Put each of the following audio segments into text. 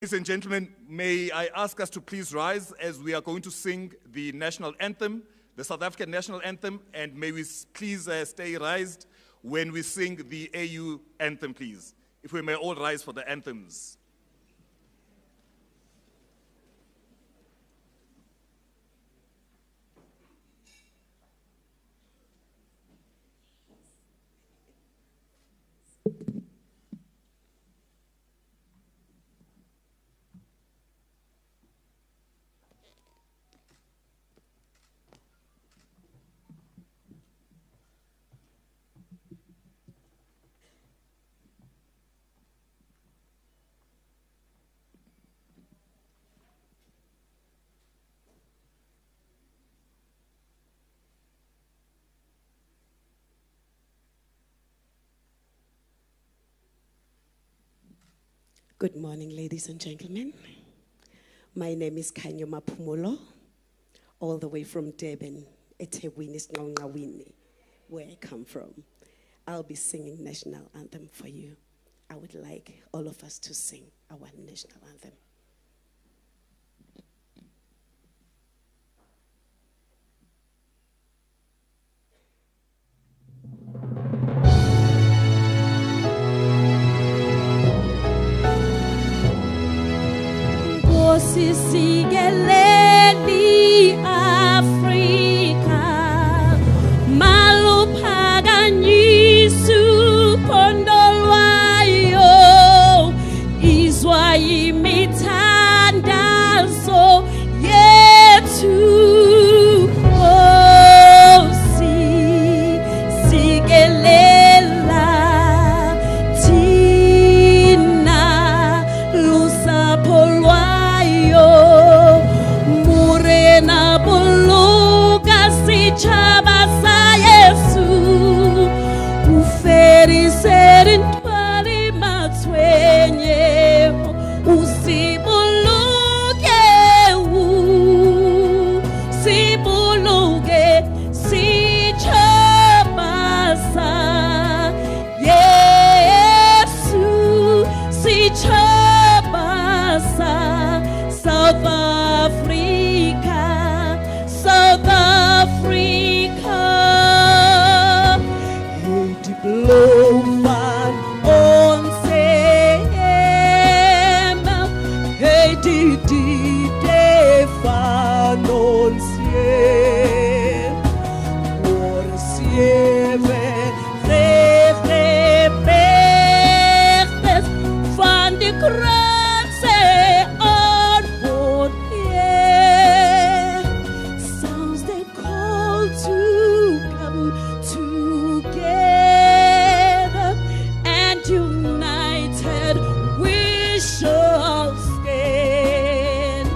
Ladies and gentlemen, may I ask us to please rise as we are going to sing the national anthem, the South African national anthem, and may we please stay raised when we sing the AU anthem, please. If we may all rise for the anthems. Good morning, ladies and gentlemen. My name is Kanyo Mapumulo, all the way from Durban, eThekwini, where I come from. I'll be singing national anthem for you. I would like all of us to sing our national anthem. Sigeleli Afrika maluphakanyiswa upondolwayo izwa imithandazo yethu sikelela thina lusapho lwayo Chaba sa Yesu uferiseri ntwali matwenye usibuluke sibuluke si chaba sa Yesu si chaba sa South Africa blow van ons hemel, die van ons heer. Ons heven rechtes van de kranse antwoord heer. Sounds they call to come together. United we shall stand.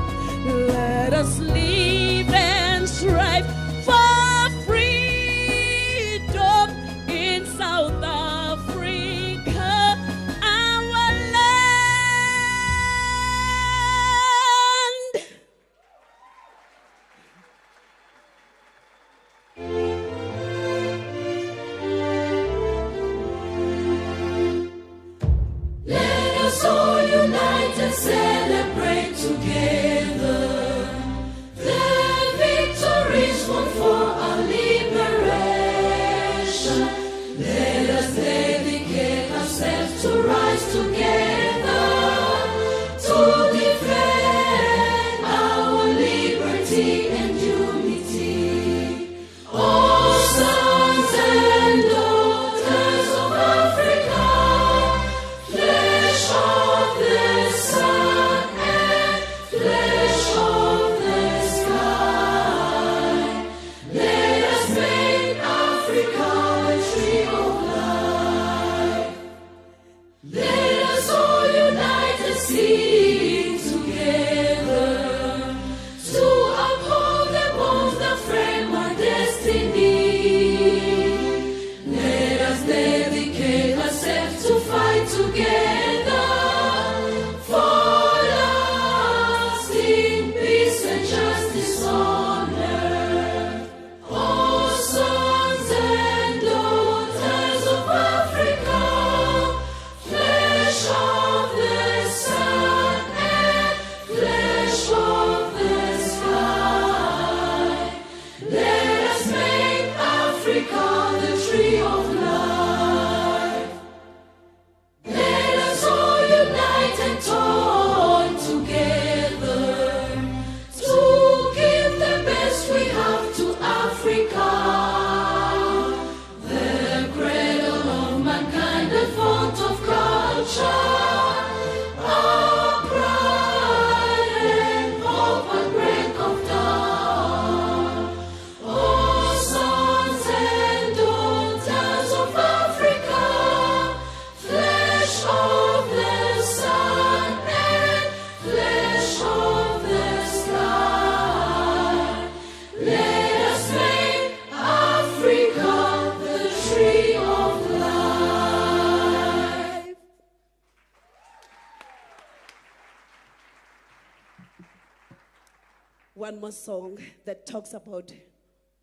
one more song that talks about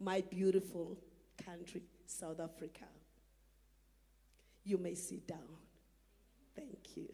my beautiful country, South Africa. You may sit down. Thank you.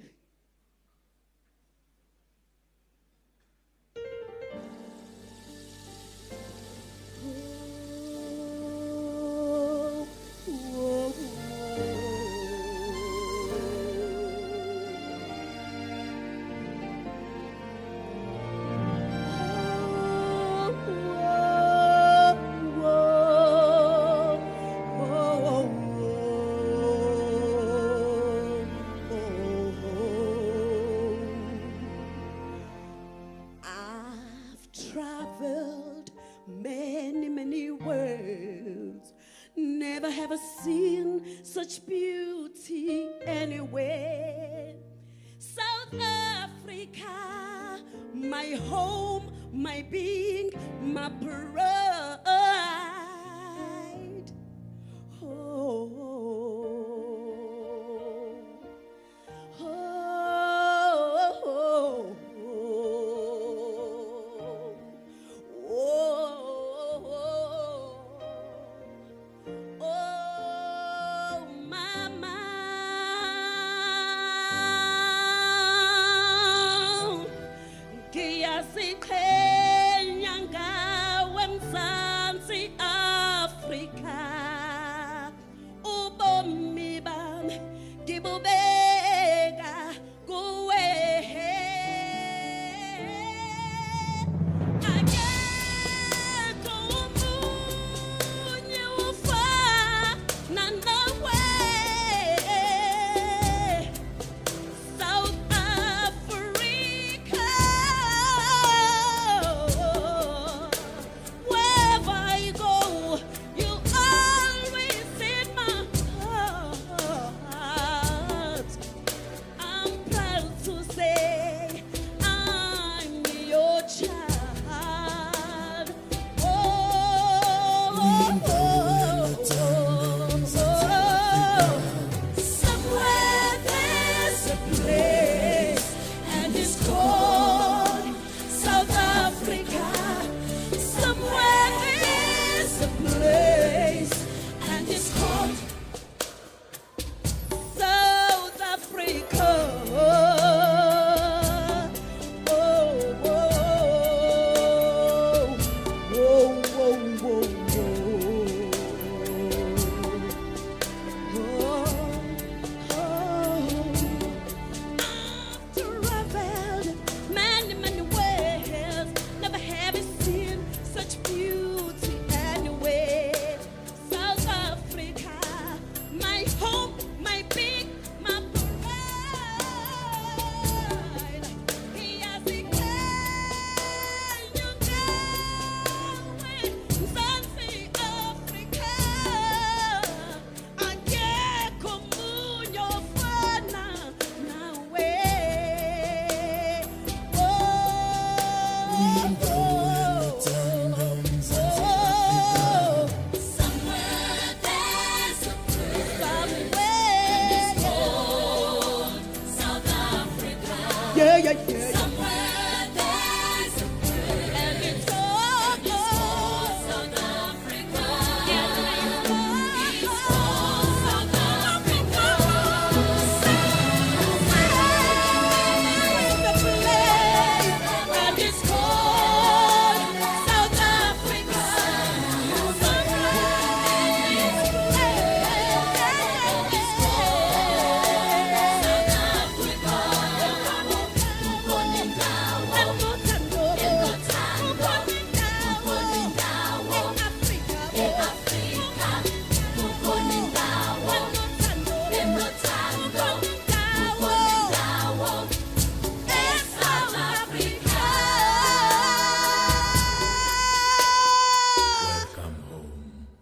Traveled many, many worlds, never have I seen such beauty anywhere. South Africa, my home, my being, my pride. Oh, oh, oh, oh.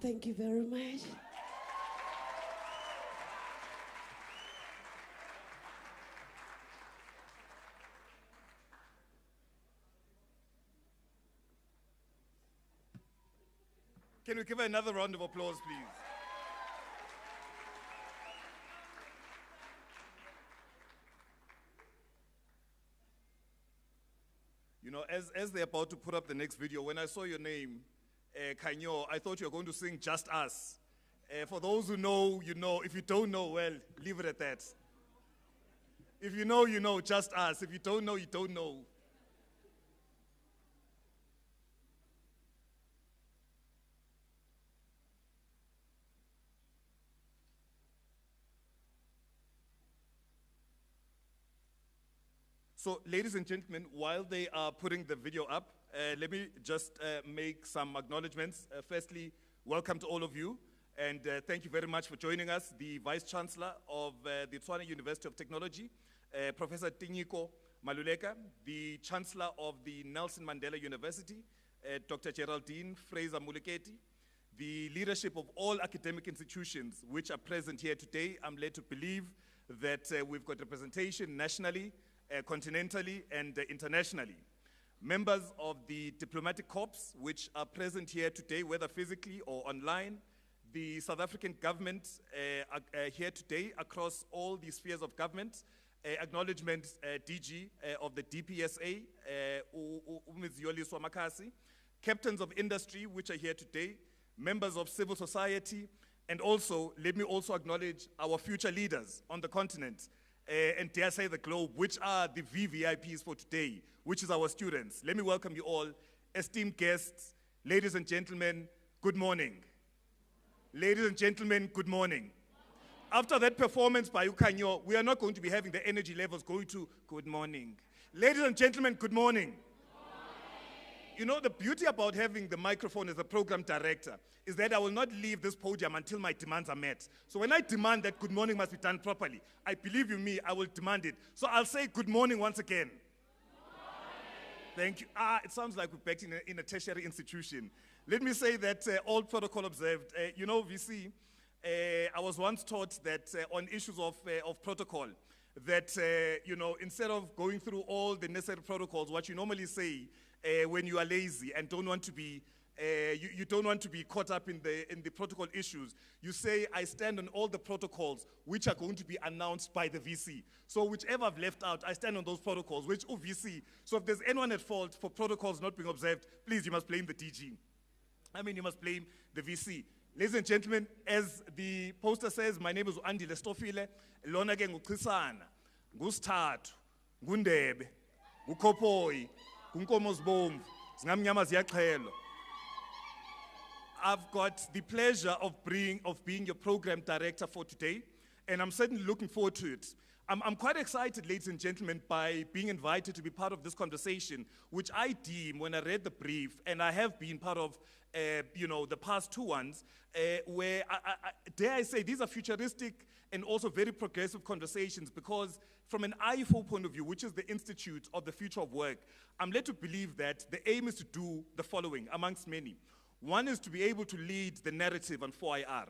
Thank you very much. Can we give her another round of applause, please? You know, as they're about to put up the next video, when I saw your name, Kanyo, I thought you were going to sing Just Us. For those who know, you know. If you don't know, well, leave it at that. If you know, you know, just us. If you don't know, you don't know. So, ladies and gentlemen, while they are putting the video up, let me just make some acknowledgements. Firstly, welcome to all of you, and thank you very much for joining us. The Vice Chancellor of the Tshwane University of Technology, Professor Tinyiko Maluleka, the Chancellor of the Nelson Mandela University, Dr. Geraldine Fraser-Muleketi, the leadership of all academic institutions which are present here today. I'm led to believe that we've got representation nationally, continentally, and internationally. Members of the diplomatic corps which are present here today, whether physically or online, the South African government here today across all the spheres of government, acknowledgement DG of the DPSA, Umizioli Swamakasi, captains of industry which are here today, members of civil society, and also, let me also acknowledge our future leaders on the continent, and dare say the globe, which are the VVIPs for today, which is our students. Let me welcome you all, esteemed guests, ladies and gentlemen, good morning. Ladies and gentlemen, good morning. After that performance by Ukanyo, we are not going to be having the energy levels going to good morning. Ladies and gentlemen, good morning. You know, the beauty about having the microphone as a program director is that I will not leave this podium until my demands are met. So when I demand that good morning must be done properly, I believe in me, I will demand it. So I'll say good morning once again. Thank you. It sounds like we're back in a tertiary institution. Let me say that all protocol observed. You know, VC, I was once taught that on issues of protocol, that, you know, instead of going through all the necessary protocols, what you normally say when you are lazy and don't want to be, you don't want to be caught up in the protocol issues, you say, I stand on all the protocols which are going to be announced by the VC. So whichever I've left out, I stand on those protocols, which VC. So if there's anyone at fault for protocols not being observed, please, you must blame the DG. I mean, you must blame the VC. Ladies and gentlemen, as the poster says, my name is Andile Stofile, lona ke nguChisana, nguSithathu, nguNdebe, nguKhopoyi, nguNkomo Zibomvu, zingamnyama ziyaqhelwa. I've got the pleasure of being your program director for today, and I'm certainly looking forward to it. I'm quite excited, ladies and gentlemen, by being invited to be part of this conversation, which I deem, when I read the brief, and I have been part of, you know, the past two ones, where, dare I say, these are futuristic and also very progressive conversations, because from an IFO point of view, which is the Institute of the Future of Work, I'm led to believe that the aim is to do the following, amongst many. One is to be able to lead the narrative on 4IR,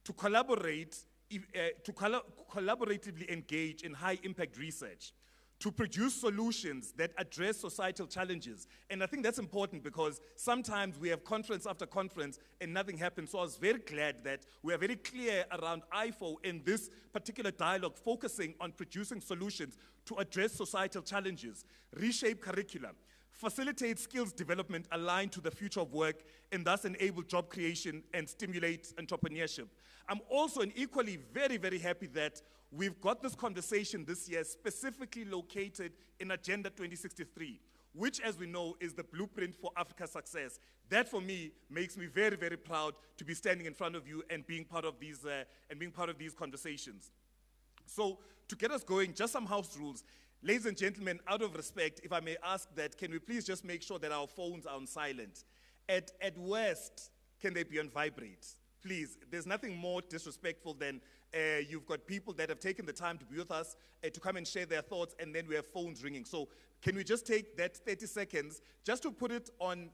to collaborate, to collaboratively engage in high-impact research, to produce solutions that address societal challenges. And I think that's important because sometimes we have conference after conference and nothing happens. So I was very glad that we are very clear around IFO in this particular dialogue, focusing on producing solutions to address societal challenges, reshape curricula, facilitate skills development aligned to the future of work, and thus enable job creation and stimulate entrepreneurship. I'm also and equally very, very happy that we've got this conversation this year specifically located in Agenda 2063, which, as we know, is the blueprint for Africa's success. That, for me, makes me very, very proud to be standing in front of you and being part of these conversations. So, to get us going, just some house rules. Ladies and gentlemen, out of respect, if I may ask that, can we please just make sure that our phones are on silent? At worst, can they be on vibrate? Please, there's nothing more disrespectful than you've got people that have taken the time to be with us to come and share their thoughts, and then we have phones ringing. So can we just take that 30 seconds just to put it on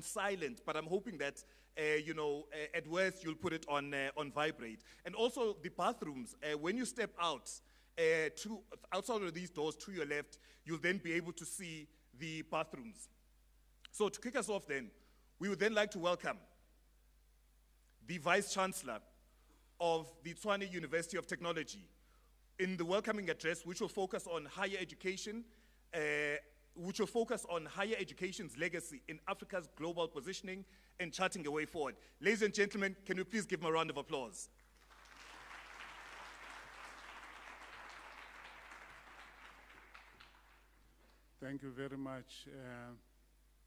silent? But I'm hoping that, you know, at worst, you'll put it on vibrate. And also the bathrooms, when you step out, outside of these doors to your left, you'll then be able to see the bathrooms. So to kick us off then, we would then like to welcome the Vice Chancellor of the Tshwane University of Technology in the welcoming address, which will focus on higher education, which will focus on higher education's legacy in Africa's global positioning and charting a way forward. Ladies and gentlemen, can we please give him a round of applause? Thank you very much.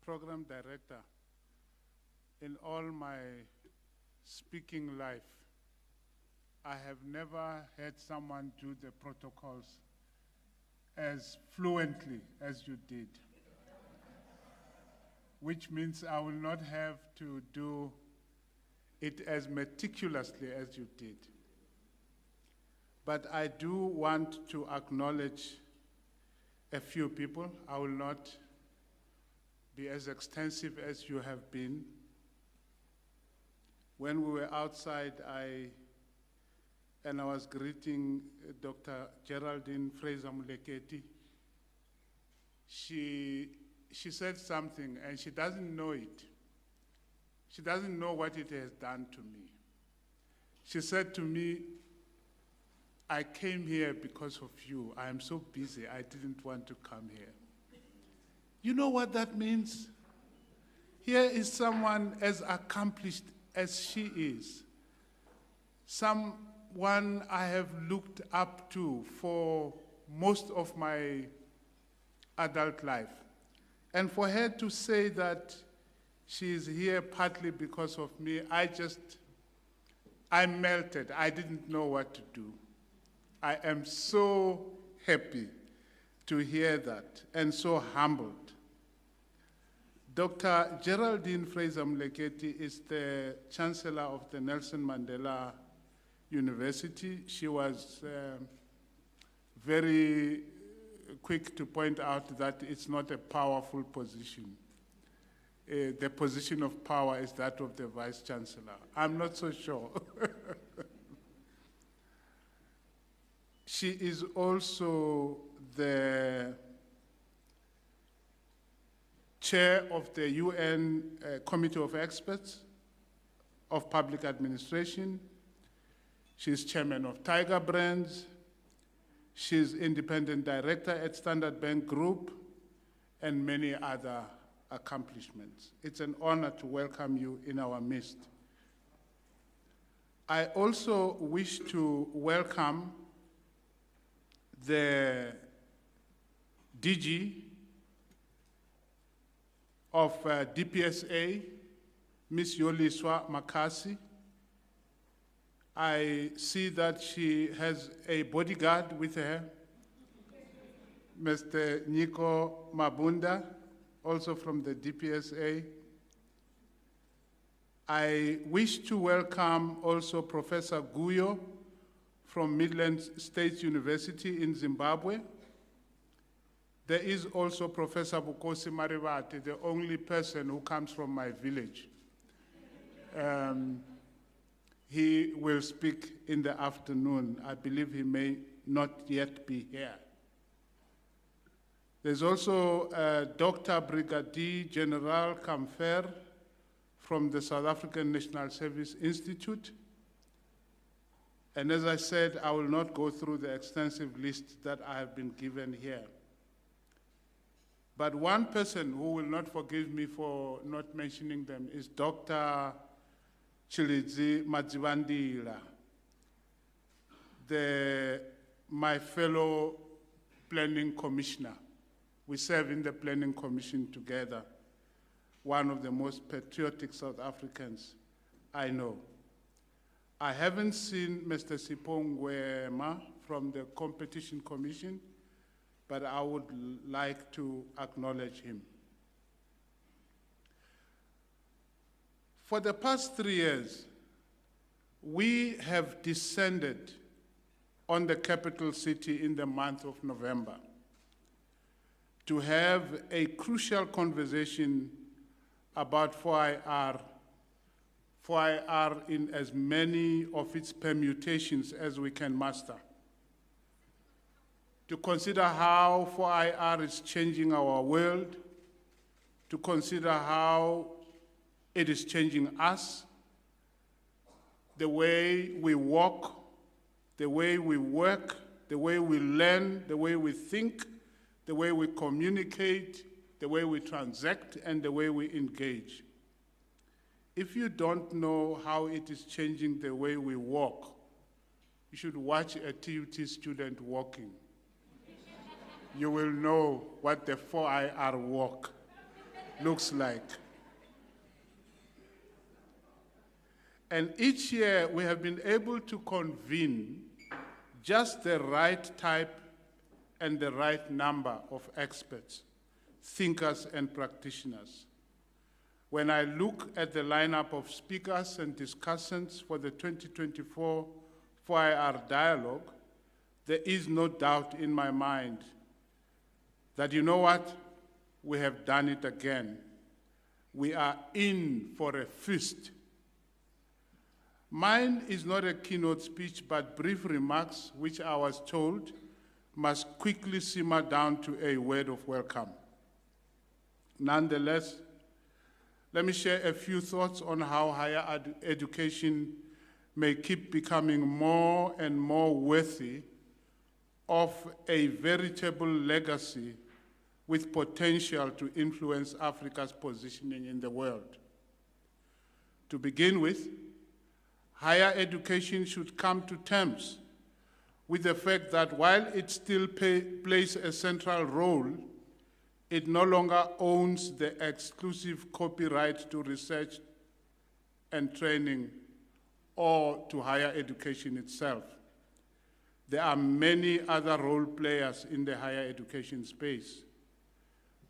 Program Director, in all my speaking life, I have never had someone do the protocols as fluently as you did, which means I will not have to do it as meticulously as you did. But I do want to acknowledge a few people. I will not be as extensive as you have been. When we were outside, I was greeting Dr. Geraldine Fraser-Muleketi. She said something, and she doesn't know it. She doesn't know what it has done to me. She said to me, I came here because of you. I am so busy, I didn't want to come here. You know what that means? Here is someone as accomplished as she is. Someone I have looked up to for most of my adult life. And for her to say that she is here partly because of me, I melted. I didn't know what to do. I am so happy to hear that and so humbled. Dr. Geraldine Fraser-Muleketi is the Chancellor of the Nelson Mandela University. She was very quick to point out that it's not a powerful position. The position of power is that of the Vice Chancellor. I'm not so sure. She is also the chair of the UN Committee of Experts of Public Administration. She's chairman of Tiger Brands. She's independent director at Standard Bank Group, and many other accomplishments. It's an honor to welcome you in our midst. I also wish to welcome the DG of DPSA, Ms. Yoliswa Makasi. I see that she has a bodyguard with her, Mr. Nico Mabunda, also from the DPSA. I wish to welcome also Professor Guyo from Midlands State University in Zimbabwe. There is also Professor Bukosi Marivate, the only person who comes from my village. He will speak in the afternoon. I believe he may not yet be here. There's also Dr. Brigadier General Kamfer from the South African National Service Institute. And as I said, I will not go through the extensive list that I have been given here. But one person who will not forgive me for not mentioning them is Dr. Chilidzi Madzivandila, my fellow planning commissioner. We serve in the planning commission together, one of the most patriotic South Africans I know. I haven't seen Mr. Sipongwe Ma from the Competition Commission, but I would like to acknowledge him. For the past 3 years, we have descended on the capital city in the month of November to have a crucial conversation about 4IR in as many of its permutations as we can master, to consider how 4IR is changing our world, to consider how it is changing us, the way we walk, the way we work, the way we learn, the way we think, the way we communicate, the way we transact, and the way we engage. If you don't know how it is changing the way we walk, you should watch a TUT student walking. You will know what the 4IR walk looks like. And each year we have been able to convene just the right type and the right number of experts, thinkers and practitioners. When I look at the lineup of speakers and discussants for the 2024 4IR dialogue, there is no doubt in my mind that, you know what, we have done it again. We are in for a feast. Mine is not a keynote speech, but brief remarks, which I was told must quickly simmer down to a word of welcome. Nonetheless, let me share a few thoughts on how higher education may keep becoming more and more worthy of a veritable legacy with potential to influence Africa's positioning in the world. To begin with, higher education should come to terms with the fact that while it still plays a central role, it no longer owns the exclusive copyright to research and training or to higher education itself. There are many other role players in the higher education space.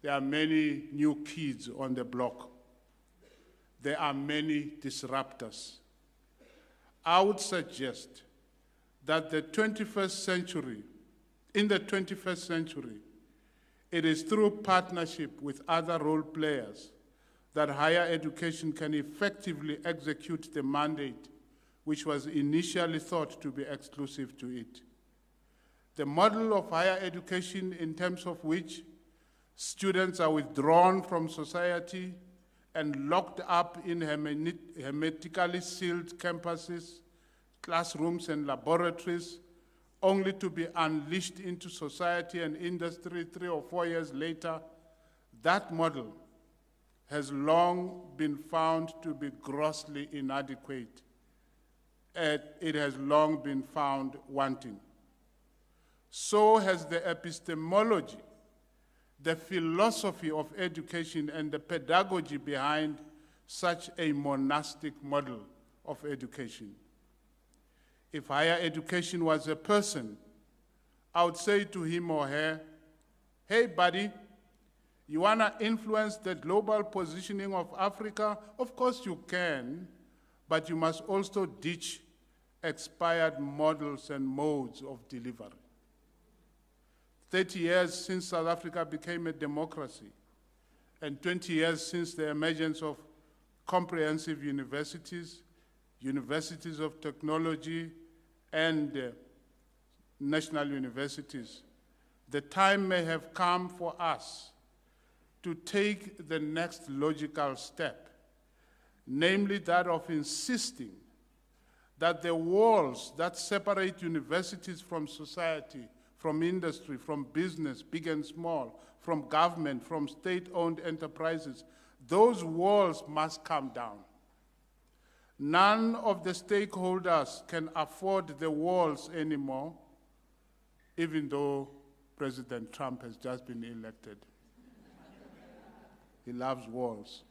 There are many new kids on the block. There are many disruptors. I would suggest that in the 21st century, it is through partnership with other role players that higher education can effectively execute the mandate which was initially thought to be exclusive to it. The model of higher education in terms of which students are withdrawn from society and locked up in hermetically sealed campuses, classrooms, and laboratories, only to be unleashed into society and industry 3 or 4 years later, that model has long been found to be grossly inadequate. It has long been found wanting. So has the epistemology, the philosophy of education, and the pedagogy behind such a monastic model of education. If higher education was a person, I would say to him or her, hey buddy, you wanna influence the global positioning of Africa? Of course you can, but you must also ditch expired models and modes of delivery. 30 years since South Africa became a democracy, and 20 years since the emergence of comprehensive universities, universities of technology, and national universities, the time may have come for us to take the next logical step, namely that of insisting that the walls that separate universities from society, from industry, from business, big and small, from government, from state-owned enterprises, those walls must come down. None of the stakeholders can afford the walls anymore, even though President Trump has just been elected. He loves walls.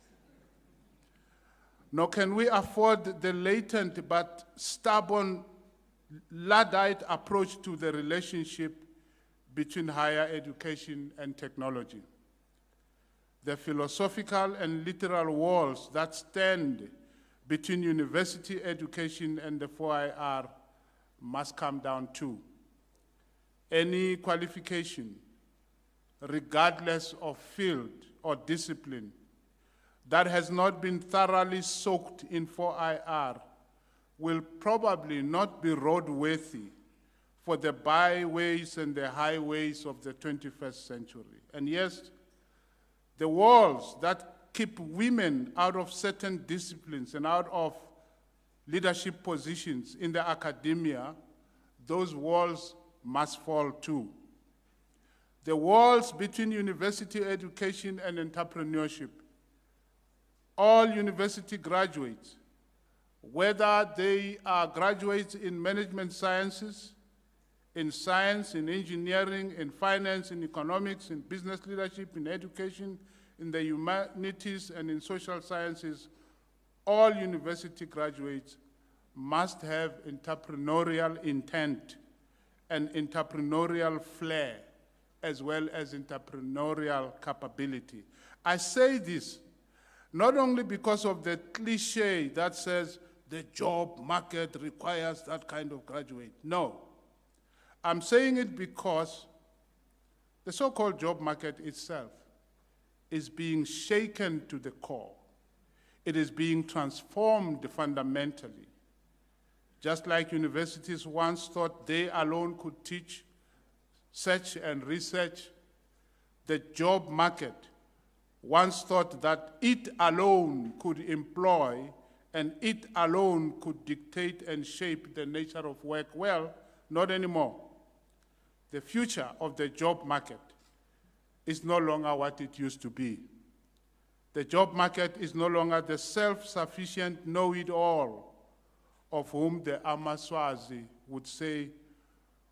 Nor can we afford the latent but stubborn Luddite approach to the relationship between higher education and technology. The philosophical and literal walls that stand between university education and the 4IR must come down too. Any qualification, regardless of field or discipline, that has not been thoroughly soaked in 4IR will probably not be roadworthy for the byways and the highways of the 21st century. And yes, the walls that keep women out of certain disciplines and out of leadership positions in the academia, those walls must fall too. the walls between university education and entrepreneurship. All university graduates, whether they are graduates in management sciences, in science, in engineering, in finance, in economics, in business leadership, in education, in the humanities, and in social sciences, all university graduates must have entrepreneurial intent and entrepreneurial flair, as well as entrepreneurial capability. I say this not only because of the cliche that says the job market requires that kind of graduate. No. I'm saying it because the so-called job market itself is being shaken to the core. It is being transformed fundamentally. Just like universities once thought they alone could teach, search and research, the job market once thought that it alone could employ and it alone could dictate and shape the nature of work. Well, not anymore. The future of the job market is no longer what it used to be. The job market is no longer the self-sufficient know-it-all of whom the Amaswazi would say,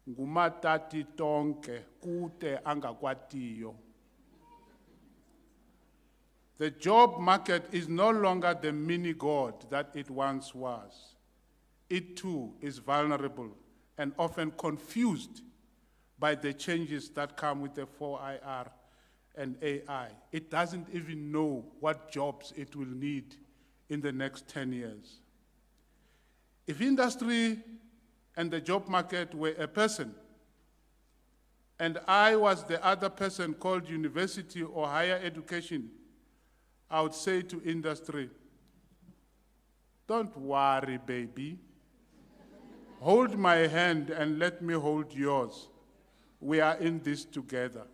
ngumatati tonke kute angakwatiyo. The job market is no longer the mini-god that it once was. It too is vulnerable and often confused by the changes that come with the 4IR and AI. It doesn't even know what jobs it will need in the next 10 years. If industry and the job market were a person, and I was the other person called university or higher education, I would say to industry, don't worry, baby. Hold my hand and let me hold yours. We are in this together.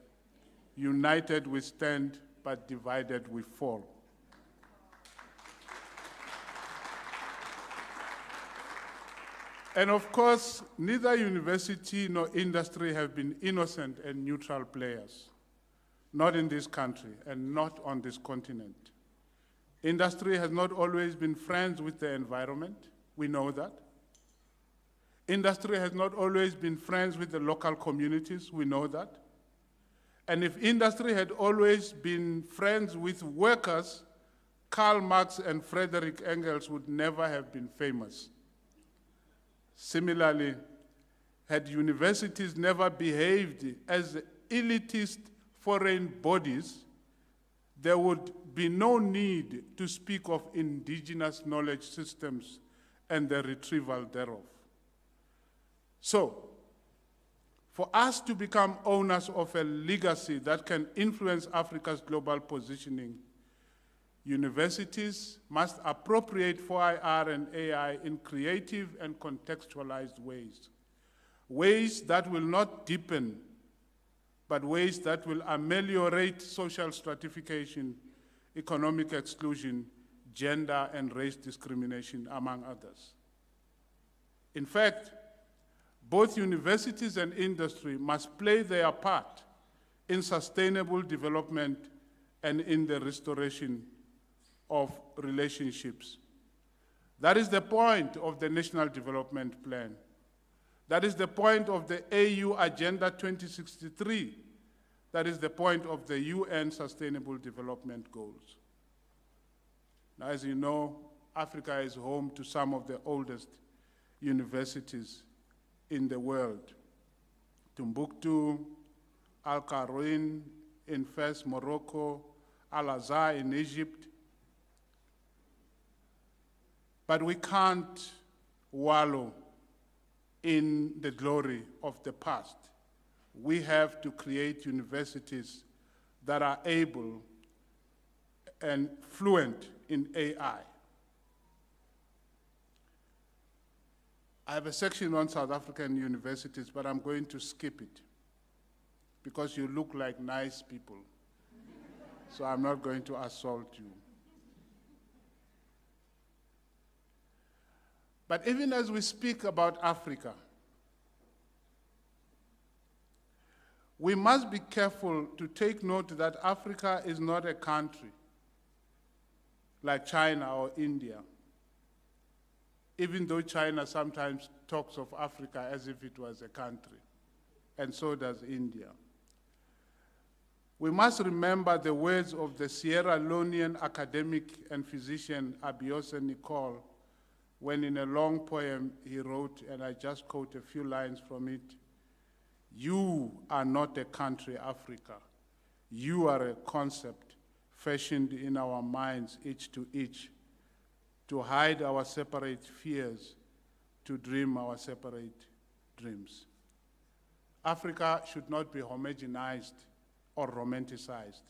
United we stand, but divided we fall. And of course, neither university nor industry have been innocent and neutral players. Not in this country and not on this continent. Industry has not always been friends with the environment. We know that. Industry has not always been friends with the local communities. We know that. And if industry had always been friends with workers, Karl Marx and Frederick Engels would never have been famous. Similarly, had universities never behaved as elitist foreign bodies, there would be no need to speak of indigenous knowledge systems and the retrieval thereof. So, for us to become owners of a legacy that can influence Africa's global positioning, universities must appropriate 4IR and AI in creative and contextualized ways, ways that will not deepen, but ways that will ameliorate social stratification, economic exclusion, gender and race discrimination, among others. In fact, both universities and industry must play their part in sustainable development and in the restoration of relationships. That is the point of the National Development Plan. That is the point of the AU Agenda 2063. That is the point of the UN Sustainable Development Goals. Now, as you know, Africa is home to some of the oldest universities in the world. Timbuktu, Al-Qarawiyyin in Fez, Morocco, Al-Azhar in Egypt. But we can't wallow in the glory of the past. We have to create universities that are able and fluent in AI. I have a section on South African universities, but I'm going to skip it because you look like nice people. So I'm not going to assault you. But even as we speak about Africa, We must be careful to take note that Africa is not a country like China or India, even though China sometimes talks of Africa as if it was a country, and so does India. We must remember the words of the Sierra Leonean academic and physician Abiose Nicole, when in a long poem he wrote, and I just quote a few lines from it, "You are not a country, Africa. You are a concept fashioned in our minds, each to each, to hide our separate fears, to dream our separate dreams." Africa should not be homogenized or romanticized.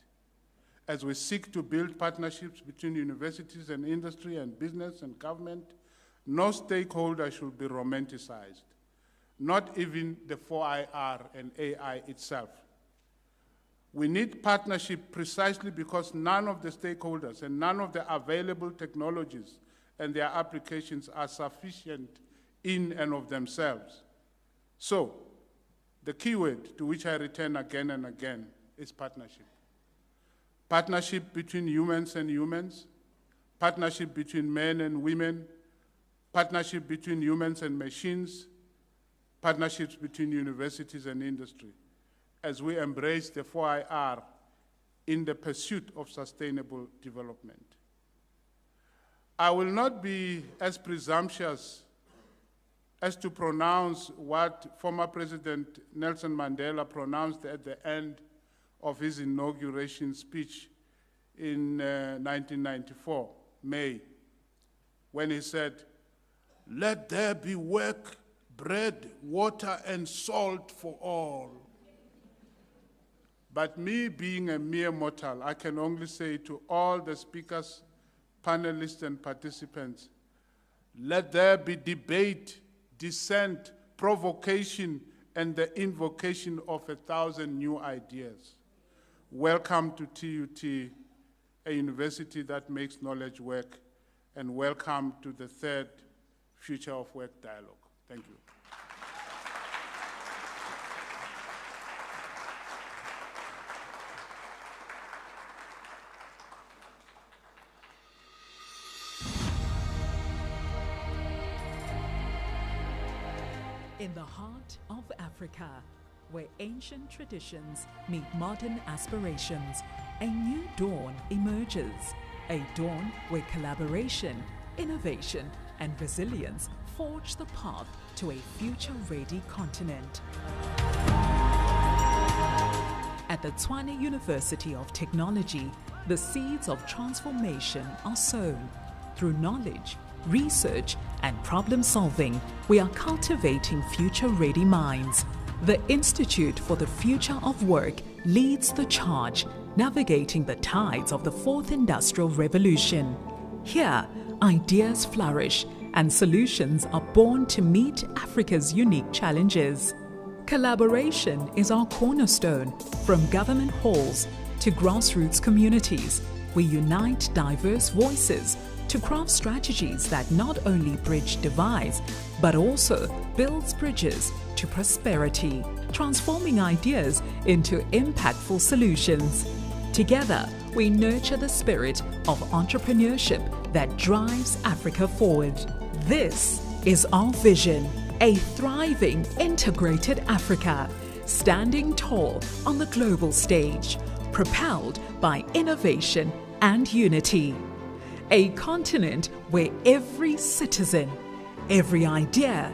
As we seek to build partnerships between universities and industry and business and government, no stakeholder should be romanticized, not even the 4IR and AI itself. We need partnership precisely because none of the stakeholders and none of the available technologies and their applications are sufficient in and of themselves. So, the keyword to which I return again and again is partnership. Partnership between humans and humans, partnership between men and women, partnership between humans and machines, partnerships between universities and industry, as we embrace the 4IR in the pursuit of sustainable development. I will not be as presumptuous as to pronounce what former President Nelson Mandela pronounced at the end of his inauguration speech in 1994, May, when he said, "Let there be work, bread, water, and salt for all." But me being a mere mortal, I can only say to all the speakers, panelists, and participants, let there be debate, dissent, provocation, and the invocation of 1,000 new ideas. Welcome to TUT, a university that makes knowledge work, and welcome to the third Future of Work Dialogue. Thank you. In the heart of Africa, where ancient traditions meet modern aspirations, a new dawn emerges. A dawn where collaboration, innovation, and resilience forge the path to a future-ready continent. At the Tshwane University of Technology, the seeds of transformation are sown. Through knowledge, research, and problem solving, we are cultivating future-ready minds. The Institute for the Future of Work leads the charge, navigating the tides of the Fourth Industrial Revolution. Here, ideas flourish and solutions are born to meet Africa's unique challenges. Collaboration is our cornerstone. From government halls to grassroots communities, we unite diverse voices to craft strategies that not only bridge divides, but also builds bridges to prosperity, transforming ideas into impactful solutions. Together, we nurture the spirit of entrepreneurship that drives Africa forward. This is our vision, a thriving, integrated Africa, standing tall on the global stage, propelled by innovation and unity. A continent where every citizen, every idea,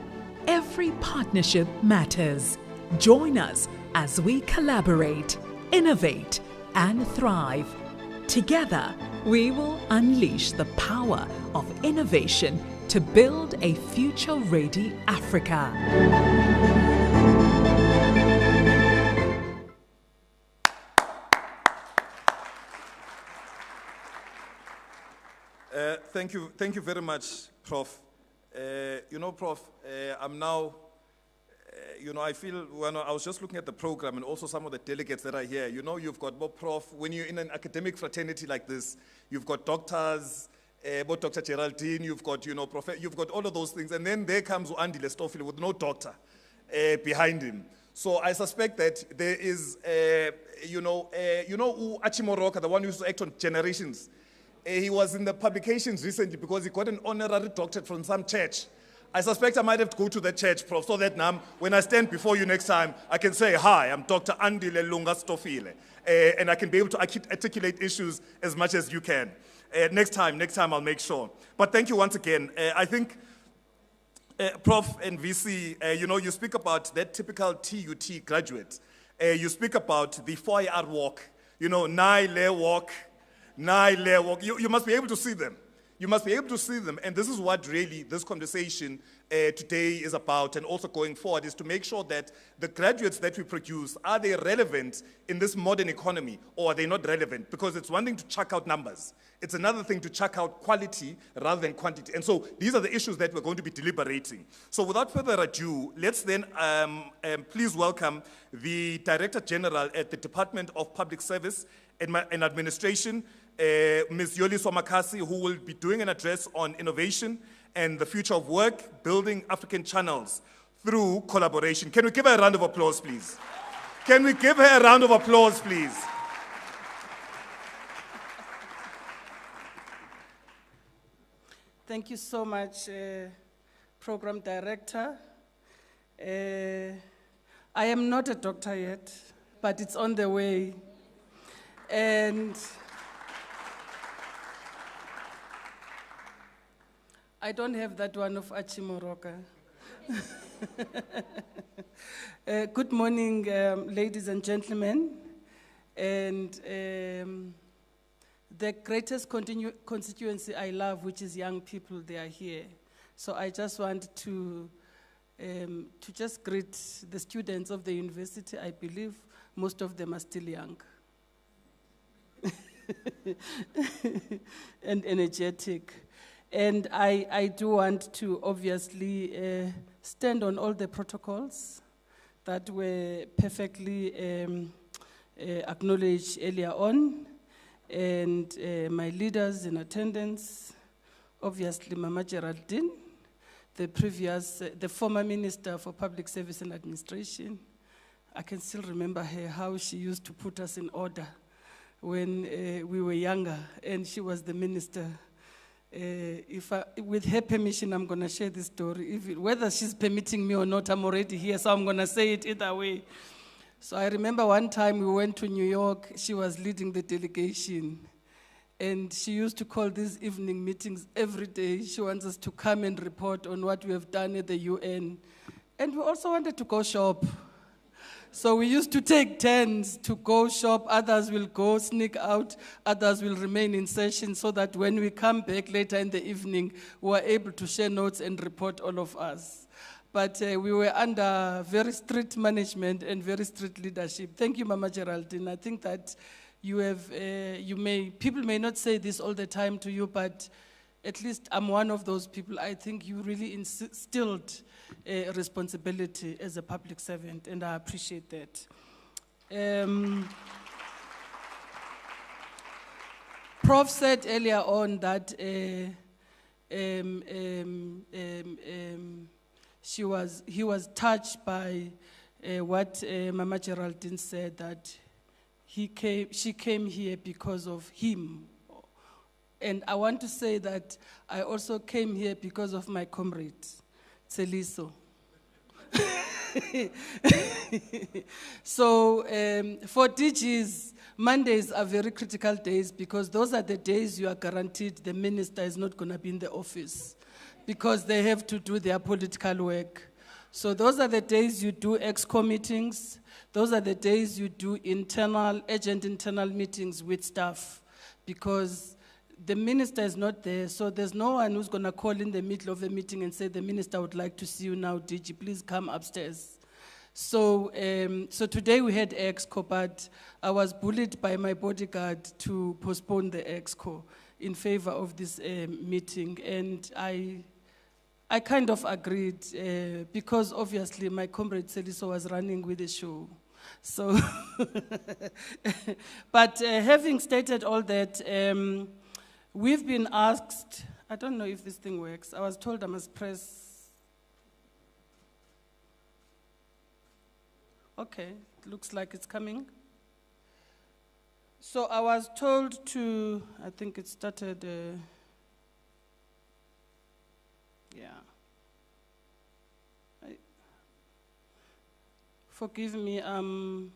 every partnership matters. Join us as we collaborate, innovate, and thrive. Together, we will unleash the power of innovation to build a future-ready Africa. Thank you very much, Prof. Prof, I'm now, I feel when I was just looking at the program and also some of the delegates that are here, you've got more Prof. When you're in an academic fraternity like this, you've got doctors, both Dr. Geraldine, you've got, you've got all of those things. And then there comes Andy Lestofile with no doctor behind him. So I suspect that there is, Achimoroka, the one who used to act on Generations. He was in the publications recently because he got an honorary doctorate from some church. I suspect I might have to go to that church, Prof, so that now, when I stand before you next time, I can say, hi, I'm Dr. Andile Lunga Stofile, and I can be able to articulate issues as much as you can. Next time I'll make sure. But thank you once again. I think, Prof and VC, you speak about that typical TUT graduate. You speak about the 4-hour walk, nine-layer walk. You must be able to see them. You must be able to see them, and this is what really this conversation today is about, and also going forward, is to make sure that the graduates that we produce, are they relevant in this modern economy, or are they not relevant? Because it's one thing to chuck out numbers. It's another thing to chuck out quality rather than quantity. And so these are the issues that we're going to be deliberating. So without further ado, let's then please welcome the Director General at the Department of Public Service and Administration, Ms. Yoli Swamakasi, who will be doing an address on innovation and the future of work, building African channels through collaboration. Can we give her a round of applause, please? Can we give her a round of applause, please? Thank you so much, Program Director. I am not a doctor yet, but it's on the way. And I don't have that one of Achimoroka. Good morning, ladies and gentlemen. And the greatest constituency I love, which is young people, they are here. So I just want to just greet the students of the university. I believe most of them are still young and energetic. And I do want to obviously stand on all the protocols that were perfectly acknowledged earlier on. And my leaders in attendance, obviously Mama Geraldine, the former Minister for Public Service and Administration. I can still remember her, how she used to put us in order when we were younger, and she was the minister. With her permission, I'm going to share this story. Whether she's permitting me or not, I'm already here, so I'm going to say it either way. So I remember one time we went to New York. She was leading the delegation, and she used to call these evening meetings every day. She wants us to come and report on what we have done at the UN. And we also wanted to go shop. So we used to take turns to go shop. Others will go sneak out. Others will remain in session, so that when we come back later in the evening, we were able to share notes and report, all of us. But we were under very strict management and very strict leadership. Thank you, Mama Geraldine. I think that people may not say this all the time to you, but at least I'm one of those people. I think you really instilled responsibility as a public servant, and I appreciate that. Prof said earlier on that he was touched by what Mama Geraldine said, that she came here because of him. And I want to say that I also came here because of my comrade, Tseliso. So for DGs, Mondays are very critical days, because those are the days you are guaranteed the minister is not going to be in the office, because they have to do their political work. So those are the days you do EXCO meetings. Those are the days you do urgent internal meetings with staff, because the minister is not there, so there's no one who's going to call in the middle of a meeting and say, the minister would like to see you now, DG, please come upstairs. So today we had EXCO, but I was bullied by my bodyguard to postpone the EXCO in favor of this meeting, and I kind of agreed, because obviously my comrade Seliso was running with the show. So, but having stated all that, we've been asked, I don't know if this thing works. I was told I must press. Okay, it looks like it's coming. So I was told to, I think it started, forgive me, I'm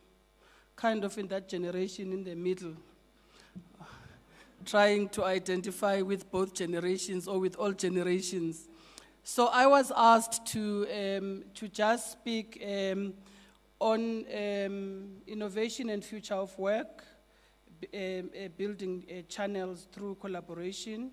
kind of in that generation in the middle, trying to identify with both generations or with all generations. So I was asked to just speak on innovation and future of work, building channels through collaboration.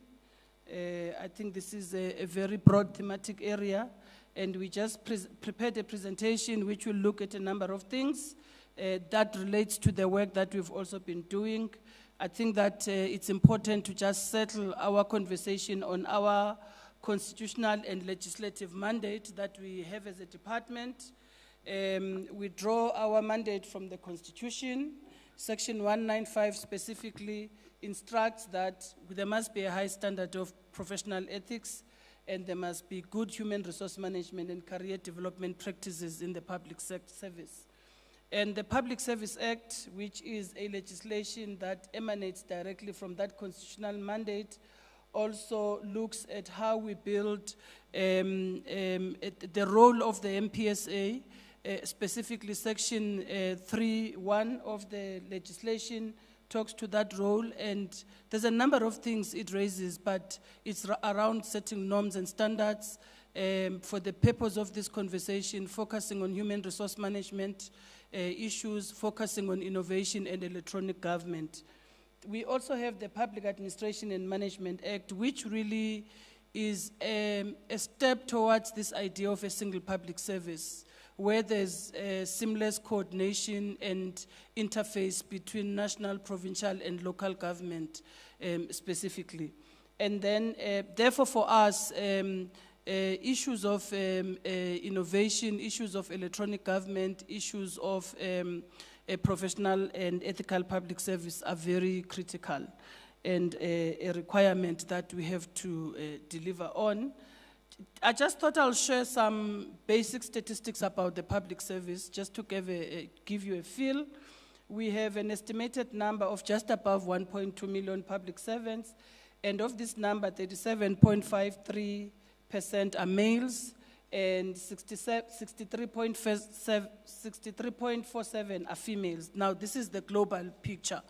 I think this is a very broad thematic area, and we just prepared a presentation which will look at a number of things that relates to the work that we've also been doing. I think that it's important to just settle our conversation on our constitutional and legislative mandate that we have as a department. We draw our mandate from the Constitution. Section 195 specifically instructs that there must be a high standard of professional ethics, and there must be good human resource management and career development practices in the public service. And the Public Service Act, which is a legislation that emanates directly from that constitutional mandate, also looks at how we build the role of the MPSA, specifically Section 3.1 of the legislation talks to that role, and there's a number of things it raises, but it's around setting norms and standards for the purpose of this conversation, focusing on human resource management issues, focusing on innovation and electronic government. We also have the Public Administration and Management Act, which really is a step towards this idea of a single public service, where there's seamless coordination and interface between national, provincial, and local government specifically. And then, therefore for us, issues of innovation, issues of electronic government, issues of a professional and ethical public service are very critical and a requirement that we have to deliver on. I just thought I'll share some basic statistics about the public service, just to give you a feel. We have an estimated number of just above 1.2 million public servants, and of this number, 37.53% are males, and 63.47 are females. Now, this is the global picture.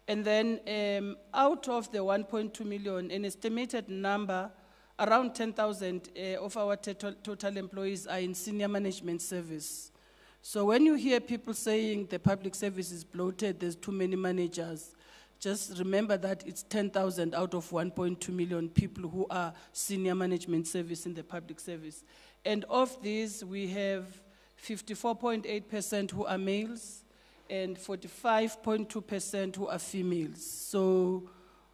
And then out of the 1.2 million, an estimated number, around 10,000 of our total employees are in senior management service. So when you hear people saying the public service is bloated, there's too many managers, just remember that it's 10,000 out of 1.2 million people who are senior management service in the public service. And of these, we have 54.8% who are males and 45.2% who are females. So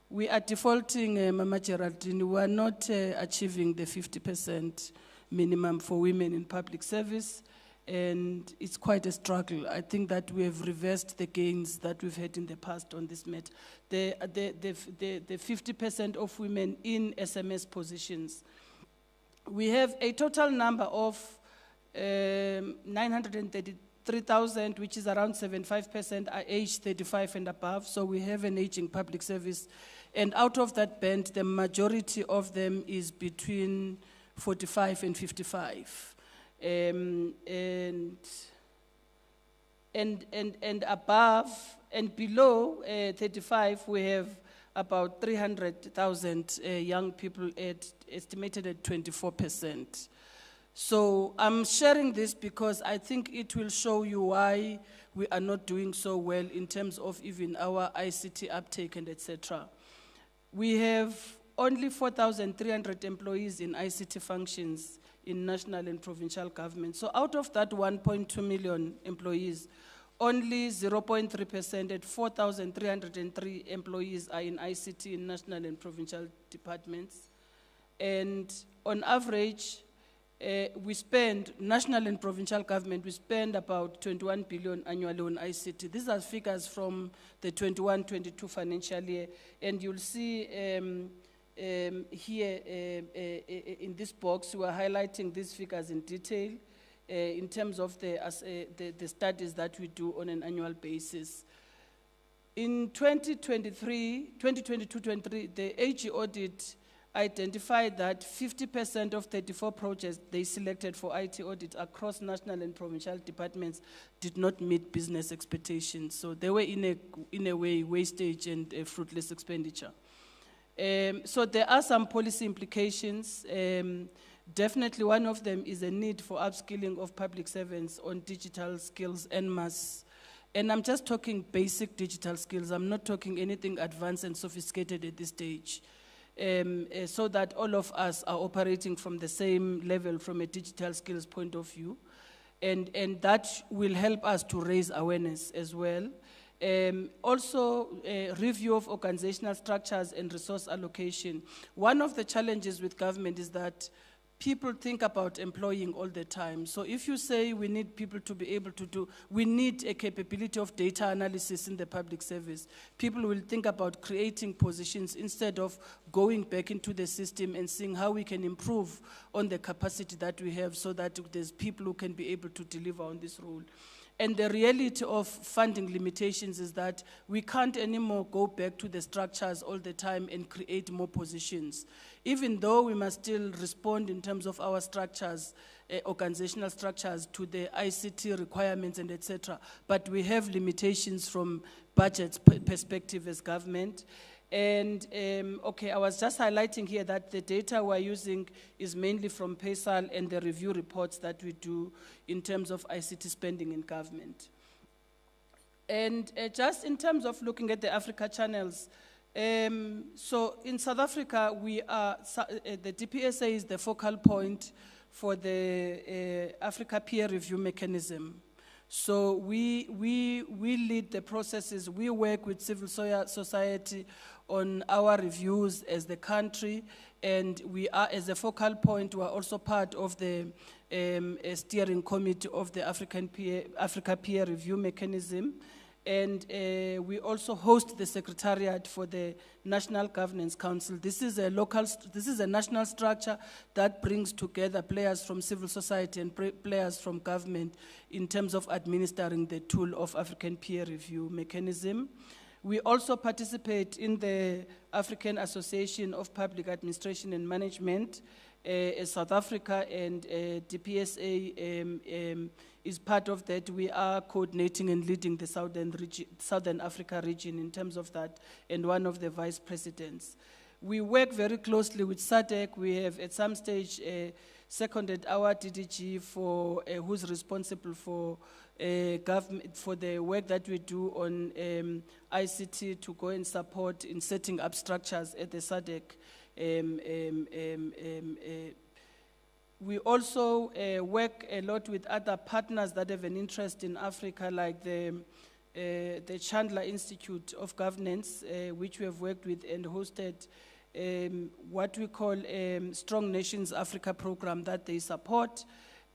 we are defaulting, Mama Geraldine, we are not achieving the 50% minimum for women in public service, and it's quite a struggle. I think that we have reversed the gains that we've had in the past on this matter. The 50% of women in SMS positions. We have a total number of 933,000, which is around 75% are aged 35 and above, so we have an aging public service. And out of that band, the majority of them is between 45 and 55. And above and below 35, we have about 300,000 young people estimated at 24%. So I'm sharing this because I think it will show you why we are not doing so well in terms of even our ICT uptake and etc. We have only 4,300 employees in ICT functions in national and provincial government. So out of that 1.2 million employees, only 0.3% at 4,303 employees are in ICT in national and provincial departments. And on average, we spend, national and provincial government, we spend about 21 billion annually on ICT. These are figures from the 21-22 financial year. And you'll see here in this box, we are highlighting these figures in detail. in terms of the studies that we do on an annual basis. In 2022-23, the AG audit identified that 50% of 34 projects they selected for IT audit across national and provincial departments did not meet business expectations. So they were in a way wastage and fruitless expenditure. So there are some policy implications. Definitely one of them is a need for upskilling of public servants on digital skills en masse. And I'm just talking basic digital skills. I'm not talking anything advanced and sophisticated at this stage. So that all of us are operating from the same level from a digital skills point of view. And that will help us to raise awareness as well. Also, review of organizational structures and resource allocation. One of the challenges with government is that people think about employing all the time. So if you say we need people to be able to do, we need a capability of data analysis in the public service, people will think about creating positions instead of going back into the system and seeing how we can improve on the capacity that we have so that there's people who can be able to deliver on this role. And the reality of funding limitations is that we can't anymore go back to the structures all the time and create more positions. Even though we must still respond in terms of our structures, organizational structures to the ICT requirements and etc. But we have limitations from budget perspective as government. And okay, I was just highlighting here that the data we're using is mainly from PaySal and the review reports that we do in terms of ICT spending in government. And just in terms of looking at the Africa channels, so in South Africa, we are, the DPSA is the focal point for the Africa peer review mechanism. So we lead the processes. We work with civil society on our reviews as the country, and we are, as a focal point, we are also part of the steering committee of the Africa peer review mechanism. And we also host the secretariat for the National Governance Council. This is a national structure that brings together players from civil society and players from government in terms of administering the tool of African peer review mechanism. We also participate in the African Association of Public Administration and Management, South Africa, and DPSA is part of that. We are coordinating and leading the Southern Africa region in terms of that, and one of the vice presidents. We work very closely with SADC. We have at some stage seconded our DDG for who's responsible for government, for the work that we do on ICT to go and support in setting up structures at the SADC. We also work a lot with other partners that have an interest in Africa, like the Chandler Institute of Governance, which we have worked with and hosted what we call Strong Nations Africa program that they support.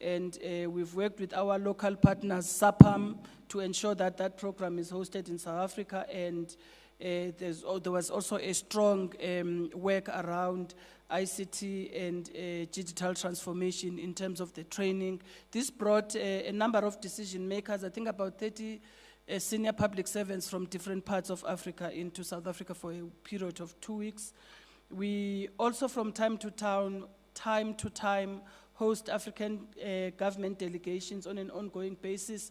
And we've worked with our local partners, SAPAM, to ensure that that program is hosted in South Africa. And there was also a strong work around ICT and digital transformation in terms of the training. This brought a number of decision makers, I think about 30 senior public servants from different parts of Africa into South Africa for a period of 2 weeks. We also from time to time host African government delegations on an ongoing basis.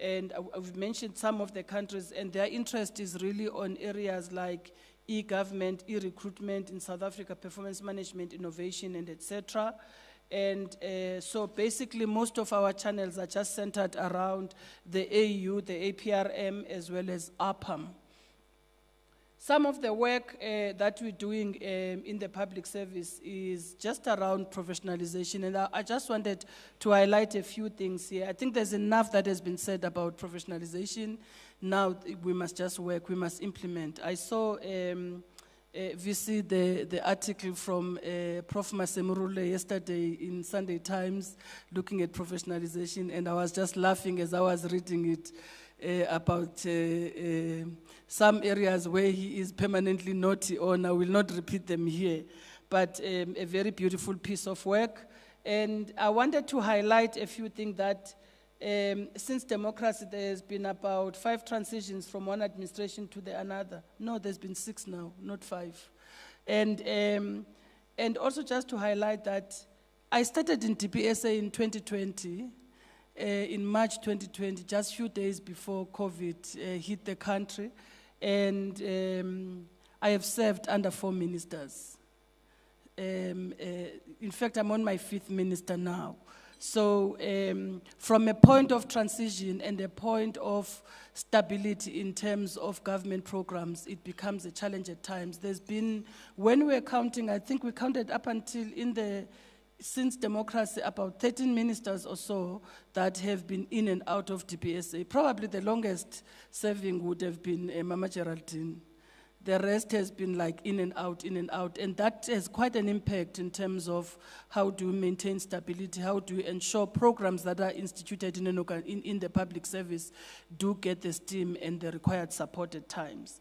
And I've mentioned some of the countries, and their interest is really on areas like e-government, e-recruitment in South Africa, performance management, innovation, and etc. And so basically most of our channels are just centered around the AU, the APRM, as well as APAM. Some of the work that we're doing in the public service is just around professionalization, and I just wanted to highlight a few things here. I think there's enough that has been said about professionalization. Now we must just work, we must implement. I saw VC, the article from Prof. Masemurule yesterday in Sunday Times looking at professionalization, and I was just laughing as I was reading it about some areas where he is permanently naughty on. I will not repeat them here, but a very beautiful piece of work. And I wanted to highlight a few things that since democracy, there's been about 5 transitions from one administration to the another. No, there's been 6 now, not 5. And also just to highlight that I started in DPSA in 2020, in March 2020, just a few days before COVID hit the country. And I have served under 4 ministers. In fact, I'm on my 5th minister now. So from a point of transition and a point of stability in terms of government programs, it becomes a challenge at times. There's been, when we're counting, I think we counted up until since democracy, about 13 ministers or so that have been in and out of DPSA. Probably the longest serving would have been Mama Geraldine. The rest has been like in and out, and that has quite an impact in terms of how do you maintain stability, how do you ensure programs that are instituted in the public service do get the steam and the required support at times.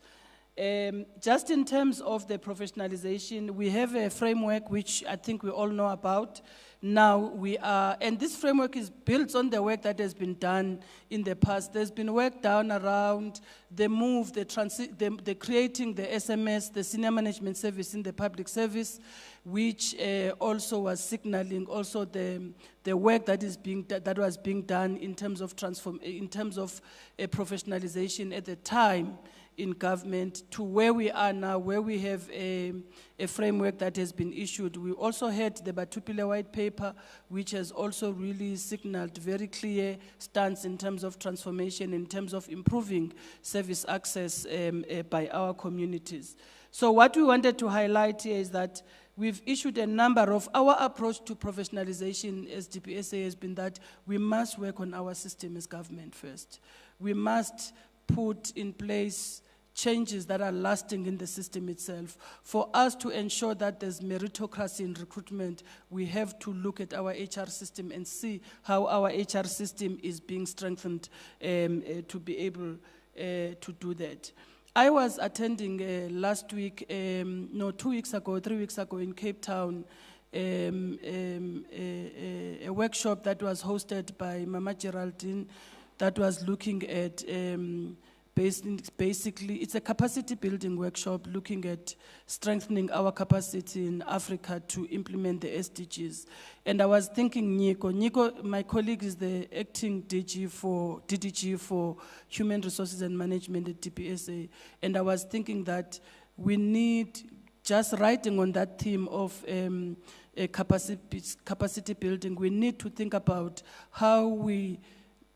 Just in terms of the professionalization, we have a framework which I think we all know about. Now we are, and this framework is built on the work that has been done in the past. There's been work done around the move, the creating the SMS, the senior management service in the public service, which also was signaling also the work that was being done in terms of professionalization at the time in government to where we are now, where we have a framework that has been issued. We also had the Batupile White Paper, which has also really signaled very clear stance in terms of transformation, in terms of improving service access by our communities. So what we wanted to highlight here is that we've issued a number of, our approach to professionalization as DPSA has been that we must work on our system as government first. We must put in place changes that are lasting in the system itself. For us to ensure that there's meritocracy in recruitment, we have to look at our HR system and see how our HR system is being strengthened to be able to do that. I was attending last week, 2 weeks ago, 3 weeks ago in Cape Town, a workshop that was hosted by Mama Geraldine that was looking at basically, it's a capacity building workshop looking at strengthening our capacity in Africa to implement the SDGs. And I was thinking Nico, my colleague is the acting DDG for Human Resources and Management at DPSA. And I was thinking that we need, just writing on that theme of capacity building, we need to think about how we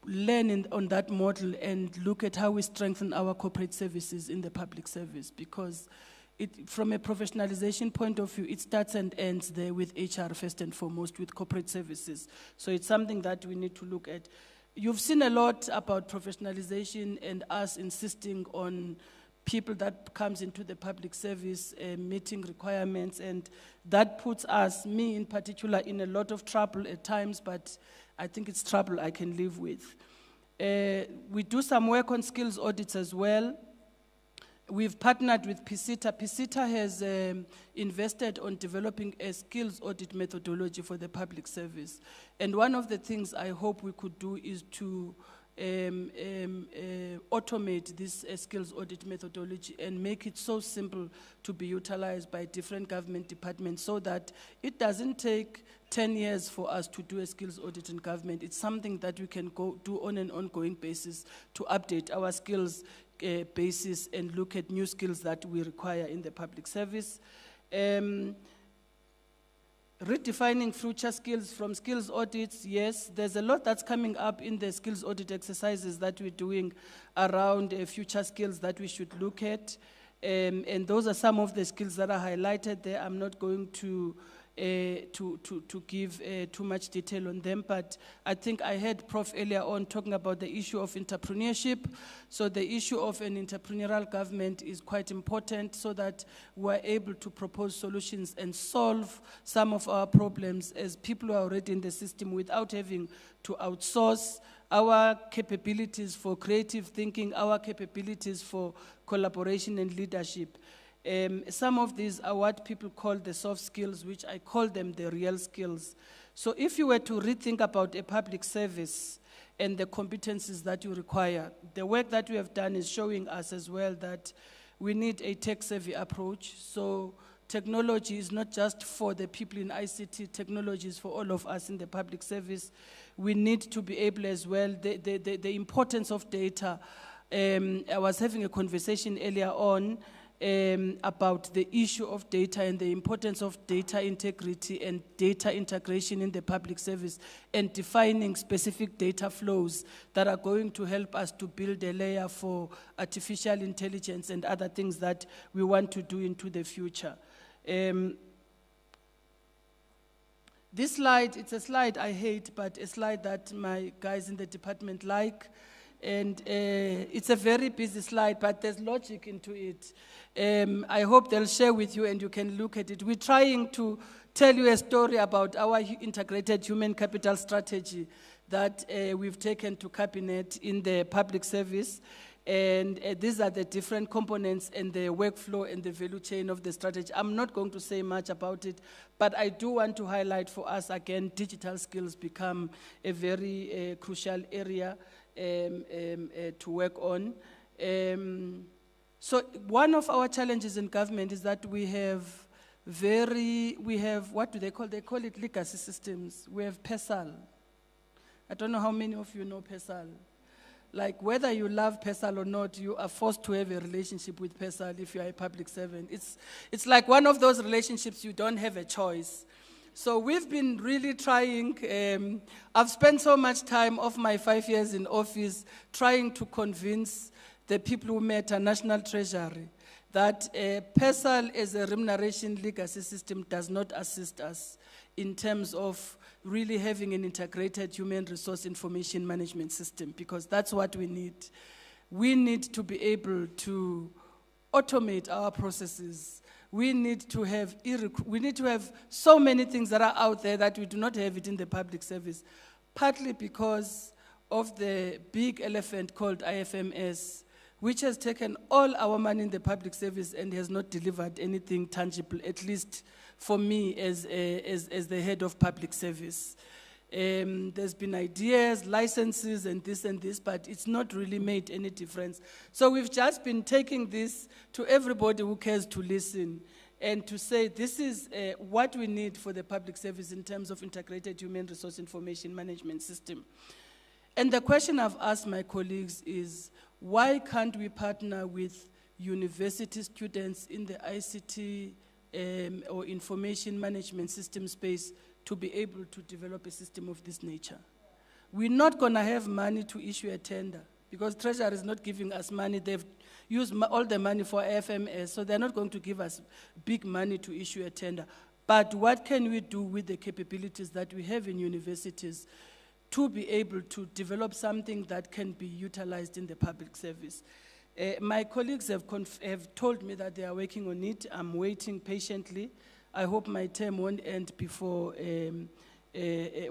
learn on that model and look at how we strengthen our corporate services in the public service, because from a professionalization point of view, it starts and ends there with HR first and foremost, with corporate services. So it's something that we need to look at. You've seen a lot about professionalization and us insisting on people that comes into the public service meeting requirements, and that puts us, me in particular, in a lot of trouble at times, but I think it's trouble I can live with. We do some work on skills audits as well. We've partnered with PISITA. PISITA has invested on developing a skills audit methodology for the public service. And one of the things I hope we could do is to automate this skills audit methodology and make it so simple to be utilized by different government departments so that it doesn't take 10 years for us to do a skills audit in government. It's something that we can go do on an ongoing basis to update our skills basis and look at new skills that we require in the public service. Redefining future skills from skills audits, yes, there's a lot that's coming up in the skills audit exercises that we're doing around future skills that we should look at. And those are some of the skills that are highlighted there. I'm not going to give too much detail on them, but I think I heard Prof earlier on talking about the issue of entrepreneurship. So the issue of an entrepreneurial government is quite important so that we're able to propose solutions and solve some of our problems as people who are already in the system without having to outsource our capabilities for creative thinking, our capabilities for collaboration and leadership. Some of these are what people call the soft skills, which I call them the real skills. So if you were to rethink about a public service and the competencies that you require, the work that we have done is showing us as well that we need a tech-savvy approach. So technology is not just for the people in ICT, technology is for all of us in the public service. We need to be able as well, the importance of data. I was having a conversation earlier on about the issue of data and the importance of data integrity and data integration in the public service and defining specific data flows that are going to help us to build a layer for artificial intelligence and other things that we want to do into the future. This slide, it's a slide I hate, but a slide that my guys in the department like. And it's a very busy slide, but there's logic into it. I hope they'll share with you and you can look at it. We're trying to tell you a story about our integrated human capital strategy that we've taken to cabinet in the public service. And these are the different components and the workflow and the value chain of the strategy. I'm not going to say much about it, but I do want to highlight for us, again, digital skills become a very crucial area to work on. So one of our challenges in government is that we have, what do they call? They call it legacy systems. We have PESAL. I don't know how many of you know PESAL. Like whether you love PESAL or not, you are forced to have a relationship with PESAL if you are a public servant. It's like one of those relationships you don't have a choice. So we've been really trying, I've spent so much time of my 5 years in office trying to convince the people who met our National Treasury that PESAL as a remuneration legacy system does not assist us in terms of really having an integrated human resource information management system, because that's what we need. We need to be able to automate our processes. We need to have so many things that are out there that we do not have it in the public service, partly because of the big elephant called IFMS, which has taken all our money in the public service and has not delivered anything tangible, at least for me as the head of public service. There's been ideas, licenses, and this, but it's not really made any difference. So we've just been taking this to everybody who cares to listen and to say this is what we need for the public service in terms of integrated human resource information management system. And the question I've asked my colleagues is, why can't we partner with university students in the ICT or information management system space to be able to develop a system of this nature? We're not going to have money to issue a tender because Treasury is not giving us money. They've used all the money for FMS, so they're not going to give us big money to issue a tender. But what can we do with the capabilities that we have in universities to be able to develop something that can be utilized in the public service? My colleagues have told me that they are working on it. I'm waiting patiently. I hope my term won't end before,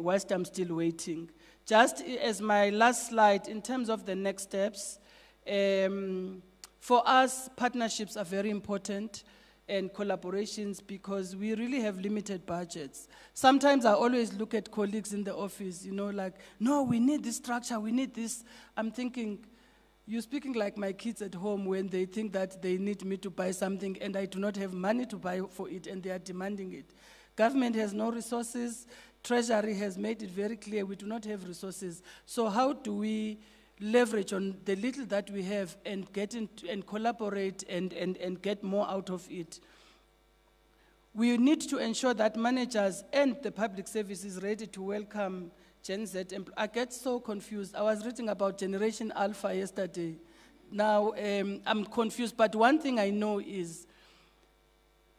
whilst I'm still waiting. Just as my last slide, in terms of the next steps, for us, partnerships are very important and collaborations because we really have limited budgets. Sometimes I always look at colleagues in the office, like, no, we need this structure, we need this. I'm thinking, you're speaking like my kids at home when they think that they need me to buy something and I do not have money to buy for it and they are demanding it. Government has no resources. Treasury has made it very clear we do not have resources. So how do we leverage on the little that we have and get into and collaborate and get more out of it? We need to ensure that managers and the public service is ready to welcome Gen Z. I get so confused. I was reading about Generation Alpha yesterday. Now I'm confused, but one thing I know is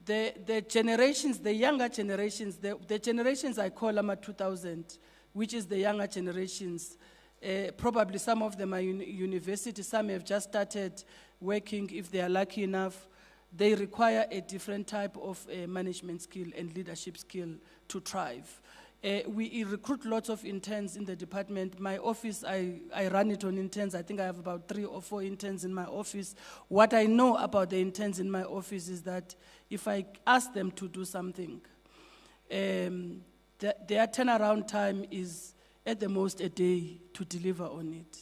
the generations, the younger generations, the generations I call them 2000, which is the younger generations. Probably some of them are in university, some have just started working if they are lucky enough. They require a different type of management skill and leadership skill to thrive. We recruit lots of interns in the department. My office, I run it on interns. I think I have about 3 or 4 interns in my office. What I know about the interns in my office is that if I ask them to do something, their turnaround time is at the most a day to deliver on it.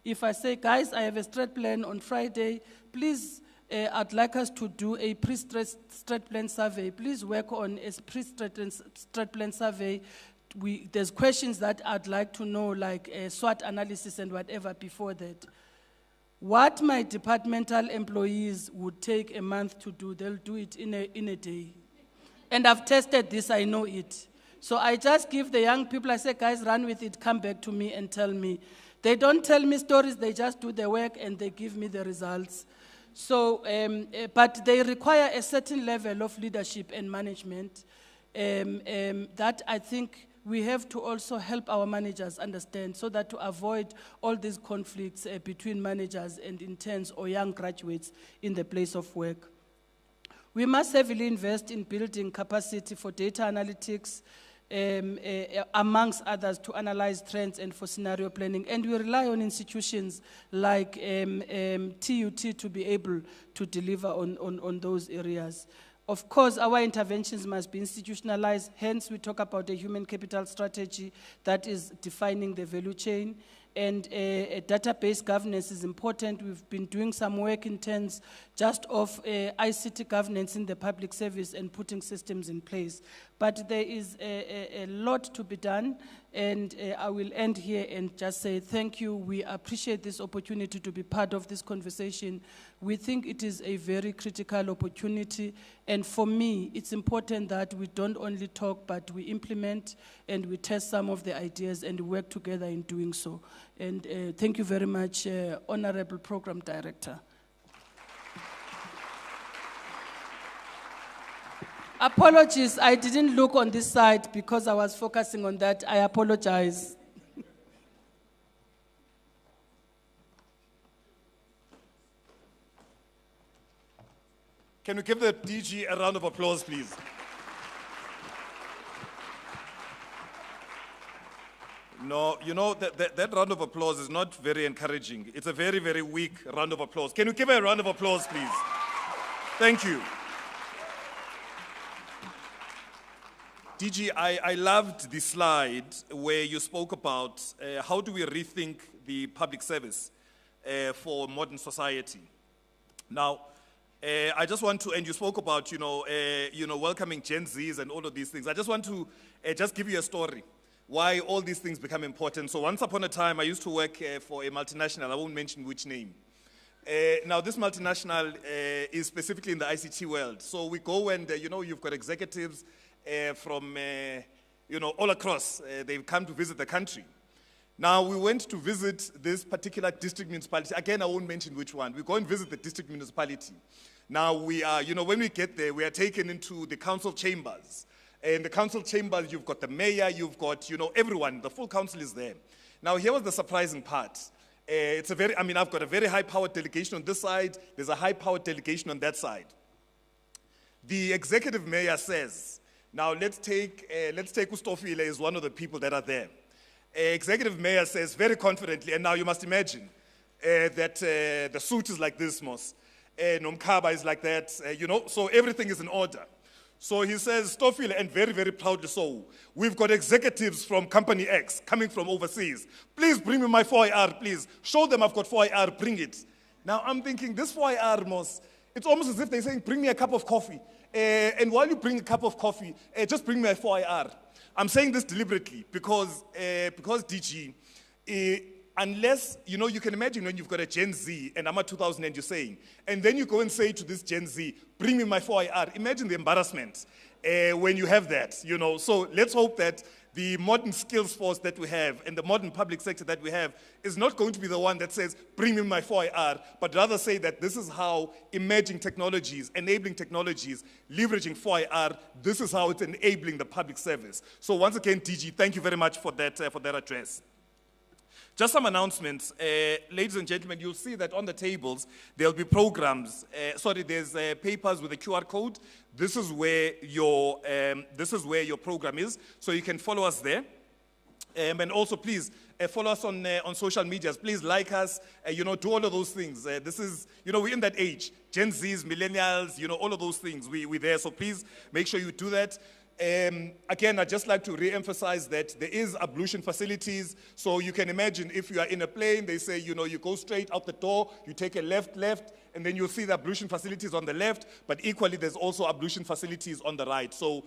If I say, guys, I have a strat plan on Friday, please, I'd like us to do a pre-strat plan survey. Please work on a pre-strat plan survey. There's questions that I'd like to know, like SWOT analysis and whatever before that. What my departmental employees would take a month to do, they'll do it in a day. And I've tested this, I know it. So I just give the young people, I say, guys, run with it, come back to me and tell me. They don't tell me stories, they just do the work and they give me the results. So, but they require a certain level of leadership and management that I think we have to also help our managers understand so that to avoid all these conflicts between managers and interns or young graduates in the place of work. We must heavily invest in building capacity for data analytics, amongst others, to analyze trends and for scenario planning. And we rely on institutions like TUT to be able to deliver on those areas. Of course, our interventions must be institutionalized. Hence, we talk about a human capital strategy that is defining the value chain. And a database governance is important. We've been doing some work in terms just of ICT governance in the public service and putting systems in place. But there is a lot to be done, and I will end here and just say thank you. We appreciate this opportunity to be part of this conversation. We think it is a very critical opportunity, and for me, it's important that we don't only talk, but we implement and we test some of the ideas and work together in doing so. And thank you very much, Honorable Program Director. Apologies, I didn't look on this side because I was focusing on that. I apologize. Can we give the DG a round of applause, please? No, you know, that round of applause is not very encouraging. It's a very, very weak round of applause. Can you give her a round of applause, please? Thank you. DG, I loved the slide where you spoke about how do we rethink the public service for modern society. Now, I just want to, and you spoke about, welcoming Gen Zs and all of these things. I just want to just give you a story why all these things become important. So once upon a time, I used to work for a multinational. I won't mention which name. Now, this multinational is specifically in the ICT world. So we go and, you've got executives from, all across. They've come to visit the country. Now, we went to visit this particular district municipality. Again, I won't mention which one. We go and visit the district municipality. Now, we are, when we get there, we are taken into the council chambers. In the council chambers, you've got the mayor, you've got, everyone. The full council is there. Now, here was the surprising part. I've got a very high-powered delegation on this side. There's a high-powered delegation on that side. The executive mayor says, now let's take Ustofile as one of the people that are there. Executive mayor says very confidently, and now you must imagine that the suit is like this, Mos. Nomkaba is like that, so everything is in order. So he says, Stofile, and very, very proudly so, we've got executives from company X coming from overseas. Please bring me my 4IR, please. Show them I've got 4IR, bring it. Now I'm thinking, this 4IR, Mos, it's almost as if they're saying, bring me a cup of coffee. And while you bring a cup of coffee, just bring me a 4IR. I'm saying this deliberately because DG, unless, you can imagine when you've got a Gen Z, and I'm a 2000 and you're saying, and then you go and say to this Gen Z, bring me my 4IR. Imagine the embarrassment when you have that, So let's hope that the modern skills force that we have and the modern public sector that we have is not going to be the one that says, bring me my 4IR, but rather say that this is how emerging technologies, enabling technologies, leveraging 4IR, this is how it's enabling the public service. So once again, DG, thank you very much for that address. Just some announcements. Ladies and gentlemen, you'll see that on the tables, there'll be programs. There's papers with a QR code. This is where your program is, so you can follow us there. And also, please, follow us on social medias. Please like us, do all of those things. This is, we're in that age. Gen Zs, millennials, all of those things. We're there, so please make sure you do that. Again, I'd just like to re-emphasize that there is ablution facilities. So you can imagine if you are in a plane, they say, you go straight out the door, you take a left, and then you'll see the ablution facilities on the left, but equally there's also ablution facilities on the right. So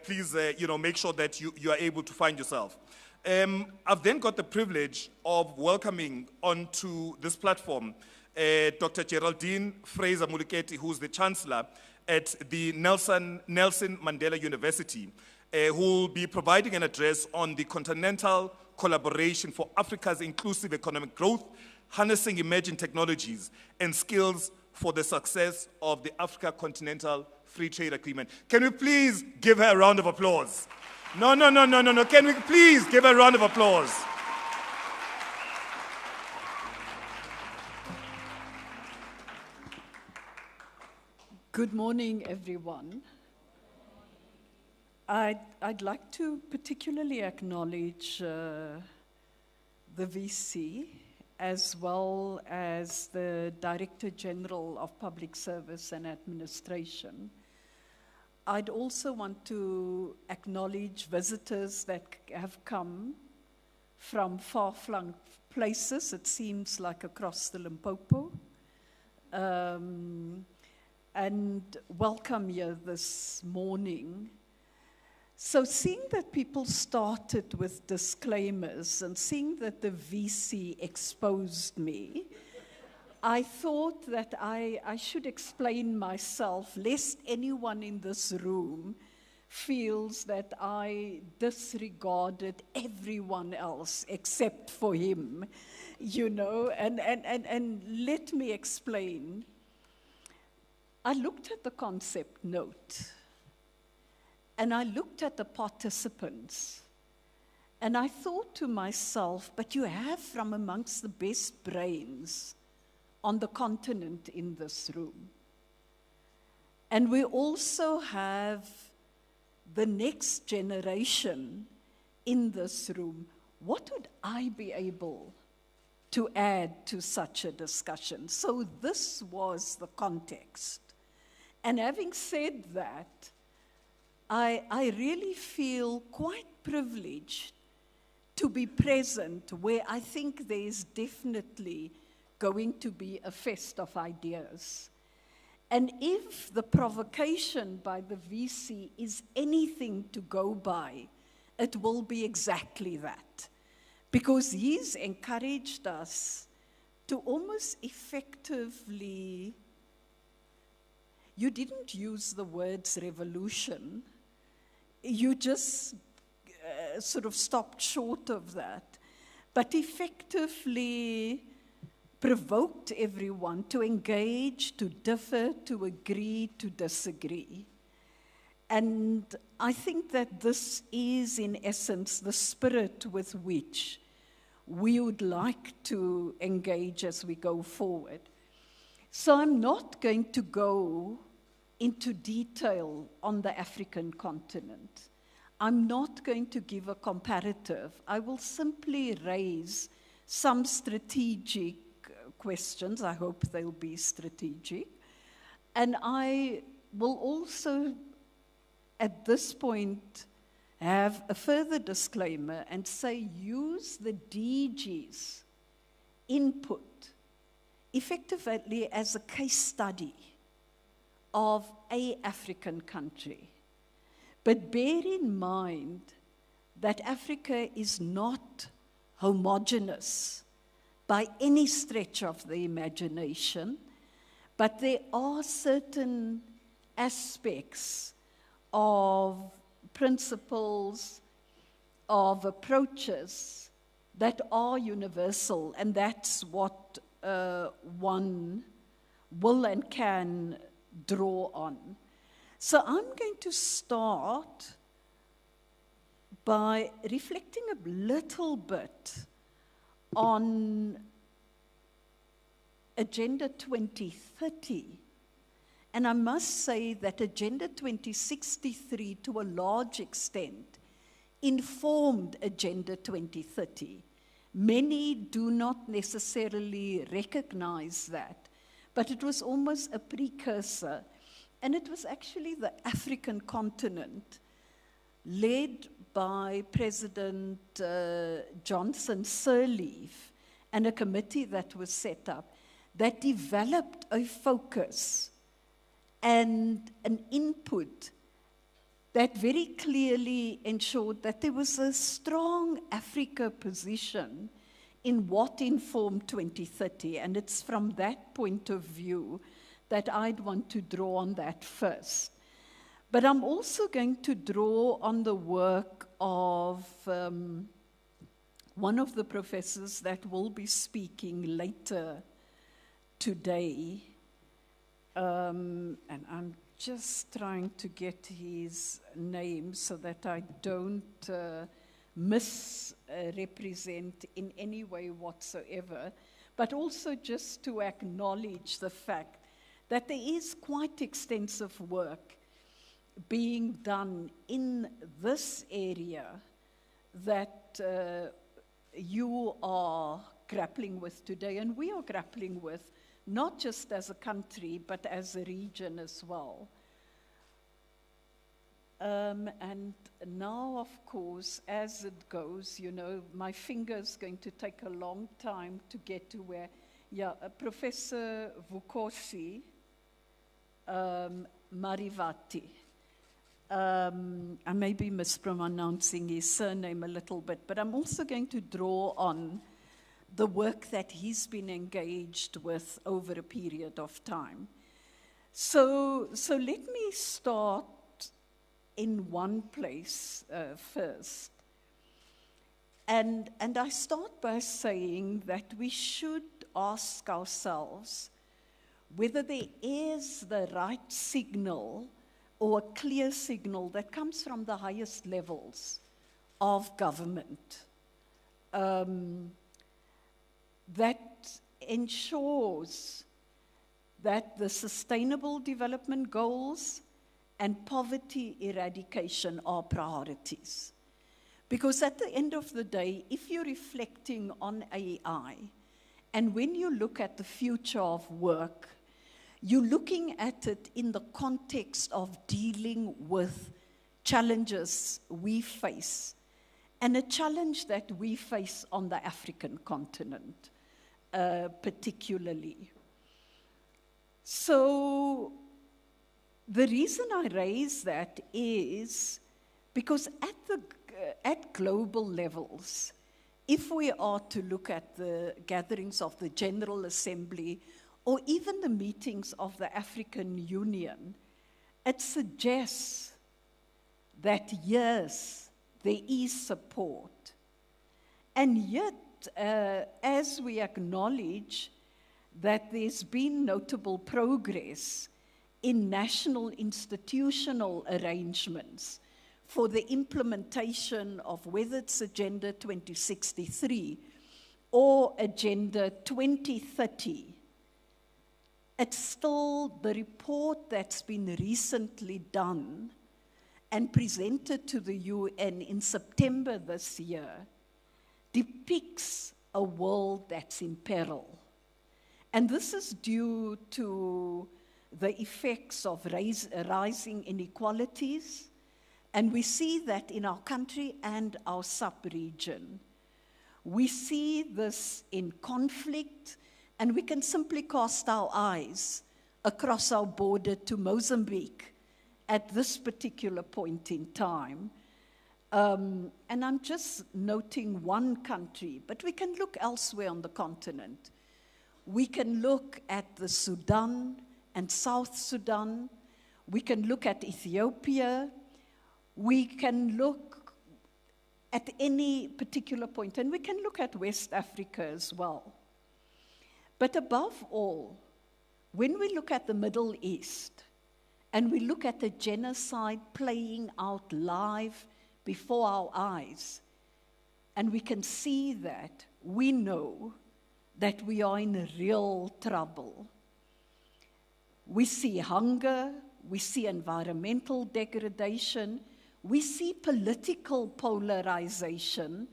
please, make sure that you are able to find yourself. I've then got the privilege of welcoming onto this platform Dr. Geraldine Fraser-Muleketi, who's the Chancellor at the Nelson Mandela University, who will be providing an address on the Continental Collaboration for Africa's Inclusive Economic Growth, Harnessing Emerging Technologies and Skills for the Success of the Africa Continental Free Trade Agreement. Can we please give her a round of applause? No. Can we please give her a round of applause? Good morning, everyone. I'd like to particularly acknowledge the VC as well as the Director General of Public Service and Administration. I'd also want to acknowledge visitors that have come from far-flung places, it seems like across the Limpopo, and welcome here this morning. So seeing that people started with disclaimers and seeing that the VC exposed me, I thought that I should explain myself, lest anyone in this room feels that I disregarded everyone else except for him, and let me explain. I looked at the concept note, and I looked at the participants, and I thought to myself, but you have from amongst the best brains on the continent in this room. And we also have the next generation in this room. What would I be able to add to such a discussion? So this was the context. And having said that, I really feel quite privileged to be present where I think there is definitely going to be a fest of ideas. And if the provocation by the VC is anything to go by, it will be exactly that. Because he's encouraged us to almost effectively, you didn't use the words revolution, you just sort of stopped short of that, but effectively provoked everyone to engage, to differ, to agree, to disagree. And I think that this is, in essence, the spirit with which we would like to engage as we go forward. So I'm not going to go into detail on the African continent. I'm not going to give a comparative. I will simply raise some strategic questions. I hope they'll be strategic. And I will also, at this point, have a further disclaimer and say use the DG's input effectively as a case study of an African country. But bear in mind that Africa is not homogeneous by any stretch of the imagination, but there are certain aspects of principles, of approaches that are universal, and that's what one will and can draw on. So I'm going to start by reflecting a little bit on Agenda 2030. And I must say that Agenda 2063, to a large extent, informed Agenda 2030. Many do not necessarily recognize that, but it was almost a precursor. And it was actually the African continent, led by President Johnson Sirleaf and a committee that was set up, that developed a focus and an input that very clearly ensured that there was a strong Africa position in what informed 2030. And it's from that point of view that I'd want to draw on that first. But I'm also going to draw on the work of one of the professors that will be speaking later today. And I'm just trying to get his name so that I don't misrepresent in any way whatsoever, but also just to acknowledge the fact that there is quite extensive work being done in this area that you are grappling with today, and we are grappling with, not just as a country, but as a region as well. And now, of course, as it goes, you know, my finger's going to take a long time to get to where, Professor Vukosi Marivati. I may be mispronouncing his surname a little bit, but I'm also going to draw on the work that he's been engaged with over a period of time. So let me start in one place first. And I start by saying that we should ask ourselves whether there is the right signal or a clear signal that comes from the highest levels of government that ensures that the Sustainable Development Goals and poverty eradication are priorities. Because at the end of the day, if you're reflecting on AI, and when you look at the future of work, you're looking at it in the context of dealing with challenges we face, and a challenge that we face on the African continent, particularly. So the reason I raise that is because at global levels, if we are to look at the gatherings of the General Assembly or even the meetings of the African Union, it suggests that yes, there is support. And yet, as we acknowledge that there's been notable progress in national institutional arrangements for the implementation of whether it's Agenda 2063 or Agenda 2030, it's still the report that's been recently done and presented to the UN in September this year depicts a world that's in peril. And this is due to the effects of rising inequalities, and we see that in our country and our sub-region. We see this in conflict, and we can simply cast our eyes across our border to Mozambique at this particular point in time. And I'm just noting one country, but we can look elsewhere on the continent. We can look at the Sudan and South Sudan. We can look at Ethiopia. We can look at any particular point, and we can look at West Africa as well. But above all, when we look at the Middle East, and we look at the genocide playing out live before our eyes, and we can see that we know that we are in real trouble. We see hunger, we see environmental degradation, we see political polarization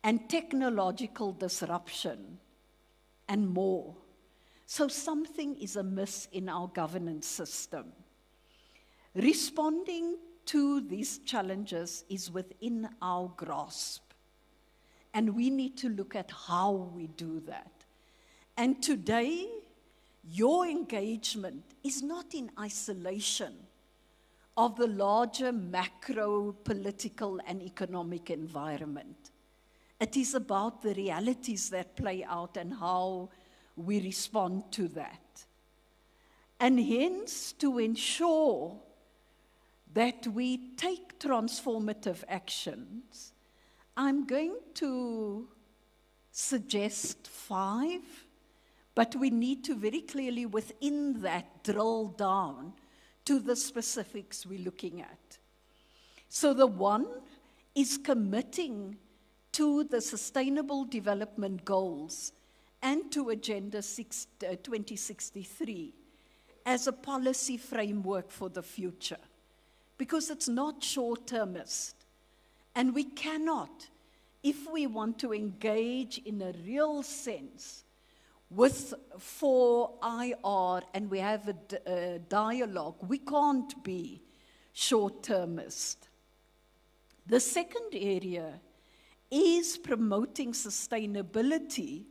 and technological disruption, and more. So something is amiss in our governance system. Responding to these challenges is within our grasp, and we need to look at how we do that. And today, your engagement is not in isolation of the larger macro political and economic environment. It is about the realities that play out and how we respond to that. And hence, to ensure that we take transformative actions, I'm going to suggest 5, but we need to very clearly within that drill down to the specifics we're looking at. So the one is committing to the Sustainable Development Goals and to Agenda 2063 as a policy framework for the future, because it's not short-termist. And we cannot, if we want to engage in a real sense with 4IR and we have a dialogue, we can't be short-termist. The second area is promoting sustainability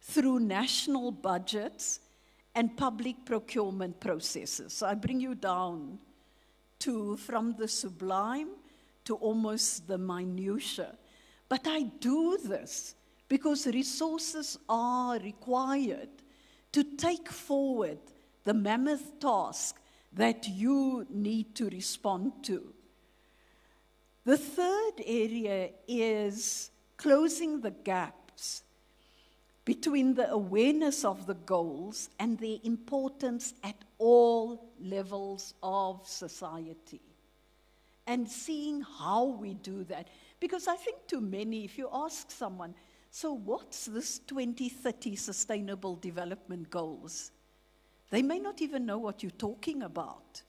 through national budgets and public procurement processes. So I bring you down to from the sublime to almost the minutiae. But I do this because resources are required to take forward the mammoth task that you need to respond to. The third area is closing the gaps between the awareness of the goals and their importance at all levels of society, and seeing how we do that. Because I think to many, if you ask someone, so what's this 2030 Sustainable Development Goals? They may not even know what you're talking about.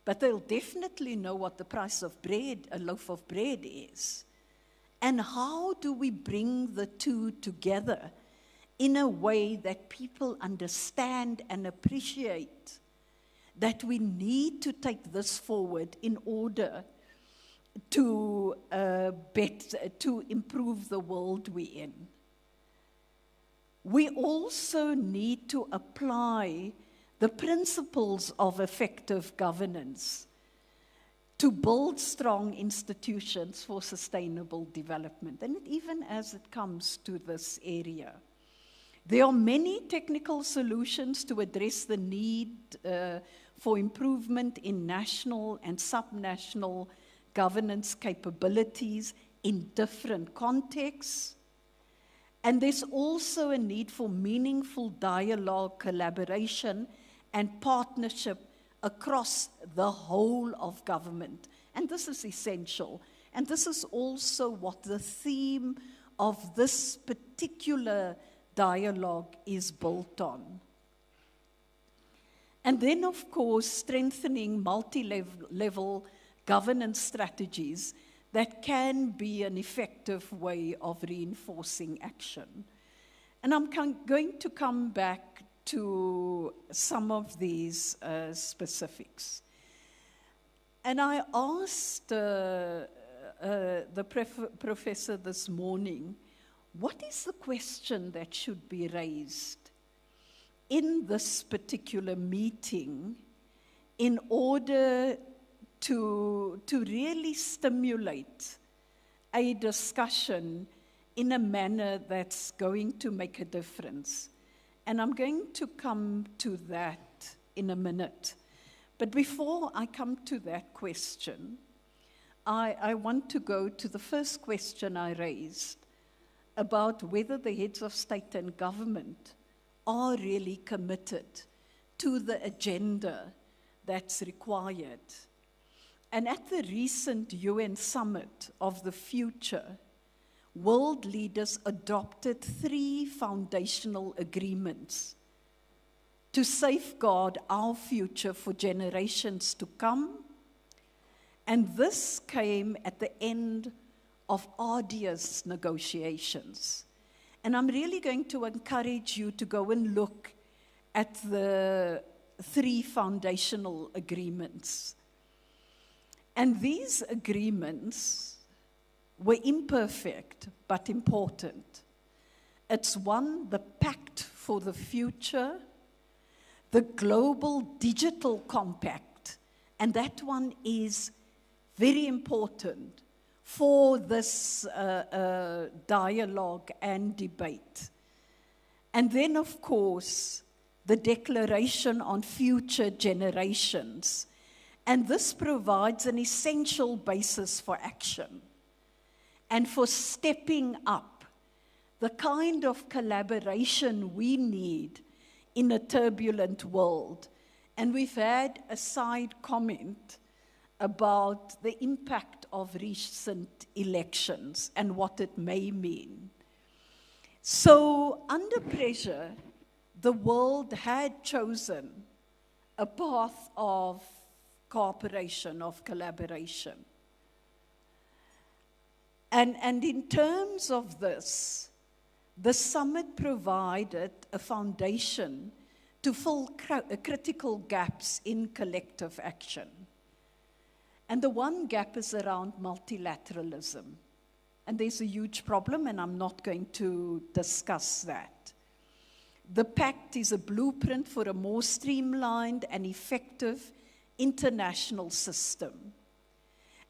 But they'll definitely know what the price of bread, a loaf of bread is. And how do we bring the two together in a way that people understand and appreciate that we need to take this forward in order to improve the world we're in. We also need to apply the principles of effective governance to build strong institutions for sustainable development, and even as it comes to this area. There are many technical solutions to address the need for improvement in national and subnational governance capabilities in different contexts. And there's also a need for meaningful dialogue, collaboration, and partnership across the whole of government. And this is essential. And this is also what the theme of this particular dialogue is built on. And then, of course, strengthening multi-level governance strategies that can be an effective way of reinforcing action. And I'm going to come back to some of these specifics. And I asked the professor this morning, what is the question that should be raised in this particular meeting in order to really stimulate a discussion in a manner that's going to make a difference? And I'm going to come to that in a minute. But before I come to that question, I want to go to the first question I raised about whether the heads of state and government are really committed to the agenda that's required. And at the recent UN Summit of the Future, world leaders adopted 3 foundational agreements to safeguard our future for generations to come. And this came at the end of arduous negotiations. And I'm really going to encourage you to go and look at the 3 foundational agreements. And these agreements were imperfect but important. It's 1, the Pact for the Future, the Global Digital Compact, and that one is very important for this dialogue and debate. And then, of course, the Declaration on Future Generations. And this provides an essential basis for action and for stepping up the kind of collaboration we need in a turbulent world. And we've had a side comment about the impact of recent elections and what it may mean. So, under pressure, the world had chosen a path of cooperation, of collaboration. And in terms of this, the summit provided a foundation to fill critical gaps in collective action. And the one gap is around multilateralism. And there's a huge problem, and I'm not going to discuss that. The pact is a blueprint for a more streamlined and effective international system.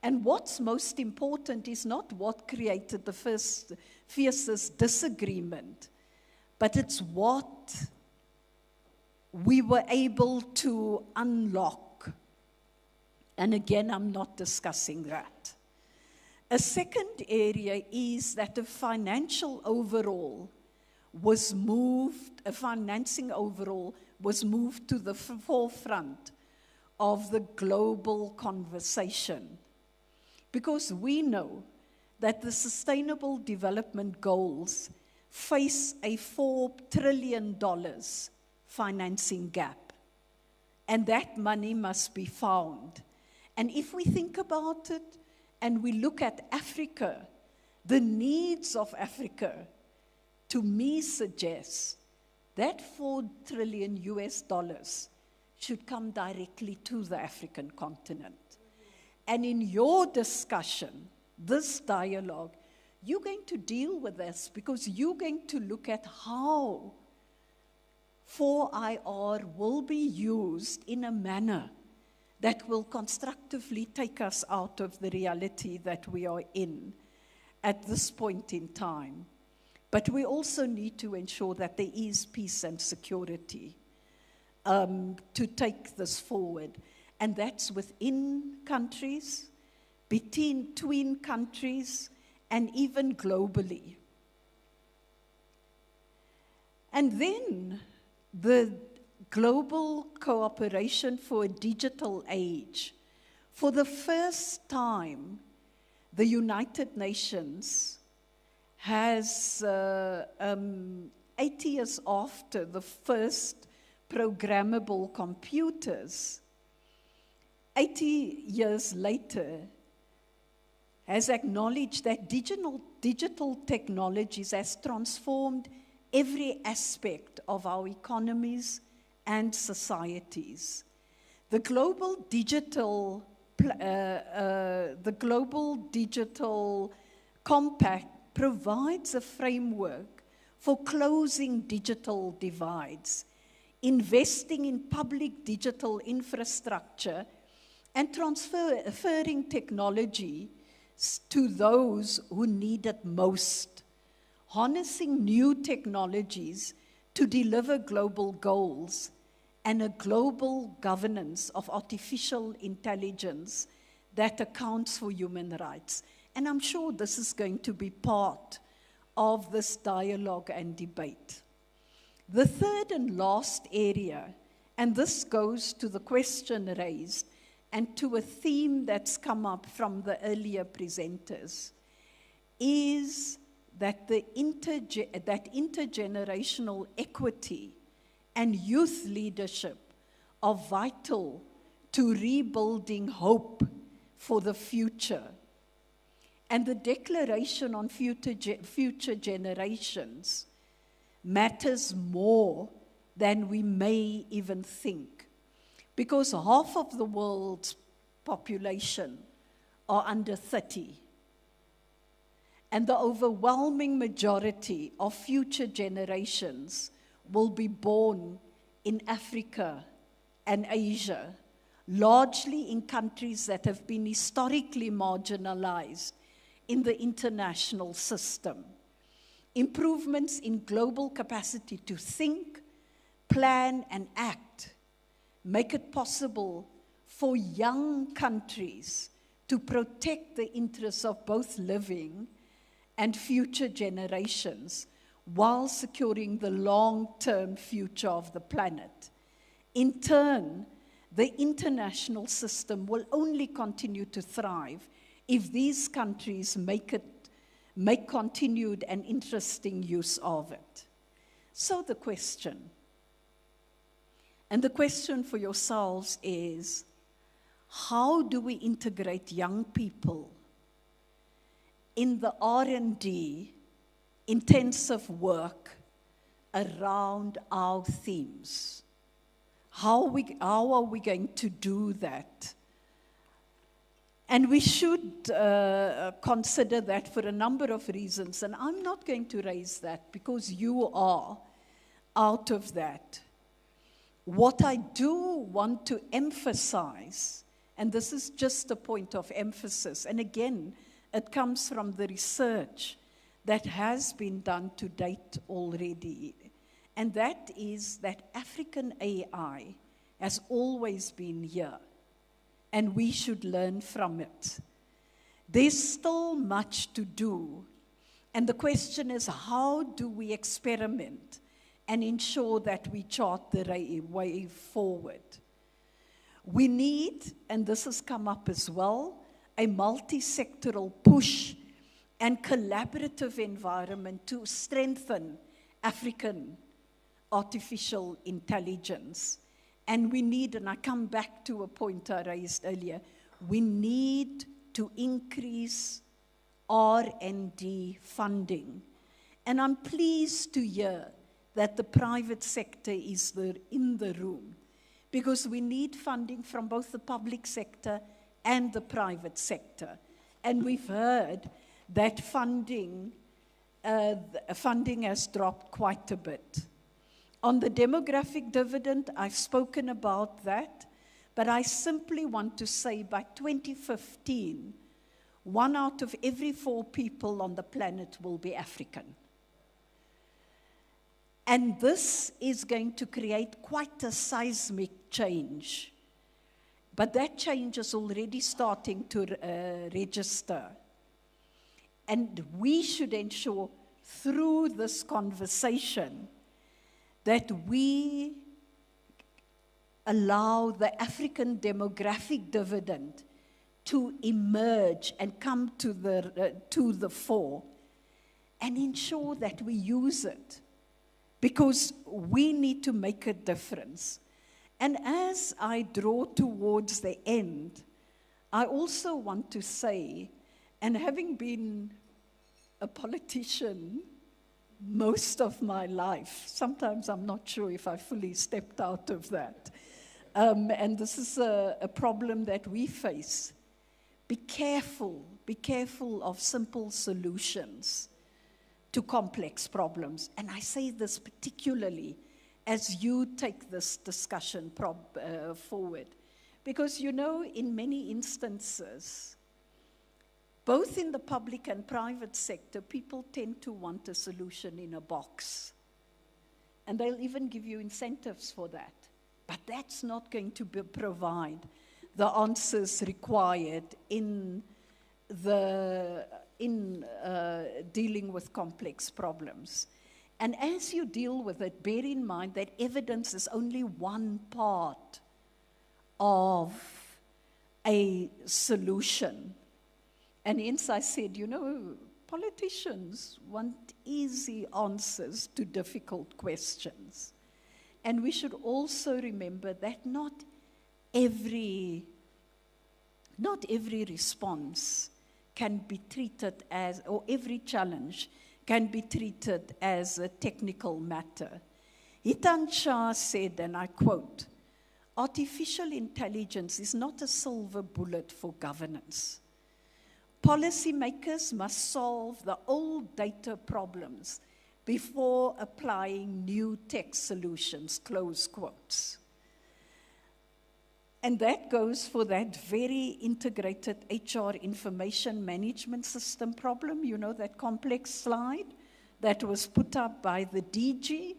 And what's most important is not what created the fiercest disagreement, but it's what we were able to unlock. And again, I'm not discussing that. A second area is that the financing overall was moved to the forefront of the global conversation. Because we know that the Sustainable Development Goals face a $4 trillion financing gap. And that money must be found. And if we think about it and we look at Africa, the needs of Africa, to me suggest that $4 trillion should come directly to the African continent. And in your discussion, this dialogue, you're going to deal with this because you're going to look at how 4IR will be used in a manner that will constructively take us out of the reality that we are in at this point in time. But we also need to ensure that there is peace and security to take this forward. And that's within countries, between countries, and even globally. And then the global cooperation for a digital age. For the first time, the United Nations has, 80 years after the first programmable computers, 80 years later, has acknowledged that digital technologies has transformed every aspect of our economies and societies. The Global Digital Compact provides a framework for closing digital divides, investing in public digital infrastructure, and transferring technology to those who need it most, harnessing new technologies to deliver global goals and a global governance of artificial intelligence that accounts for human rights. And I'm sure this is going to be part of this dialogue and debate. The third and last area, and this goes to the question raised and to a theme that's come up from the earlier presenters, is that that intergenerational equity and youth leadership are vital to rebuilding hope for the future. And the Declaration on Future Generations matters more than we may even think, because half of the world's population are under 30. And the overwhelming majority of future generations will be born in Africa and Asia, largely in countries that have been historically marginalized in the international system. Improvements in global capacity to think, plan, and act make it possible for young countries to protect the interests of both living and future generations while securing the long-term future of the planet. In turn, the international system will only continue to thrive if these countries make continued and interesting use of it. So the question for yourselves is, how do we integrate young people in the R&D intensive work around our themes? How are we going to do that? And we should consider that for a number of reasons. And I'm not going to raise that because you are out of that. What I do want to emphasize, and this is just a point of emphasis, and again, it comes from the research that has been done to date already, and that is that African AI has always been here, and we should learn from it. There's still much to do, and the question is, how do we experiment and ensure that we chart the way forward? We need, and this has come up as well, a multi-sectoral push and collaborative environment to strengthen African artificial intelligence. And we need, and I come back to a point I raised earlier, we need to increase R&D funding. And I'm pleased to hear that the private sector is in the room, because we need funding from both the public sector and the private sector. And we've heard that funding has dropped quite a bit. On the demographic dividend, I've spoken about that, but I simply want to say by 2015, 1 out of every 4 people on the planet will be African. And this is going to create quite a seismic change. But that change is already starting to register. And we should ensure through this conversation that we allow the African demographic dividend to emerge and come to the fore, and ensure that we use it, because we need to make a difference. And as I draw towards the end, I also want to say, and having been a politician most of my life, sometimes I'm not sure if I fully stepped out of that, and this is a problem that we face. Be careful of simple solutions to complex problems. And I say this particularly as you take this discussion forward. Because, you know, in many instances, both in the public and private sector, people tend to want a solution in a box. And they'll even give you incentives for that. But that's not going to provide the answers required in dealing with complex problems. And as you deal with it, bear in mind that evidence is only one part of a solution. And hence I said, you know, politicians want easy answers to difficult questions. And we should also remember that not every response can be treated as, or every challenge can be treated as a technical matter. Hitan Shah said, and I quote, "Artificial intelligence is not a silver bullet for governance. Policymakers must solve the old data problems before applying new tech solutions," close quotes. And that goes for that very integrated HR information management system problem, you know, that complex slide that was put up by the DG.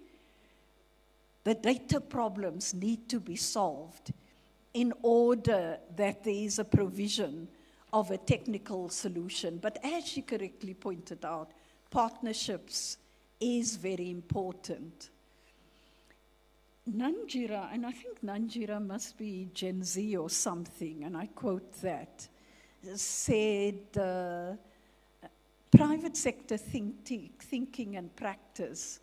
The data problems need to be solved in order that there is a provision of a technical solution. But as she correctly pointed out, partnerships is very important. Nanjira, and I think Nanjira must be Gen Z or something, and I quote that, said, private sector thinking and practice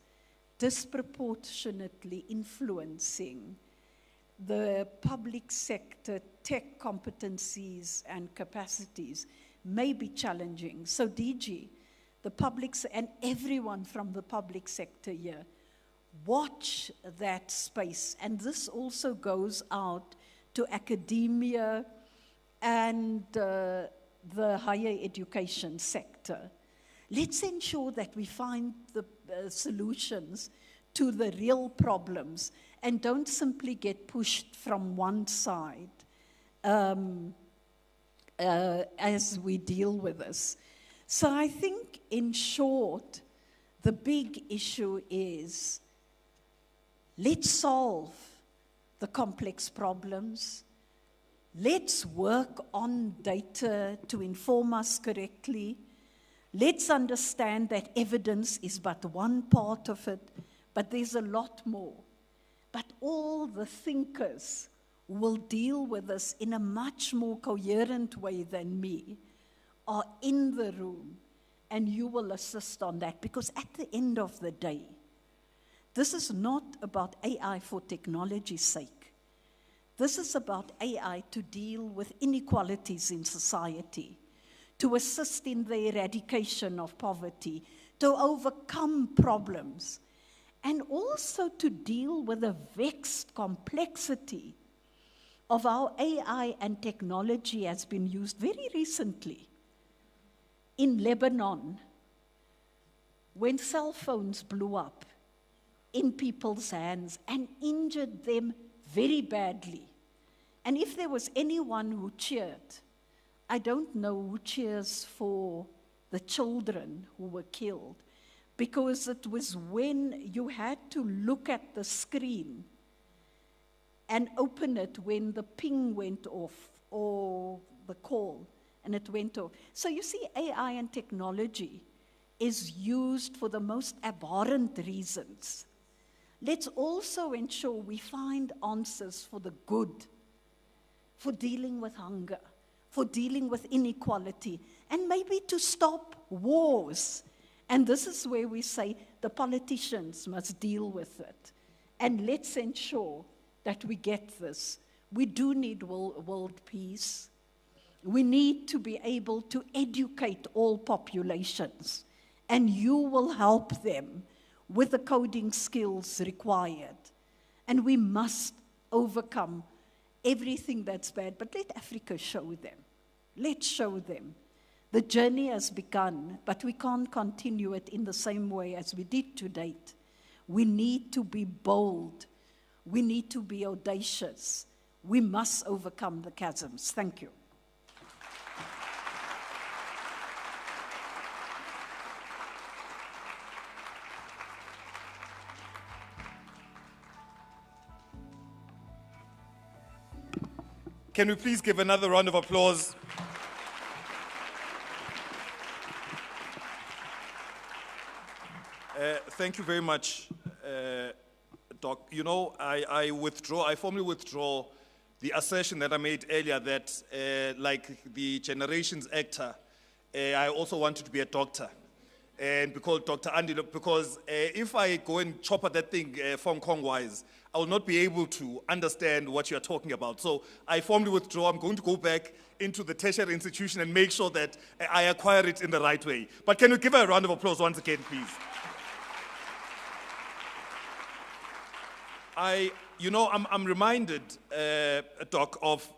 disproportionately influencing the public sector tech competencies and capacities may be challenging. So DG, the public, and everyone from the public sector here, watch that space. And this also goes out to academia and the higher education sector. Let's ensure that we find the solutions to the real problems and don't simply get pushed from one side as we deal with this. So I think, in short, the big issue is, let's solve the complex problems. Let's work on data to inform us correctly. Let's understand that evidence is but one part of it, but there's a lot more. But all the thinkers will deal with this in a much more coherent way than me, are in the room, and you will assist on that. Because at the end of the day, this is not about AI for technology's sake. This is about AI to deal with inequalities in society, to assist in the eradication of poverty, to overcome problems, and also to deal with the vexed complexity of how AI and technology has been used very recently. In Lebanon, when cell phones blew up in people's hands and injured them very badly. And if there was anyone who cheered, I don't know who cheers for the children who were killed, because it was when you had to look at the screen and open it when the ping went off or the call, and it went off. So you see, AI and technology is used for the most abhorrent reasons. Let's also ensure we find answers for the good, for dealing with hunger, for dealing with inequality, and maybe to stop wars. And this is where we say the politicians must deal with it. And let's ensure that we get this. We do need world peace. We need to be able to educate all populations, and you will help them with the coding skills required. And we must overcome everything that's bad, but let Africa show them. Let's show them. The journey has begun, but we can't continue it in the same way as we did to date. We need to be bold. We need to be audacious. We must overcome the chasms. Thank you. Can we please give another round of applause? Thank you very much, Doc. You know, I formally withdraw the assertion that I made earlier that, like the generations actor, I also wanted to be a doctor and be called Dr. Andy, because if I go and chop at that thing Hong Kong-wise, I will not be able to understand what you're talking about. So I formally withdraw. I'm going to go back into the tertiary institution and make sure that I acquire it in the right way. But can you give her a round of applause once again, please? I'm reminded, Doc, of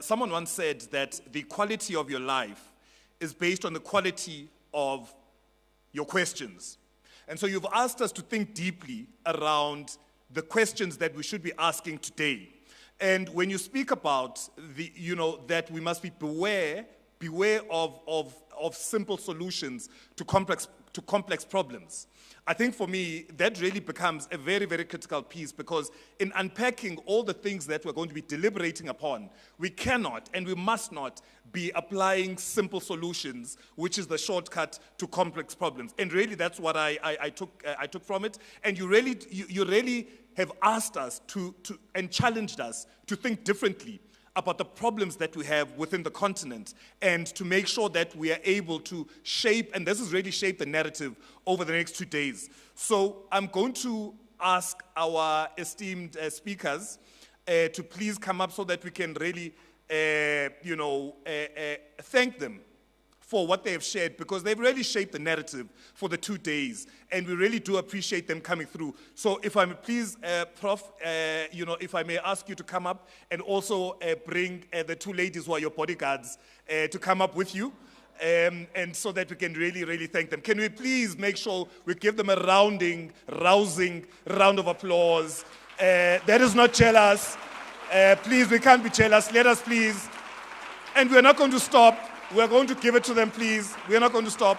someone once said that the quality of your life is based on the quality of your questions. And so you've asked us to think deeply around the questions that we should be asking today. And when you speak about that we must be beware of simple solutions to complex problems. I think for me, that really becomes a very, very critical piece, because in unpacking all the things that we're going to be deliberating upon, we cannot and we must not be applying simple solutions, which is the shortcut to complex problems. And really, that's what I took from it. And you really have asked us to and challenged us to think differently about the problems that we have within the continent, and to make sure that we are able to shape, and this has really shaped the narrative over the next 2 days. So I'm going to ask our esteemed speakers to please come up so that we can really, thank them for what they have shared, because they've really shaped the narrative for the 2 days, and we really do appreciate them coming through. So if I may please, Prof, if I may ask you to come up and also bring the 2 ladies who are your bodyguards to come up with you, and so that we can really, really thank them. Can we please make sure we give them a rousing round of applause? That is not jealous. Please, we can't be jealous. Let us please. And we're not going to stop. We're going to give it to them, please. We're not going to stop.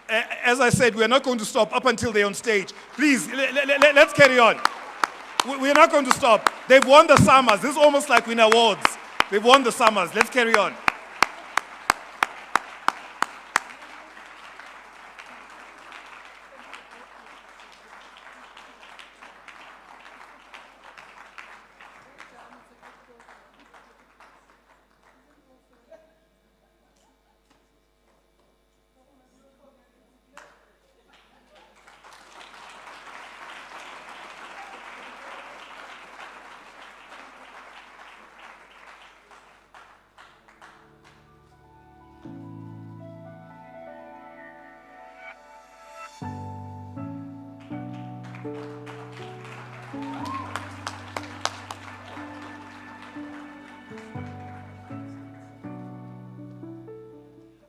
As I said, we're not going to stop up until they're on stage. Please, let's carry on. We're not going to stop. They've won the summers. This is almost like winning awards. They've won the summers. Let's carry on.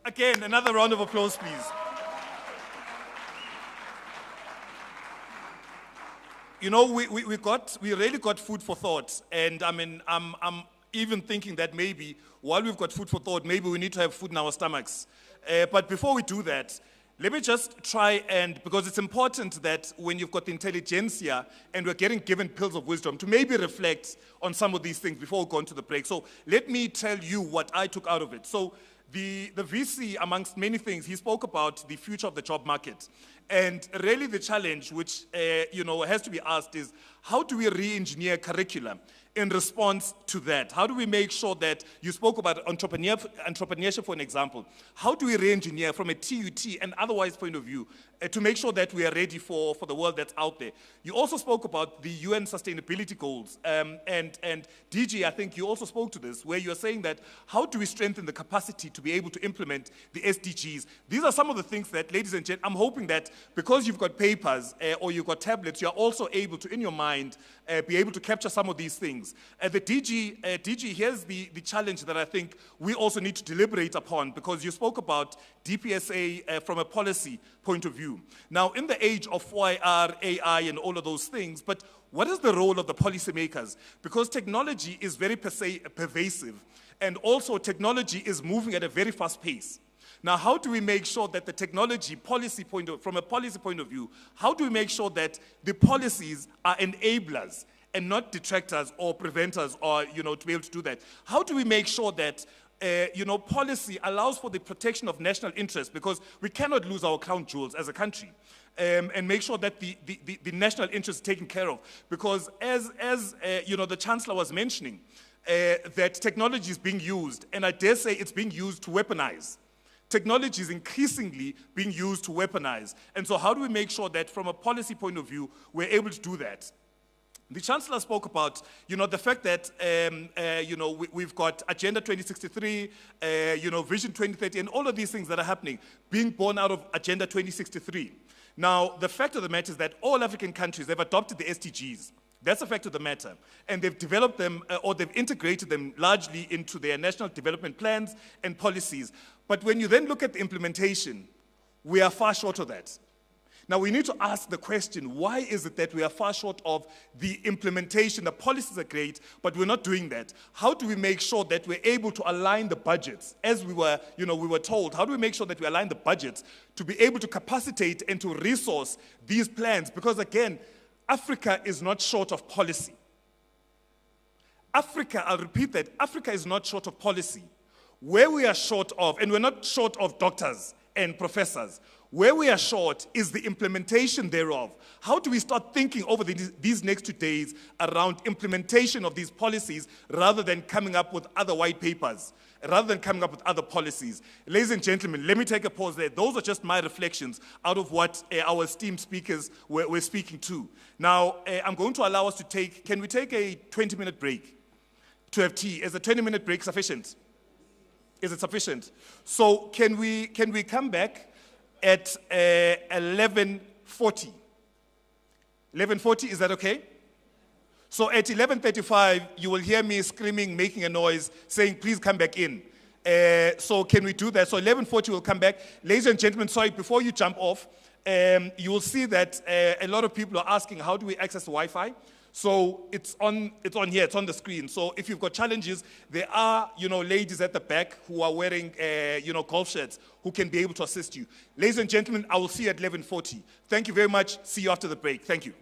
Again, another round of applause, please. We really got food for thought, and I mean, I'm even thinking that maybe while we've got food for thought, maybe we need to have food in our stomachs. But before we do that, let me just try and, because it's important that when you've got the intelligentsia and we're given pills of wisdom, to maybe reflect on some of these things before we go into the break. So let me tell you what I took out of it. So the VC, amongst many things, he spoke about the future of the job market. And really the challenge which has to be asked is, how do we re-engineer curriculum in response to that? How do we make sure that, you spoke about entrepreneurship for an example, how do we re-engineer from a TUT and otherwise point of view to make sure that we are ready for the world that's out there? You also spoke about the UN sustainability goals, and DG, I think you also spoke to this, where you're saying that how do we strengthen the capacity to be able to implement the SDGs? These are some of the things that, ladies and gentlemen, I'm hoping that because you've got papers or you've got tablets, you're also able to, in your mind, be able to capture some of these things. The DG, here's the challenge that I think we also need to deliberate upon, because you spoke about DPSA from a policy point of view. Now, in the age of 4IR, AI, and all of those things, but what is the role of the policymakers? Because technology is very pervasive, and also technology is moving at a very fast pace. Now, how do we make sure that the technology from a policy point of view, how do we make sure that the policies are enablers and not detractors or preventers, or, to be able to do that? How do we make sure that policy allows for the protection of national interest, because we cannot lose our crown jewels as a country, and make sure that the national interest is taken care of. Because as the Chancellor was mentioning, that technology is being used, and I dare say it's being used to weaponize. Technology is increasingly being used to weaponize. And so how do we make sure that from a policy point of view, we're able to do that? The Chancellor spoke about, the fact that, we've got Agenda 2063, Vision 2030, and all of these things that are happening, being born out of Agenda 2063. Now, the fact of the matter is that all African countries have adopted the SDGs. That's the fact of the matter. And they've developed them, or they've integrated them largely into their national development plans and policies. But when you then look at the implementation, we are far short of that. Now, we need to ask the question, why is it that we are far short of the implementation? The policies are great, but we're not doing that. How do we make sure that we're able to align the budgets? As we were told, how do we make sure that we align the budgets to be able to capacitate and to resource these plans? Because again, Africa is not short of policy. Africa, I'll repeat that, Africa is not short of policy. Where we are short of, and we're not short of doctors and professors, where we are short is the implementation thereof. How do we start thinking over these next 2 days around implementation of these policies rather than coming up with other white papers, rather than coming up with other policies? Ladies and gentlemen, let me take a pause there. Those are just my reflections out of what our esteemed speakers were speaking to. Now, I'm going to allow us to can we take a 20-minute break to have tea? Is a 20-minute break sufficient? Is it sufficient? So can we come back at 11:40? 11:40, is that okay? So at 11:35, you will hear me screaming, making a noise, saying, please come back in. So can we do that? So 11:40 will come back. Ladies and gentlemen, sorry, before you jump off, you will see that a lot of people are asking, how do we access the Wi-Fi? So it's on here, it's on the screen. So if you've got challenges, there are, ladies at the back who are wearing, golf shirts who can be able to assist you. Ladies and gentlemen, I will see you at 11:40. Thank you very much. See you after the break. Thank you.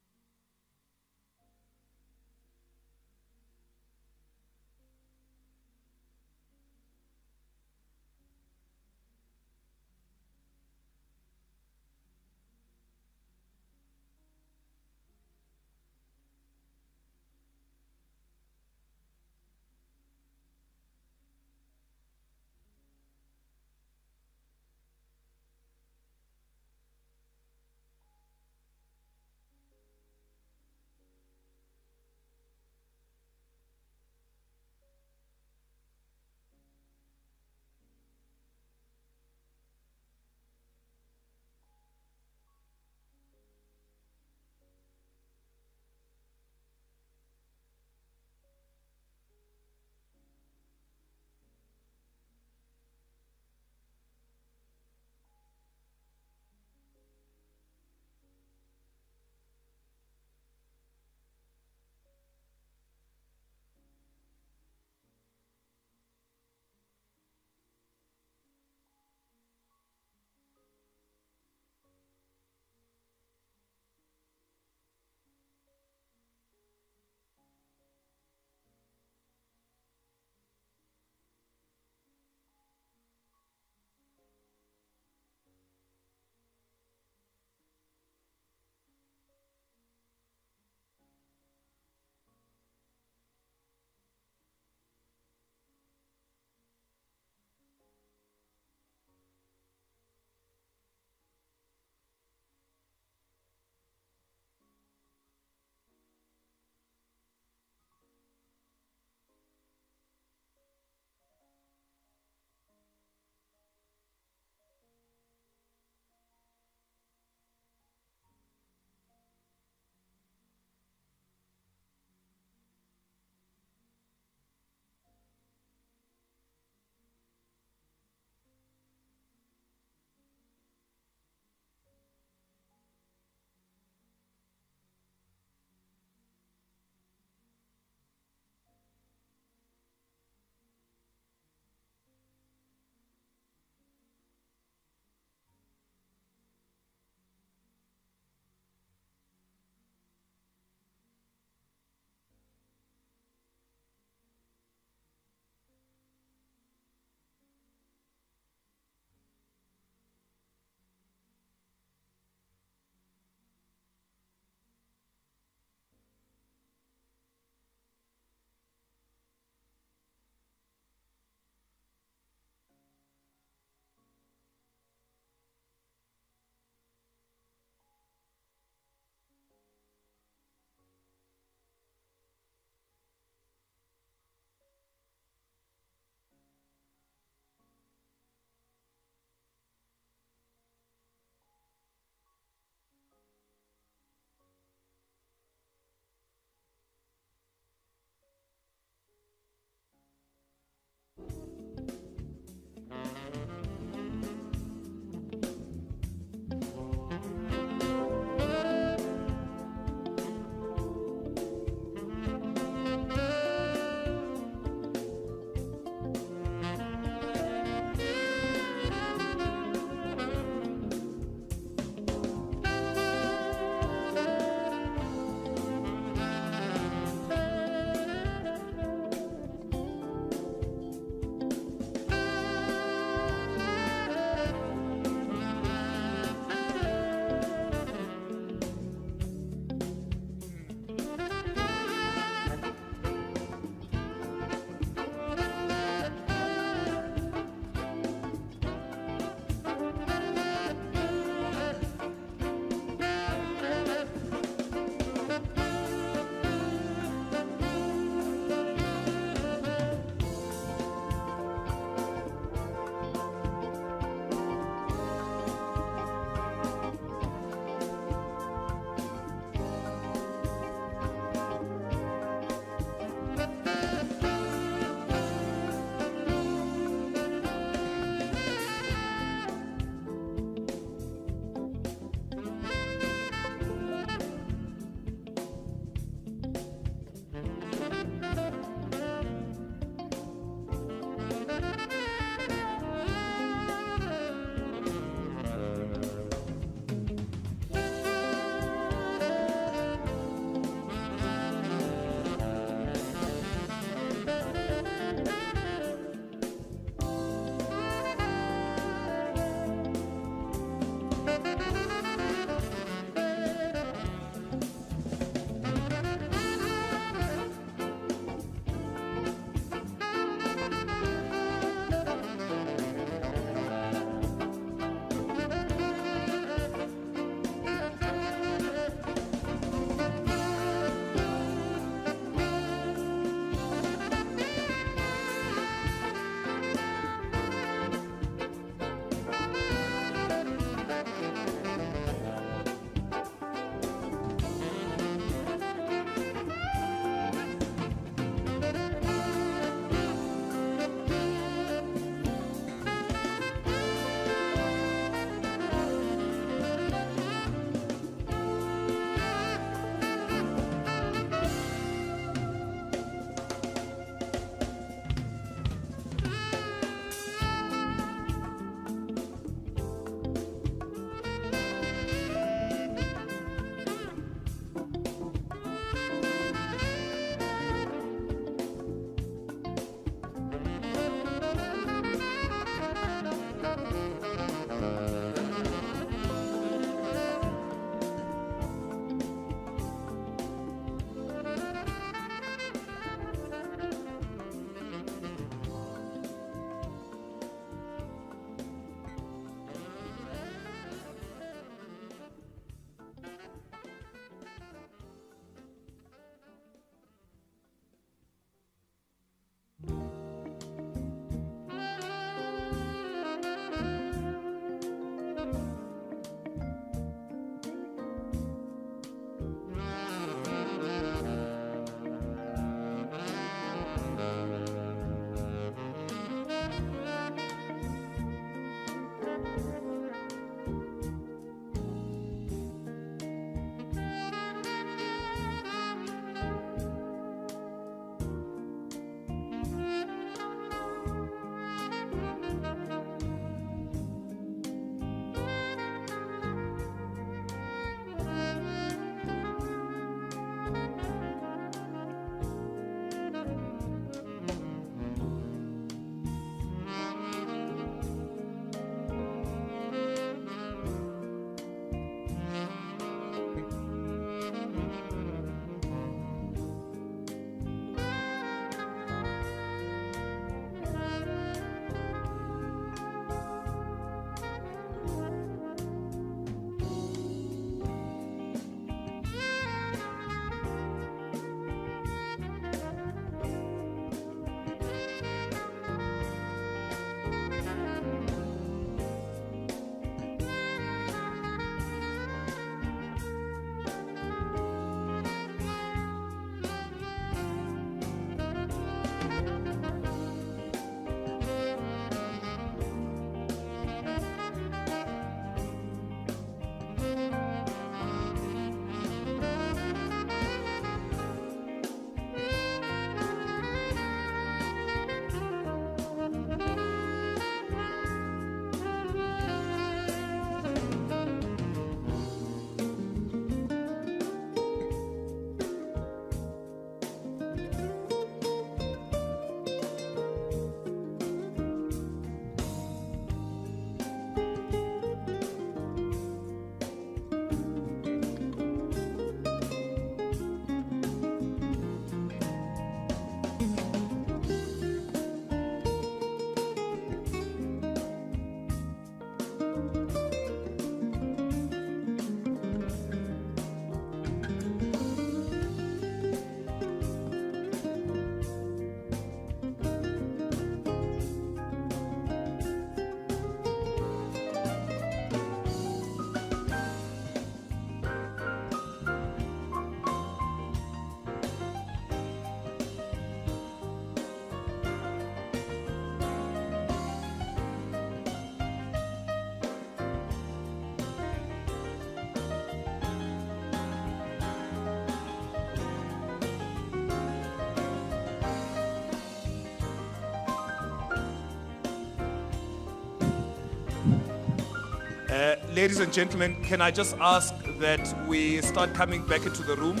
Ladies and gentlemen, can I just ask that we start coming back into the room?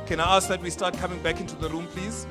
Can I ask that we start coming back into the room, please?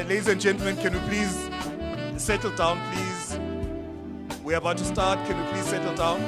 Ladies and gentlemen, can we please settle down, please? We're about to start. Can we please settle down?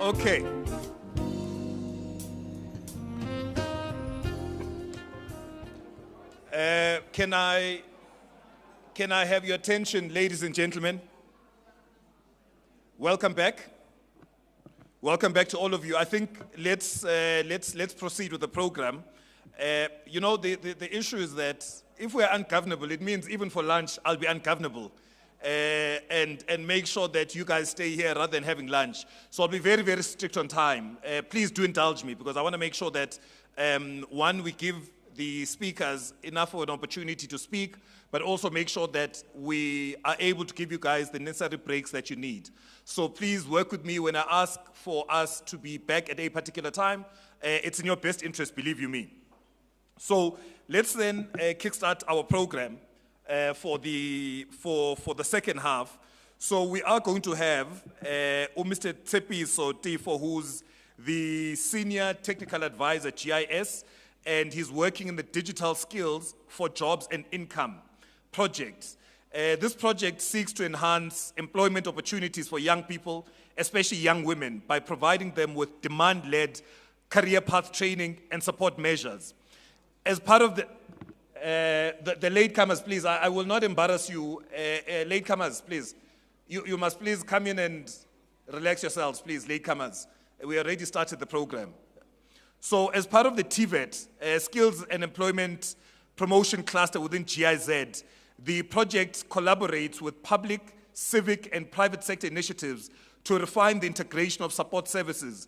Okay. Can I have your attention, ladies and gentlemen? Welcome back. Welcome back to all of you. I think let's proceed with the program. You know, the issue is that if we're ungovernable, it means even for lunch, I'll be ungovernable. And make sure that you guys stay here rather than having lunch. So I'll be very, very strict on time. Please do indulge me, because I want to make sure that, one, we give the speakers enough of an opportunity to speak, but also make sure that we are able to give you guys the necessary breaks that you need. So please work with me when I ask for us to be back at a particular time. It's in your best interest, believe you me. So let's then kickstart our program for the second half. So we are going to have Mr. TUT-TV, who's the Senior Technical Advisor, GIS, and he's working in the Digital Skills for Jobs and Income project. This project seeks to enhance employment opportunities for young people, especially young women, by providing them with demand-led career path training and support measures. As part of the latecomers, please, I will not embarrass you. Latecomers, please. You must please come in and relax yourselves, please, latecomers. We already started the program. So as part of the TVET, Skills and Employment Promotion Cluster within GIZ, the project collaborates with public, civic, and private sector initiatives to refine the integration of support services,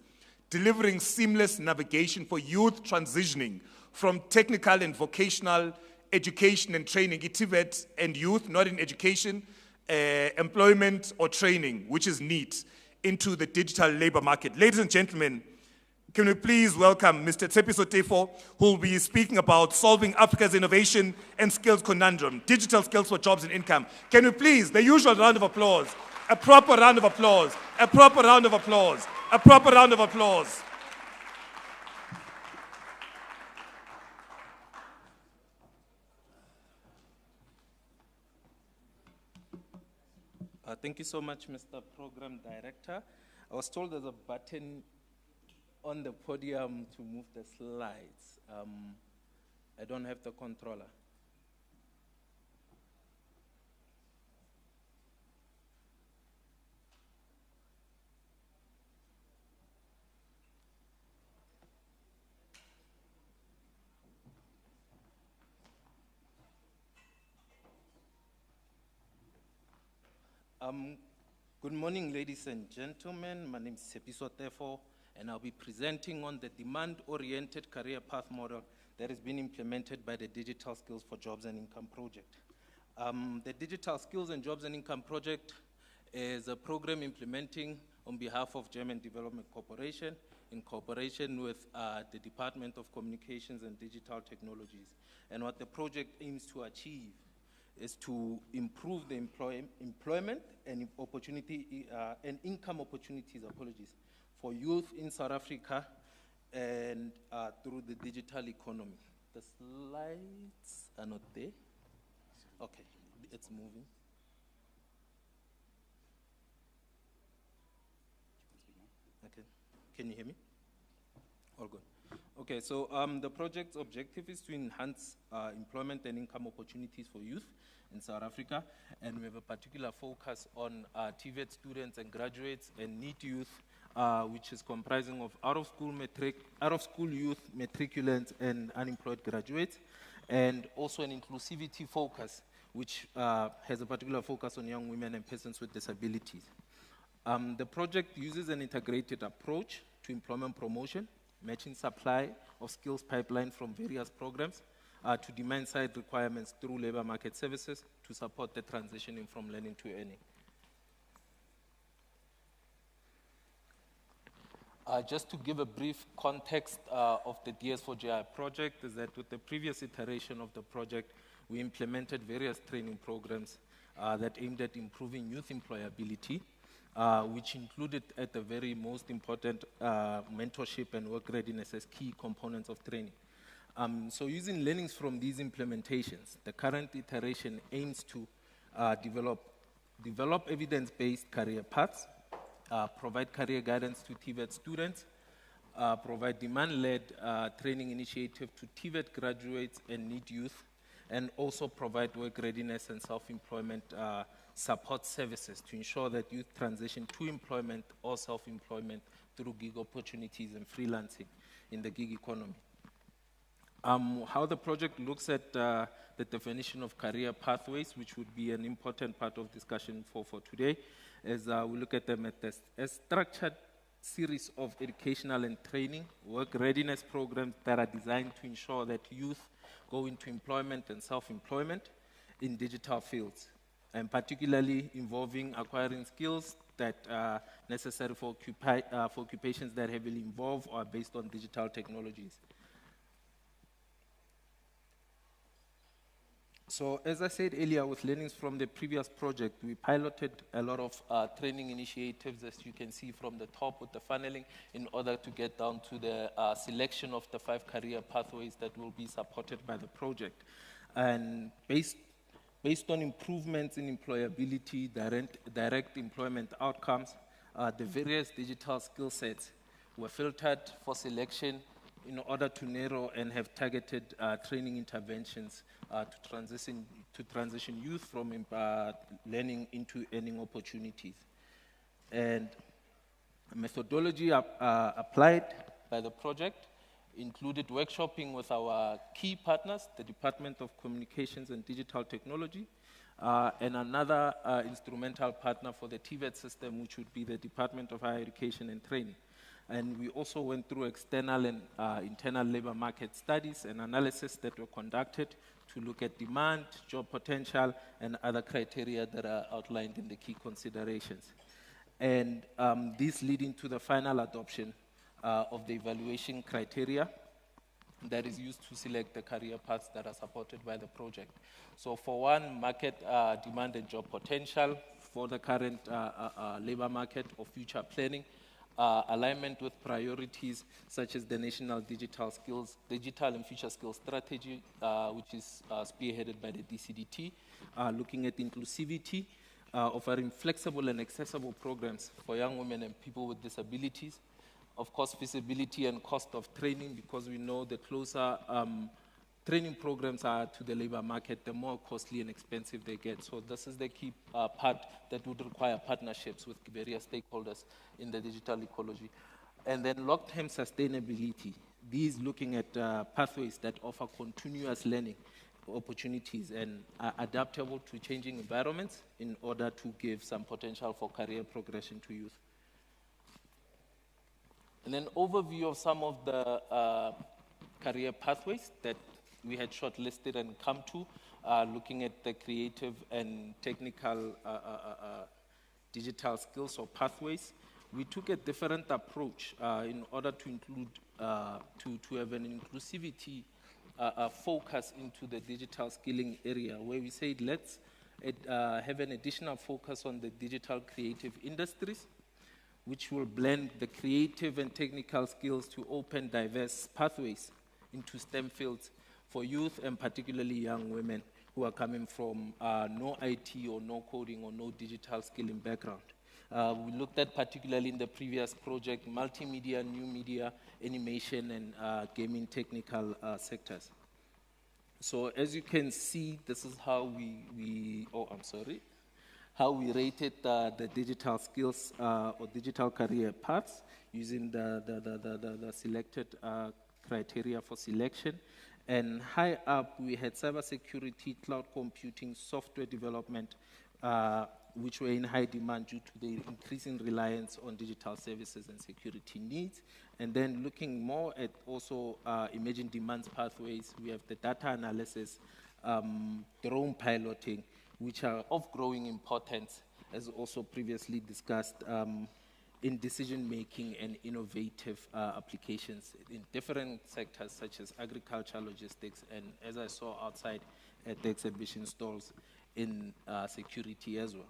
delivering seamless navigation for youth transitioning from technical and vocational education and training, TVET, and youth not in education, employment, or training, which is NEET, into the digital labor market. Ladies and gentlemen, can we please welcome Mr. TUT-TV, who will be speaking about solving Africa's innovation and skills conundrum, digital skills for jobs and income. Can we please, the usual round of applause, a proper round of applause, a proper round of applause, a proper round of applause. Thank you so much, Mr. Program Director. I was told there's a button on the podium to move the slides. I don't have the controller. Good morning, ladies and gentlemen. My name is TUT-TV, and I'll be presenting on the demand-oriented career path model that has been implemented by the Digital Skills for Jobs and Income project. The Digital Skills and Jobs and Income project is a program implementing on behalf of German Development Corporation in cooperation with the Department of Communications and Digital Technologies. And what the project aims to achieve is to improve the employment and opportunity and income opportunities, for youth in South Africa and through the digital economy. The slides are not there. Okay, it's moving. Okay, can you hear me? All good. Okay, so the project's objective is to enhance employment and income opportunities for youth in South Africa, and we have a particular focus on TVET students and graduates and NEET youth, which is comprising of out-of-school youth, matriculants, and unemployed graduates, and also an inclusivity focus, which has a particular focus on young women and persons with disabilities. The project uses an integrated approach to employment promotion, matching supply of skills pipeline from various programs to demand-side requirements through labor market services to support the transitioning from learning to earning. Just to give a brief context of the DS4GI project, is that with the previous iteration of the project, we implemented various training programs that aimed at improving youth employability, which included at the very most important mentorship and work readiness as key components of training. So using learnings from these implementations, the current iteration aims to develop evidence-based career paths provide career guidance to TVET students, provide demand-led training initiative to TVET graduates and need youth, and also provide work readiness and self-employment support services to ensure that youth transition to employment or self-employment through gig opportunities and freelancing in the gig economy. How the project looks at the definition of career pathways, which would be an important part of discussion for today, is we look at them as a structured series of educational and training, work readiness programs that are designed to ensure that youth go into employment and self-employment in digital fields, and particularly involving acquiring skills that are necessary for occupations that heavily involve or are based on digital technologies. So as I said earlier, with learnings from the previous project, we piloted a lot of training initiatives, as you can see from the top with the funneling, in order to get down to the selection of the 5 career pathways that will be supported by the project. And based on improvements in employability, direct employment outcomes, the various digital skill sets were filtered for selection in order to narrow and have targeted training interventions to transition youth from learning into earning opportunities. And methodology applied by the project included workshopping with our key partners, the Department of Communications and Digital Technology, and another instrumental partner for the TVET system, which would be the Department of Higher Education and Training. And we also went through external and internal labor market studies and analysis that were conducted to look at demand, job potential, and other criteria that are outlined in the key considerations. And this leading to the final adoption of the evaluation criteria that is used to select the career paths that are supported by the project. So for one, market demand and job potential for the current labor market or future planning, alignment with priorities such as the National Digital and Future Skills Strategy, which is spearheaded by the DCDT, looking at inclusivity, offering flexible and accessible programs for young women and people with disabilities. Of course, feasibility and cost of training, because we know the closer training programs are to the labor market, the more costly and expensive they get. So this is the key part that would require partnerships with various stakeholders in the digital ecology. And then long-term sustainability. These looking at pathways that offer continuous learning opportunities and are adaptable to changing environments in order to give some potential for career progression to youth. And then overview of some of the career pathways that we had shortlisted and come to, looking at the creative and technical digital skills or pathways. We took a different approach in order to include, to have an inclusivity focus into the digital skilling area, where we said let's have an additional focus on the digital creative industries, which will blend the creative and technical skills to open diverse pathways into STEM fields for youth and particularly young women who are coming from no IT or no coding or no digital skilling background. We looked at particularly in the previous project, multimedia, new media, animation, and gaming technical sectors. So as you can see, this is how how we rated the digital skills or digital career paths using the selected criteria for selection. And high up, we had cybersecurity, cloud computing, software development, which were in high demand due to the increasing reliance on digital services and security needs. And then looking more at also emerging demands pathways, we have the data analysis, drone piloting, which are of growing importance, as also previously discussed, in decision-making and innovative applications in different sectors such as agriculture, logistics, and as I saw outside at the exhibition stalls, in security as well.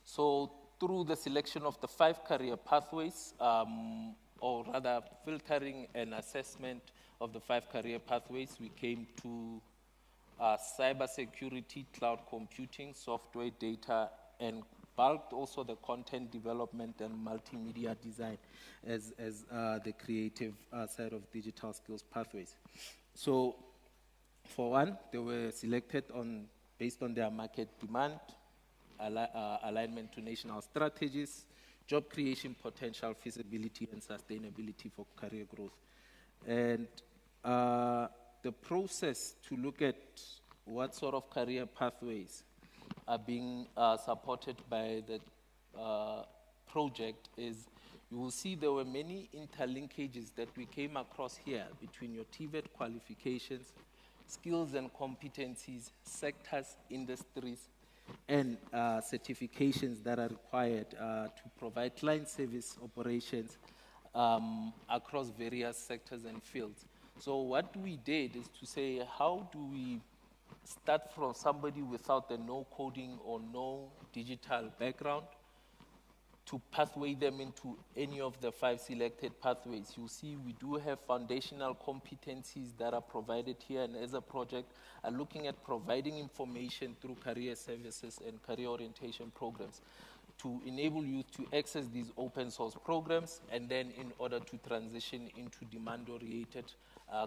So through the selection of the 5 career pathways, or rather filtering and assessment of the 5 career pathways, we came to cybersecurity, cloud computing, software data, and bulked also the content development and multimedia design as the creative side of digital skills pathways. So for one, they were selected based on their market demand, alignment to national strategies, job creation potential, feasibility, and sustainability for career growth. And the process to look at what sort of career pathways are being supported by the project is, you will see there were many interlinkages that we came across here between your TVET qualifications, skills and competencies, sectors, industries, and certifications that are required to provide client service operations across various sectors and fields. So what we did is to say, how do we start from somebody without the no coding or no digital background to pathway them into any of the 5 selected pathways. You see, we do have foundational competencies that are provided here, and as a project, are looking at providing information through career services and career orientation programs to enable you to access these open source programs, and then in order to transition into demand-oriented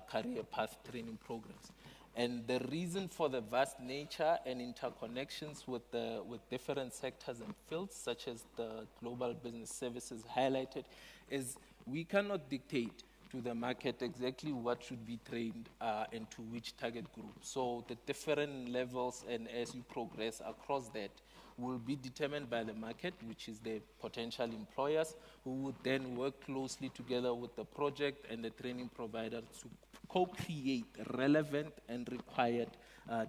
career path training programs. And the reason for the vast nature and interconnections with different sectors and fields, such as the global business services highlighted, is we cannot dictate to the market exactly what should be trained and to which target group. So the different levels, and as you progress across that, will be determined by the market, which is the potential employers, who would then work closely together with the project and the training provider to co-create relevant and required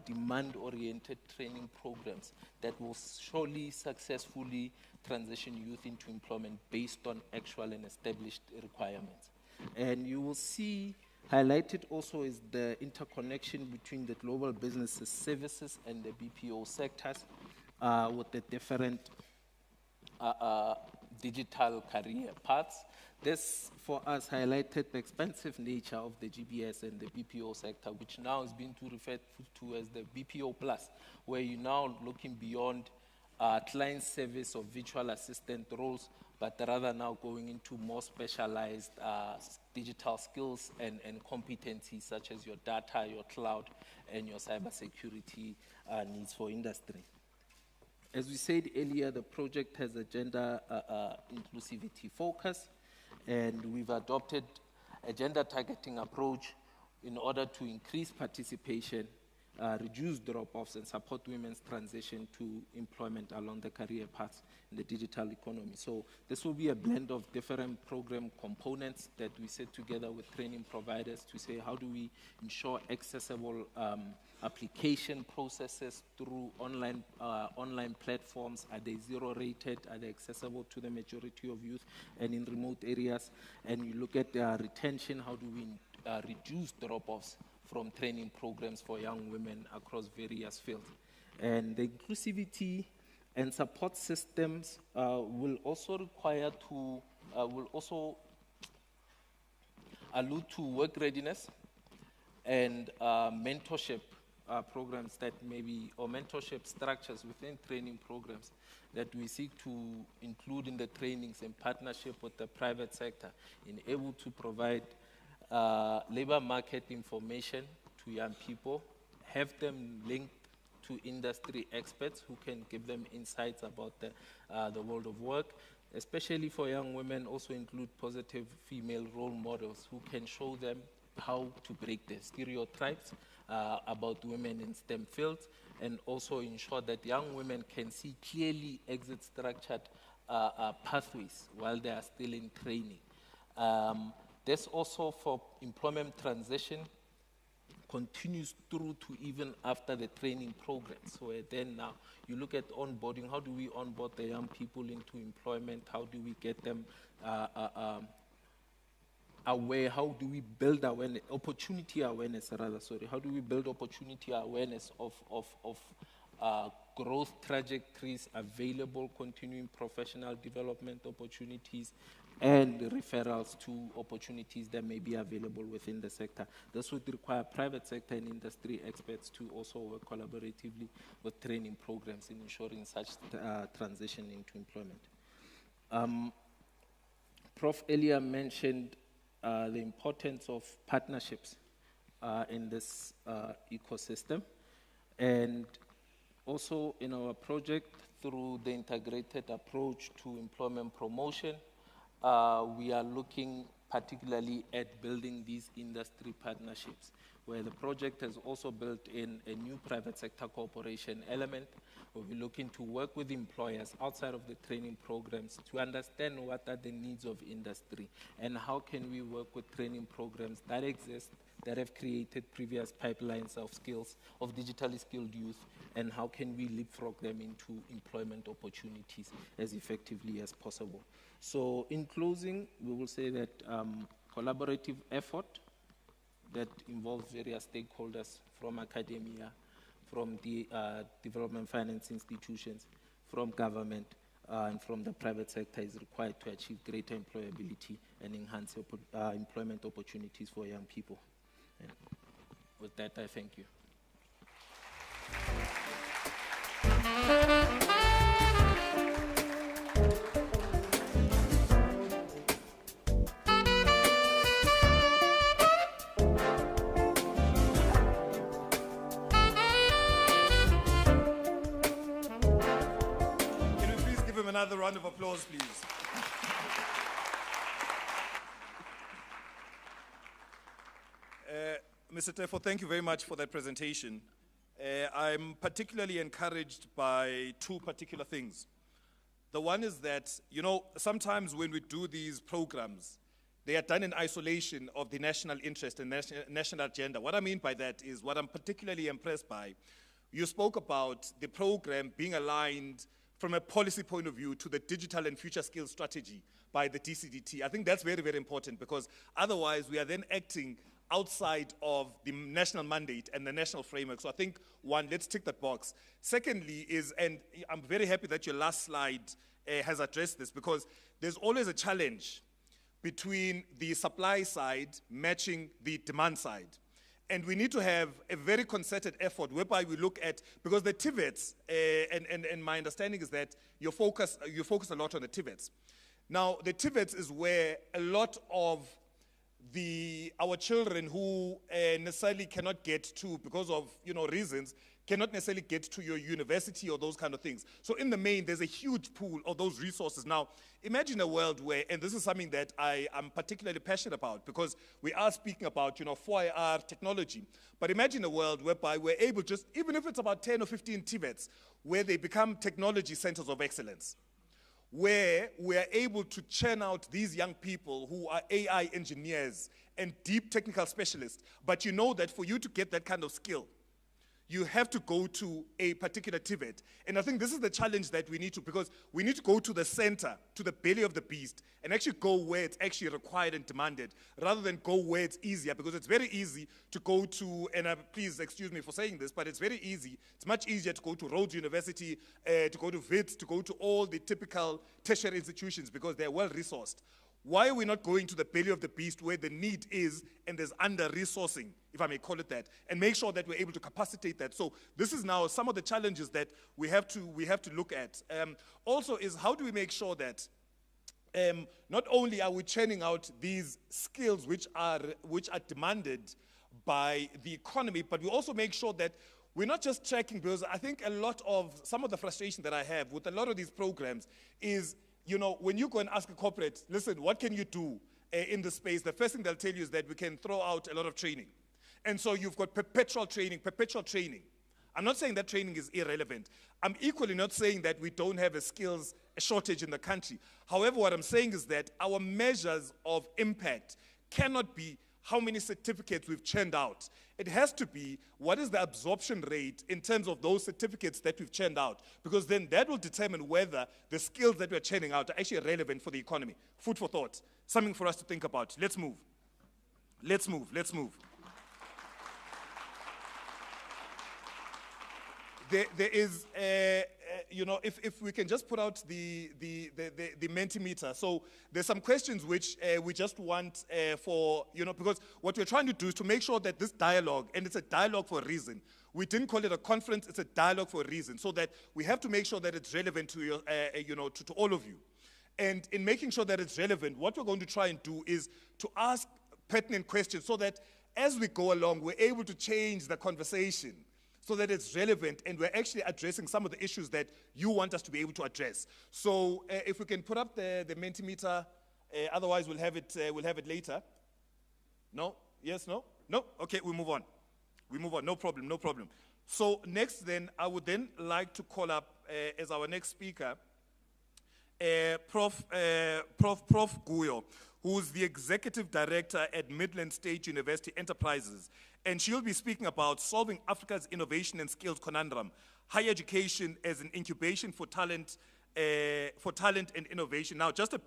demand-oriented training programs that will surely successfully transition youth into employment based on actual and established requirements. And you will see highlighted also is the interconnection between the global business services and the BPO sectors with the different digital career paths. This, for us, highlighted the expansive nature of the GBS and the BPO sector, which now is being referred to as the BPO Plus, where you're now looking beyond client service or virtual assistant roles, but rather now going into more specialized digital skills and competencies, such as your data, your cloud, and your cybersecurity needs for industry. As we said earlier, the project has a gender inclusivity focus, and we've adopted a gender targeting approach in order to increase participation, reduce drop-offs, and support women's transition to employment along the career paths in the digital economy. So this will be a blend of different program components that we set together with training providers to say, how do we ensure accessible application processes through online platforms? Are they zero-rated? Are they accessible to the majority of youth and in remote areas? And you look at retention, how do we reduce drop-offs from training programs for young women across various fields? And the inclusivity and support systems will also require to, will also allude to work readiness and mentorship programs that maybe, or mentorship structures within training programs that we seek to include in the trainings in partnership with the private sector, in able to provide labor market information to young people, have them linked to industry experts who can give them insights about the world of work, especially for young women. Also include positive female role models who can show them how to break the stereotypes about women in STEM fields, and also ensure that young women can see clearly exit-structured pathways while they are still in training. This also for employment transition continues through to even after the training program. So then now you look at onboarding. How do we onboard the young people into employment? How do we get them aware? How do we build awareness, opportunity awareness rather, sorry. How do we build opportunity awareness of growth trajectories available, continuing professional development opportunities, and referrals to opportunities that may be available within the sector. This would require private sector and industry experts to also work collaboratively with training programs in ensuring such transition into employment. Prof earlier mentioned the importance of partnerships in this ecosystem, and also in our project through the integrated approach to employment promotion, we are looking particularly at building these industry partnerships, where the project has also built in a new private sector cooperation element. We'll be looking to work with employers outside of the training programs to understand what are the needs of industry and how can we work with training programs that exist, that have created previous pipelines of skills, of digitally skilled youth, and how can we leapfrog them into employment opportunities as effectively as possible. So in closing, we will say that collaborative effort that involves various stakeholders from academia, from the development finance institutions, from government, and from the private sector is required to achieve greater employability and enhance employment opportunities for young people. And with that, I thank you. Can we please give him another round of applause, please? Mr. Tefo, thank you very much for that presentation. I'm particularly encouraged by two particular things. The one is that, you know, sometimes when we do these programs, they are done in isolation of the national interest and national agenda. What I mean by that is what I'm particularly impressed by. You spoke about the program being aligned from a policy point of view to the digital and future skills strategy by the DCDT. I think that's very, very important because otherwise we are then acting outside of the national mandate and the national framework. So I think, one, let's tick that box. Secondly is, and I'm very happy that your last slide has addressed this, because there's always a challenge between the supply side matching the demand side. And we need to have a very concerted effort whereby we look at, because the TVETs, and my understanding is that you focus a lot on the TVETs. Now, the TVETs is where a lot of our children who necessarily cannot get to, because of reasons, cannot necessarily get to your university or those kind of things. So in the main, there's a huge pool of those resources. Now, imagine a world where, and this is something that I am particularly passionate about, because we are speaking about 4IR technology, but imagine a world whereby we're able, just even if it's about 10 or 15 TVETs, where they become technology centers of excellence, where we are able to churn out these young people who are AI engineers and deep technical specialists. But you know that for you to get that kind of skill, you have to go to a particular TVET. And I think this is the challenge that we need to, because we need to go to the center, to the belly of the beast, and actually go where it's actually required and demanded, rather than go where it's easier, because it's very easy to go to, and please excuse me for saying this, but it's very easy, it's much easier to go to Rhodes University, to go to WITS, to go to all the typical tertiary institutions, because they're well-resourced. Why are we not going to the belly of the beast where the need is and there's under-resourcing, if I may call it that, and make sure that we're able to capacitate that? So this is now some of the challenges that we have to look at. Also is, how do we make sure that not only are we churning out these skills which are demanded by the economy, but we also make sure that we're not just tracking, because I think some of the frustration that I have with a lot of these programs is, when you go and ask a corporate, listen, what can you do in this space? The first thing they'll tell you is that we can throw out a lot of training. And so you've got perpetual training. I'm not saying that training is irrelevant. I'm equally not saying that we don't have a skills shortage in the country. However, what I'm saying is that our measures of impact cannot be how many certificates we've churned out. It has to be what is the absorption rate in terms of those certificates that we've churned out, because then that will determine whether the skills that we're churning out are actually relevant for the economy. Food for thought, something for us to think about. Let's move. there is, you know, if we can just put out the Mentimeter. So there's some questions which we just want for, you know, because what we're trying to do is to make sure that this dialogue, and it's a dialogue for a reason. We didn't call it a conference, it's a dialogue for a reason. So that we have to make sure that it's relevant to your, you know, to all of you. And in making sure that it's relevant, what we're going to try and do is to ask pertinent questions so that as we go along, we're able to change the conversation so that it's relevant and we're actually addressing some of the issues that you want us to be able to address. So if we can put up the Mentimeter, otherwise we'll have it later. No? Yes, no? No? Okay, we move on. We move on, no problem, no problem. So next then, I would then like to call up as our next speaker, Prof. Guyo, who's the Executive Director at Midland State University Enterprises. And she'll be speaking about solving Africa's innovation and skills conundrum, higher education as an incubation for talent and innovation. Now, just a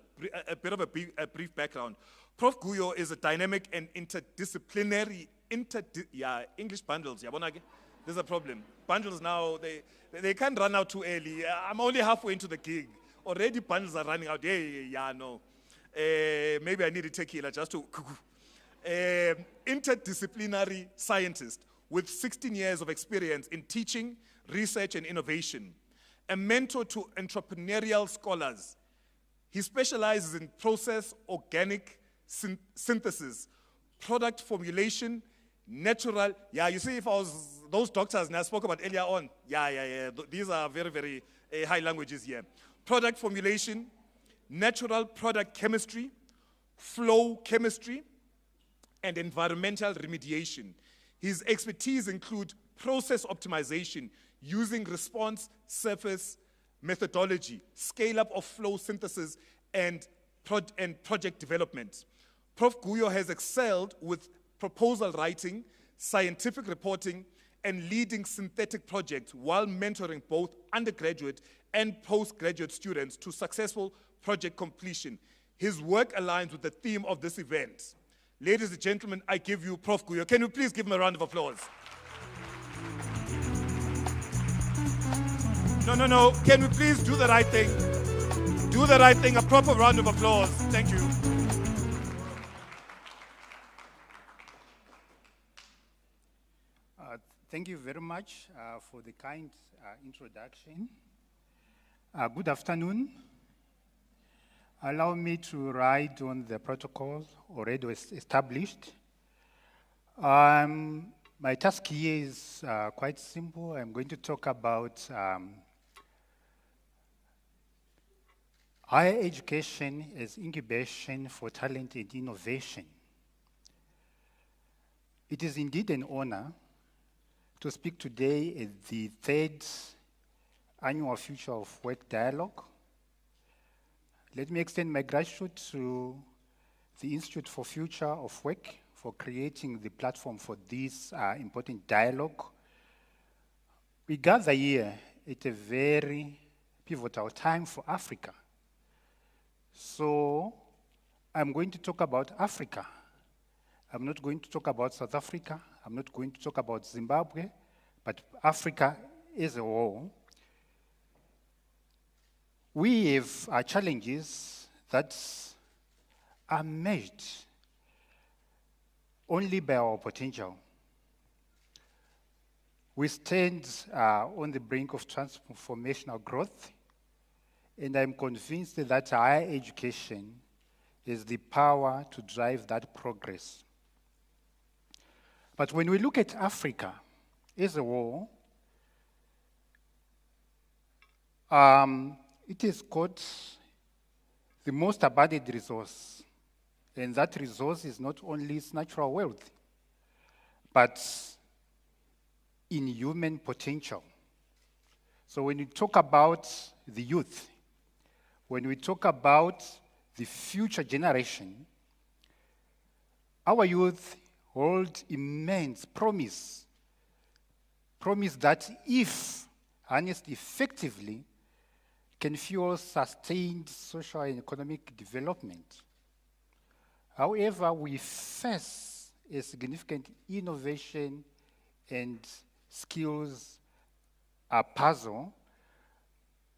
bit of a brief background. Prof. Guyo is a dynamic and interdisciplinary, English bundles, there's a problem. Bundles now, they can't run out too early. I'm only halfway into the gig. Already bundles are running out. No. Maybe I need a tequila just to... interdisciplinary scientist with 16 years of experience in teaching, research, and innovation. A mentor to entrepreneurial scholars. He specializes in process organic synthesis, product formulation, natural... you see, if I was those doctors and I spoke about earlier on, these are very, very high languages here. Product formulation, natural product chemistry, flow chemistry, and environmental remediation. His expertise include process optimization using response surface methodology, scale-up of flow synthesis, and project development. Prof. Guyo has excelled with proposal writing, scientific reporting, and leading synthetic projects while mentoring both undergraduate and postgraduate students to successful project completion. His work aligns with the theme of this event. Ladies and gentlemen, I give you Prof. Guyo. Can you please give him a round of applause? No. Can we please do the right thing? Do the right thing. A proper round of applause. Thank you. Thank you very much for the kind introduction. Good afternoon. Allow me to ride on the protocol already established. My task here is quite simple. I'm going to talk about higher education as incubation for talent and innovation. It is indeed an honor to speak today at the third annual Future of Work Dialogue. Let me extend my gratitude to the Institute for Future of Work for creating the platform for this important dialogue. We gather here at a very pivotal time for Africa. So I'm going to talk about Africa. I'm not going to talk about South Africa. I'm not going to talk about Zimbabwe, but Africa as a whole. We have challenges that are measured only by our potential. We stand on the brink of transformational growth, and I'm convinced that higher education is the power to drive that progress. But when we look at Africa as a whole, it has got the most abundant resource, and that resource is not only its natural wealth, but in human potential. So when we talk about the youth, when we talk about the future generation, our youth hold immense promise that if harnessed effectively, can fuel sustained social and economic development. However, we face a significant innovation and skills puzzle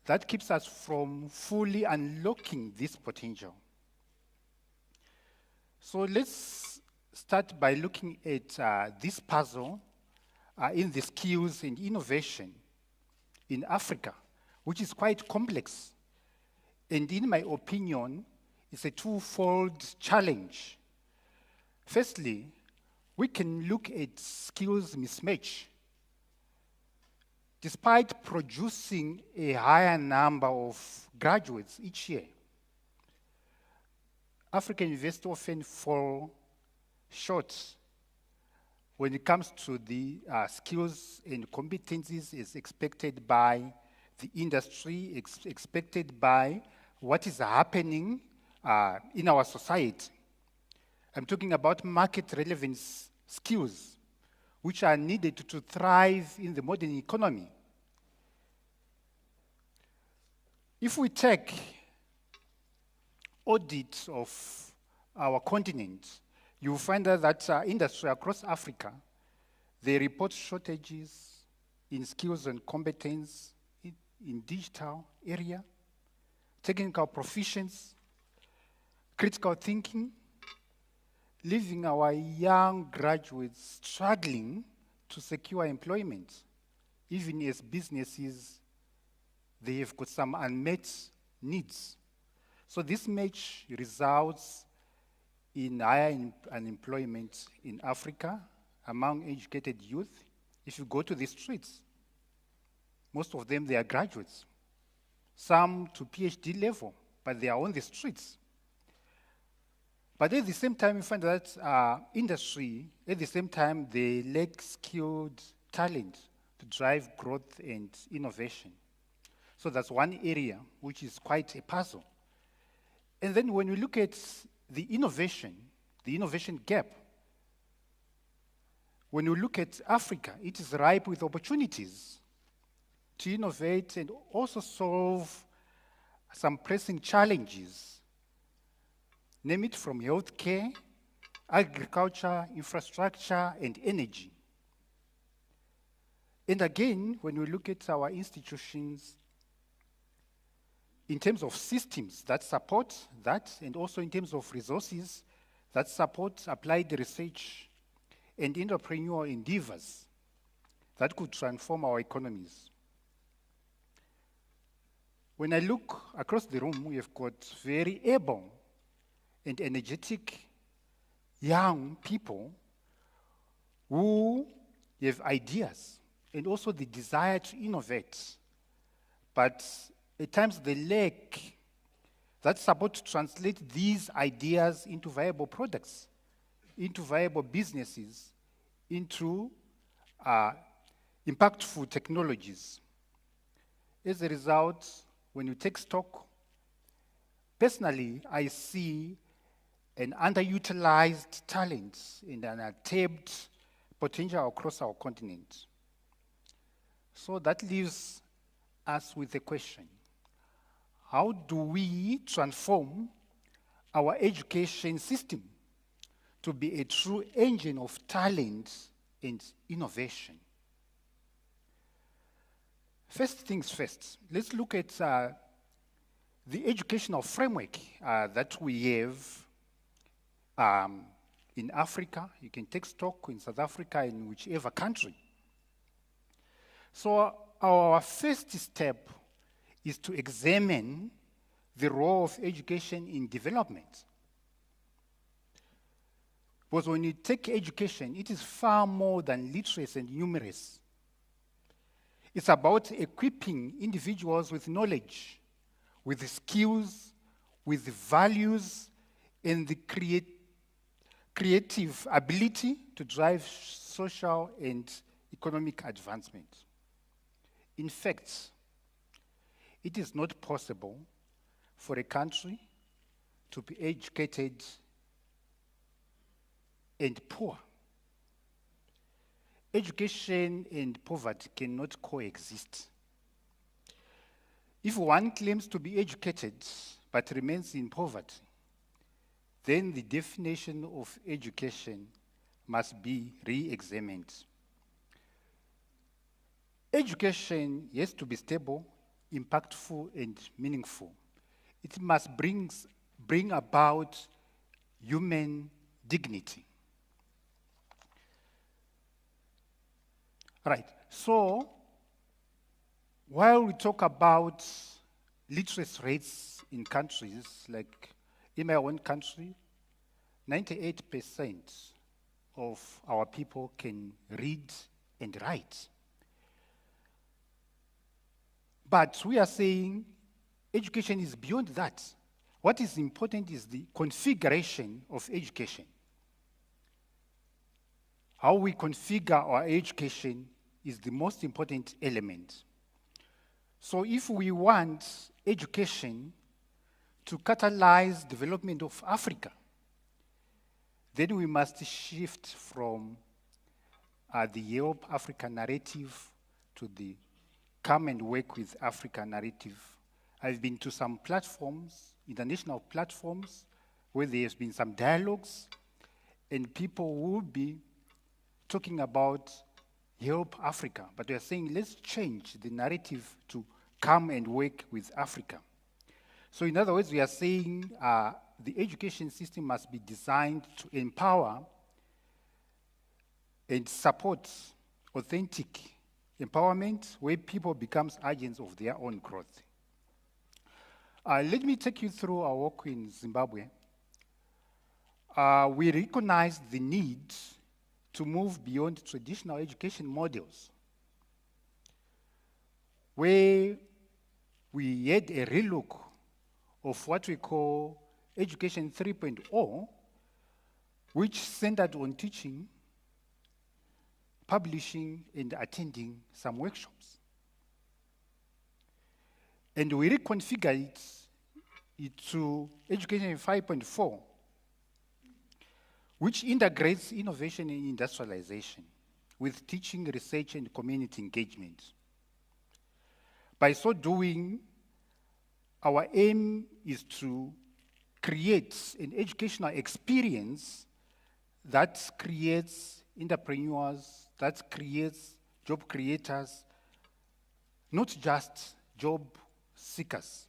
that keeps us from fully unlocking this potential. So let's start by looking at this puzzle in the skills and innovation in Africa, which is quite complex. And in my opinion, it's a twofold challenge. Firstly, we can look at skills mismatch. Despite producing a higher number of graduates each year, African universities often fall short when it comes to the skills and competencies as expected by the industry, expected by what is happening in our society. I'm talking about market relevance skills, which are needed to thrive in the modern economy. If we take audit of our continent, you will find that industry across Africa, they report shortages in skills and competence in digital area, technical proficiency, critical thinking, leaving our young graduates struggling to secure employment, even as businesses, they have got some unmet needs. So this match results in higher unemployment in Africa among educated youth. If you go to the streets, most of them, they are graduates, some to PhD level, but they are on the streets. But at the same time, you find that industry, at the same time, they lack skilled talent to drive growth and innovation. So that's one area which is quite a puzzle. And then when we look at the innovation gap, when you look at Africa, it is ripe with opportunities to innovate and also solve some pressing challenges, name it from healthcare, agriculture, infrastructure, and energy. And again, when we look at our institutions, in terms of systems that support that, and also in terms of resources that support applied research and entrepreneurial endeavors that could transform our economies. When I look across the room, we have got very able and energetic young people who have ideas and also the desire to innovate, but at times they lack that support to translate these ideas into viable products, into viable businesses, into impactful technologies. As a result, when you take stock, personally, I see an underutilized talent and an untapped potential across our continent. So that leaves us with a question. How do we transform our education system to be a true engine of talent and innovation? First things first, let's look at the educational framework that we have in Africa. You can take stock in South Africa, in whichever country. So our first step is to examine the role of education in development. Because when you take education, it is far more than literacy and numeracy. It's about equipping individuals with knowledge, with skills, with values, and the creative ability to drive social and economic advancement. In fact, it is not possible for a country to be educated and poor. Education and poverty cannot coexist. If one claims to be educated but remains in poverty, then the definition of education must be re-examined. Education has to be stable, impactful, and meaningful. It must bring about human dignity. Right, so while we talk about literacy rates in countries, like in my own country, 98% of our people can read and write. But we are saying education is beyond that. What is important is the configuration of education. How we configure our education is the most important element. So if we want education to catalyze development of Africa, then we must shift from the Help Africa narrative to the Come and Work with Africa narrative. I've been to some platforms, international platforms, where there has been some dialogues, and people will be talking about Help Africa, but we are saying let's change the narrative to Come and Work with Africa. So in other words, we are saying the education system must be designed to empower and support authentic empowerment where people become agents of their own growth. Let me take you through our work in Zimbabwe. We recognize the need to move beyond traditional education models, where we had a relook of what we call Education 3.0, which centered on teaching, publishing, and attending some workshops. And we reconfigured it to Education 5.4, which integrates innovation and industrialization with teaching, research, and community engagement. By so doing, our aim is to create an educational experience that creates entrepreneurs, that creates job creators, not just job seekers.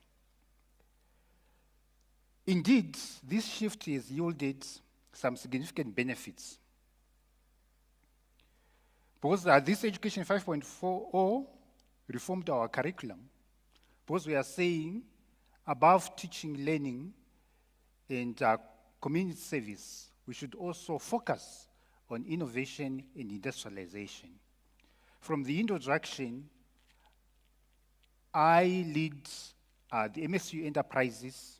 Indeed, this shift has yielded some significant benefits. Because this Education 5.4 reformed our curriculum, because we are saying above teaching, learning, and community service, we should also focus on innovation and industrialization. From the introduction, I lead the MSU Enterprises,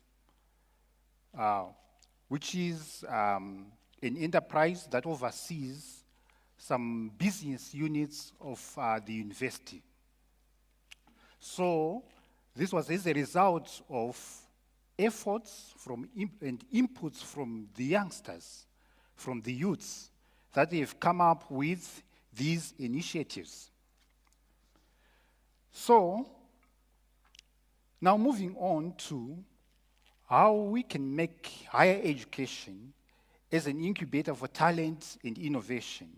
which is an enterprise that oversees some business units of the university. So this was as a result of efforts and inputs from the youngsters, from the youths, that they have come up with these initiatives. So now moving on to how we can make higher education as an incubator for talent and innovation.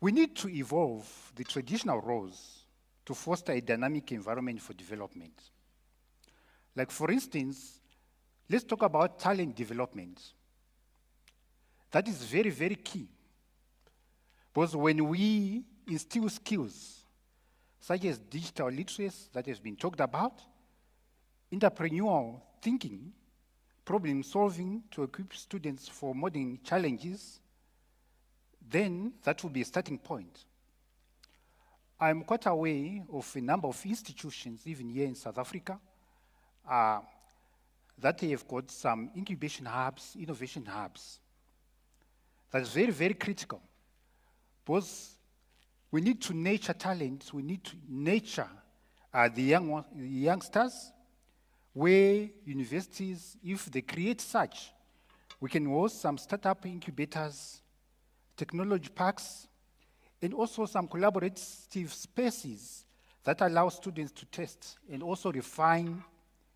We need to evolve the traditional roles to foster a dynamic environment for development. Like for instance, let's talk about talent development. That is very, very key. Because when we instill skills, such as digital literacy that has been talked about, entrepreneurial thinking, problem solving to equip students for modern challenges, then that will be a starting point. I'm quite aware of a number of institutions, even here in South Africa, that they have got some incubation hubs, innovation hubs. That's very, very critical. Because we need to nurture talent, we need to nurture the youngsters, where universities, if they create such, we can host some startup incubators, technology parks, and also some collaborative spaces that allow students to test and also refine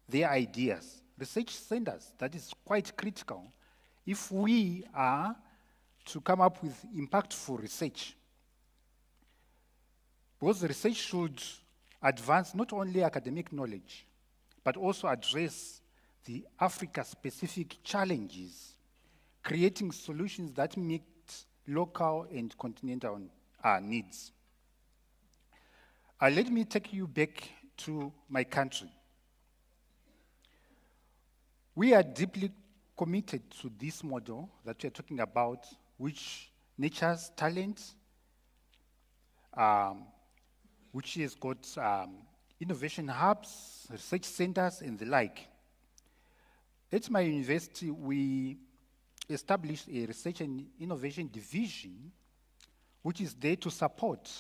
their ideas. Research centers, that is quite critical if we are to come up with impactful research. Because research should advance not only academic knowledge, but also address the Africa-specific challenges, creating solutions that meet local and continental needs. Let me take you back to my country. We are deeply committed to this model that we are talking about, which nurtures talent, which has got innovation hubs, research centers, and the like. At my university, we established a research and innovation division, which is there to support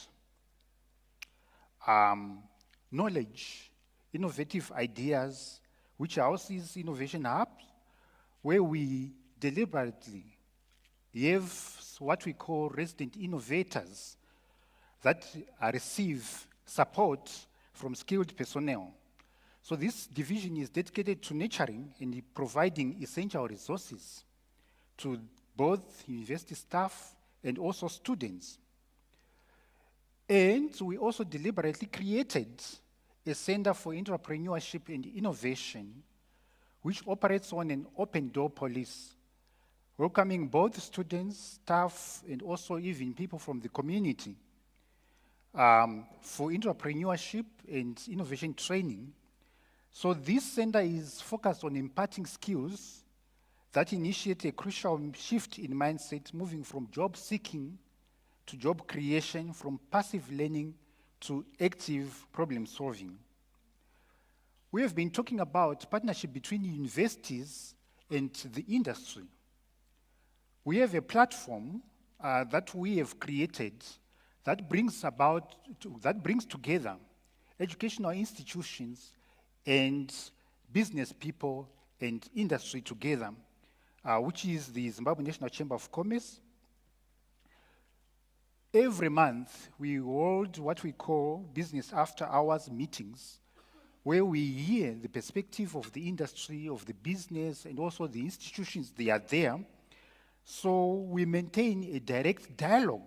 knowledge, innovative ideas, which houses innovation hubs, where we deliberately have what we call resident innovators that receive support from skilled personnel. So this division is dedicated to nurturing and providing essential resources to both university staff and also students. And we also deliberately created a Center for Entrepreneurship and Innovation, which operates on an open door policy, welcoming both students, staff, and also even people from the community for entrepreneurship and innovation training. So this center is focused on imparting skills that initiate a crucial shift in mindset, moving from job seeking to job creation, from passive learning to active problem solving. We have been talking about partnership between universities and the industry. We have a platform that we have created that brings together educational institutions and business people and industry together, which is the Zimbabwe National Chamber of Commerce. Every month, we hold what we call business after hours meetings, where we hear the perspective of the industry, of the business, and also the institutions they are there. So we maintain a direct dialogue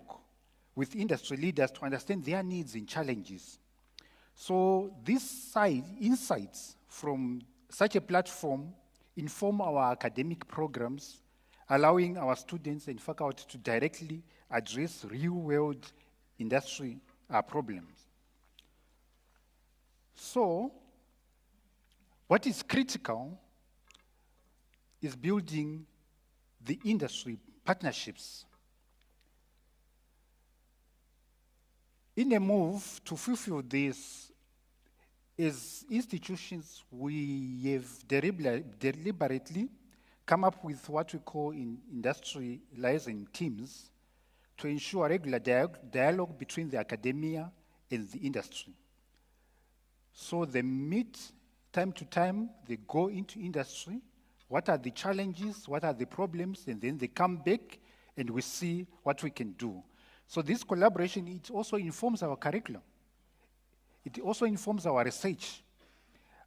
with industry leaders to understand their needs and challenges. So these insights from such a platform inform our academic programs, allowing our students and faculty to directly address real-world industry problems. So, what is critical is building the industry partnerships. In a move to fulfill this, as institutions, we have deliberately come up with what we call industry liaison teams to ensure regular dialogue between the academia and the industry. So they meet time to time, they go into industry, what are the challenges, what are the problems, and then they come back and we see what we can do. So this collaboration, it also informs our curriculum. It also informs our research,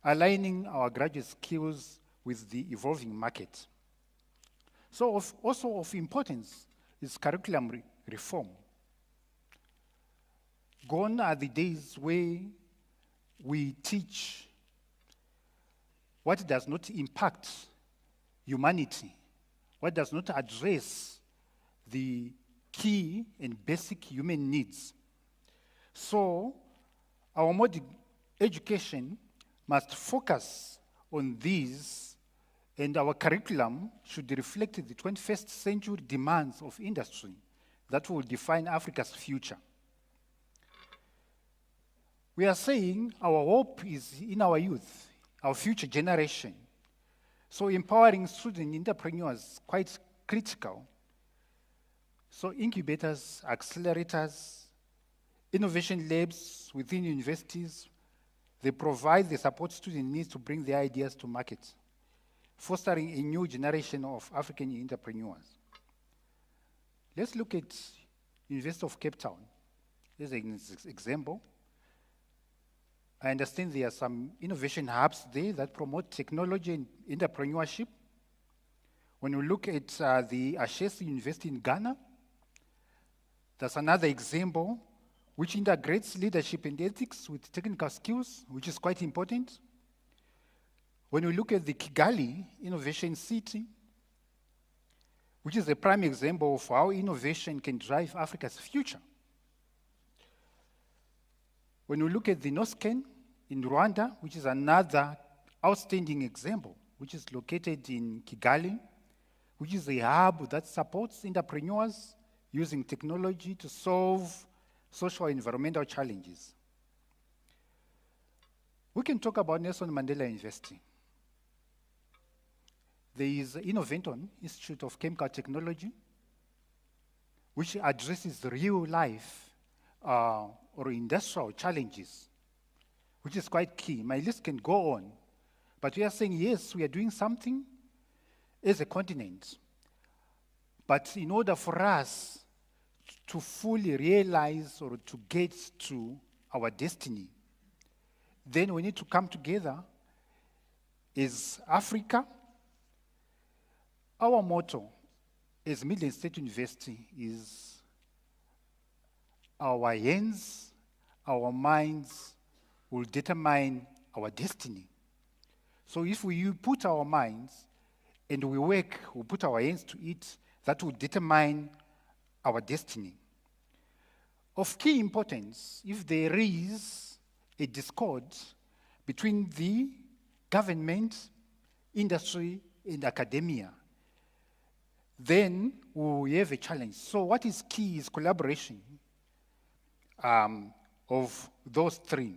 aligning our graduate skills with the evolving market. So also of importance is curriculum reform. Gone are the days where we teach what does not impact humanity, what does not address the key and basic human needs. So our modern education must focus on these, and our curriculum should reflect the 21st century demands of industry that will define Africa's future. We are saying our hope is in our youth, our future generation. So empowering student entrepreneurs is quite critical. So incubators, accelerators, innovation labs within universities, they provide the support students need to bring their ideas to market, fostering a new generation of African entrepreneurs. Let's look at University of Cape Town as an example. I understand there are some innovation hubs there that promote technology and entrepreneurship. When we look at the Ashesi University in Ghana, that's another example which integrates leadership and ethics with technical skills, which is quite important. When we look at the Kigali Innovation City, which is a prime example of how innovation can drive Africa's future. When we look at the NOSCAN in Rwanda, which is another outstanding example, which is located in Kigali, which is a hub that supports entrepreneurs using technology to solve social and environmental challenges. We can talk about Nelson Mandela University. There is Innoventon Institute of Chemical Technology, which addresses real life or industrial challenges, which is quite key. My list can go on, but we are saying, yes, we are doing something as a continent. But in order for us to fully realize or to get to our destiny, then we need to come together as Africa. Our motto as Midland State University is our hands, our minds will determine our destiny. So if we put our minds and we work, we put our hands to it, that will determine our destiny. Of key importance, if there is a discord between the government, industry, and academia, then we have a challenge. So what is key is collaboration of those three,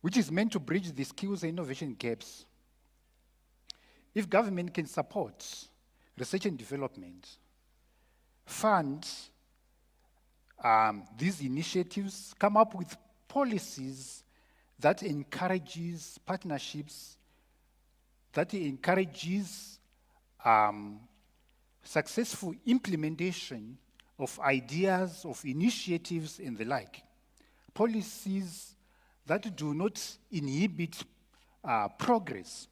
which is meant to bridge the skills and innovation gaps. If government can support research and development, fund these initiatives, come up with policies that encourages partnerships, that encourages successful implementation of ideas, of initiatives, and the like. Policies that do not inhibit progress.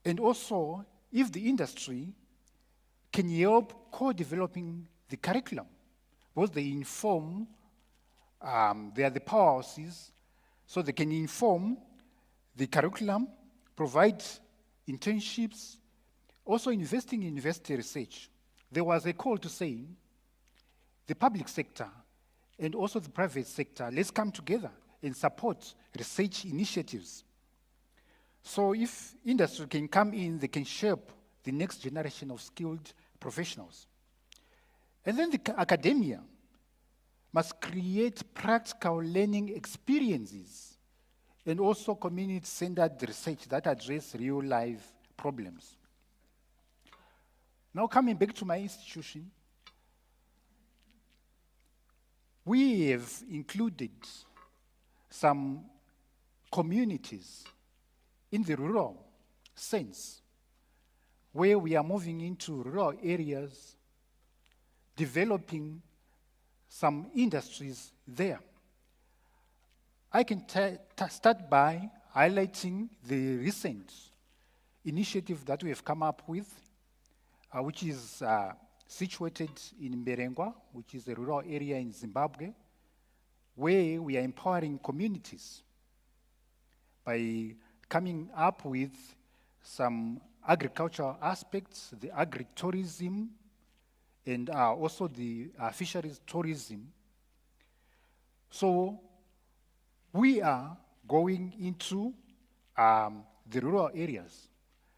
And also, if the industry can help co-developing the curriculum, because they inform, they are the powerhouses, so they can inform the curriculum, provide internships, also investing in university research. There was a call to say, the public sector and also the private sector, let's come together and support research initiatives. So if industry can come in, they can shape the next generation of skilled professionals. And then the academia must create practical learning experiences and also community-centered research that address real-life problems. Now coming back to my institution, we have included some communities in the rural sense, where we are moving into rural areas, developing some industries there. I can start by highlighting the recent initiative that we have come up with, which is situated in Mberengwa, which is a rural area in Zimbabwe, where we are empowering communities by coming up with some agricultural aspects, the agritourism, and also the fisheries tourism. So we are going into the rural areas.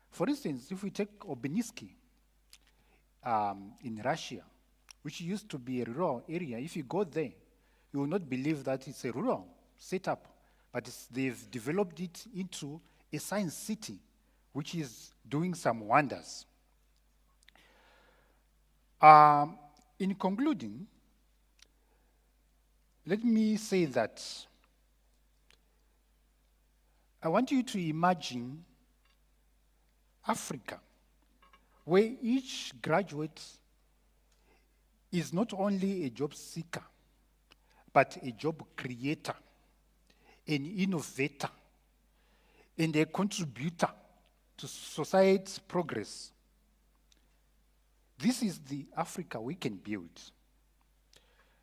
For instance, if we take Obeniski in Russia, which used to be a rural area, if you go there, you will not believe that it's a rural setup, but they've developed it into a science city, which is doing some wonders. In concluding, let me say that I want you to imagine Africa, where each graduate is not only a job seeker, but a job creator, an innovator, and a contributor to society's progress. This is the Africa we can build.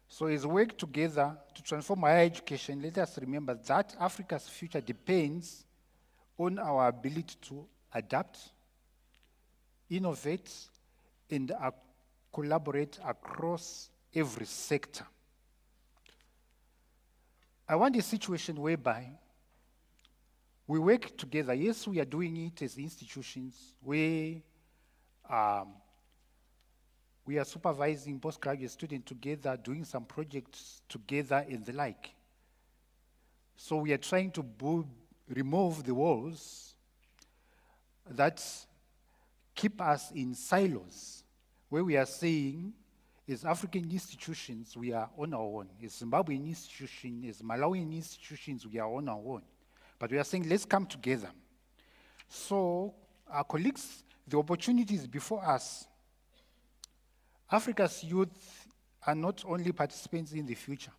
So as we work together to transform higher education, let us remember that Africa's future depends on our ability to adapt, innovate, and collaborate across every sector. I want a situation whereby we work together. Yes, we are doing it as institutions where we are supervising postgraduate students together, doing some projects together and the like. So we are trying to remove the walls that keep us in silos, where we are saying, as African institutions, we are on our own. As Zimbabwean institutions, as Malawian institutions, we are on our own. But we are saying, let's come together. So, our colleagues, the opportunities before us, Africa's youth are not only participants in the future,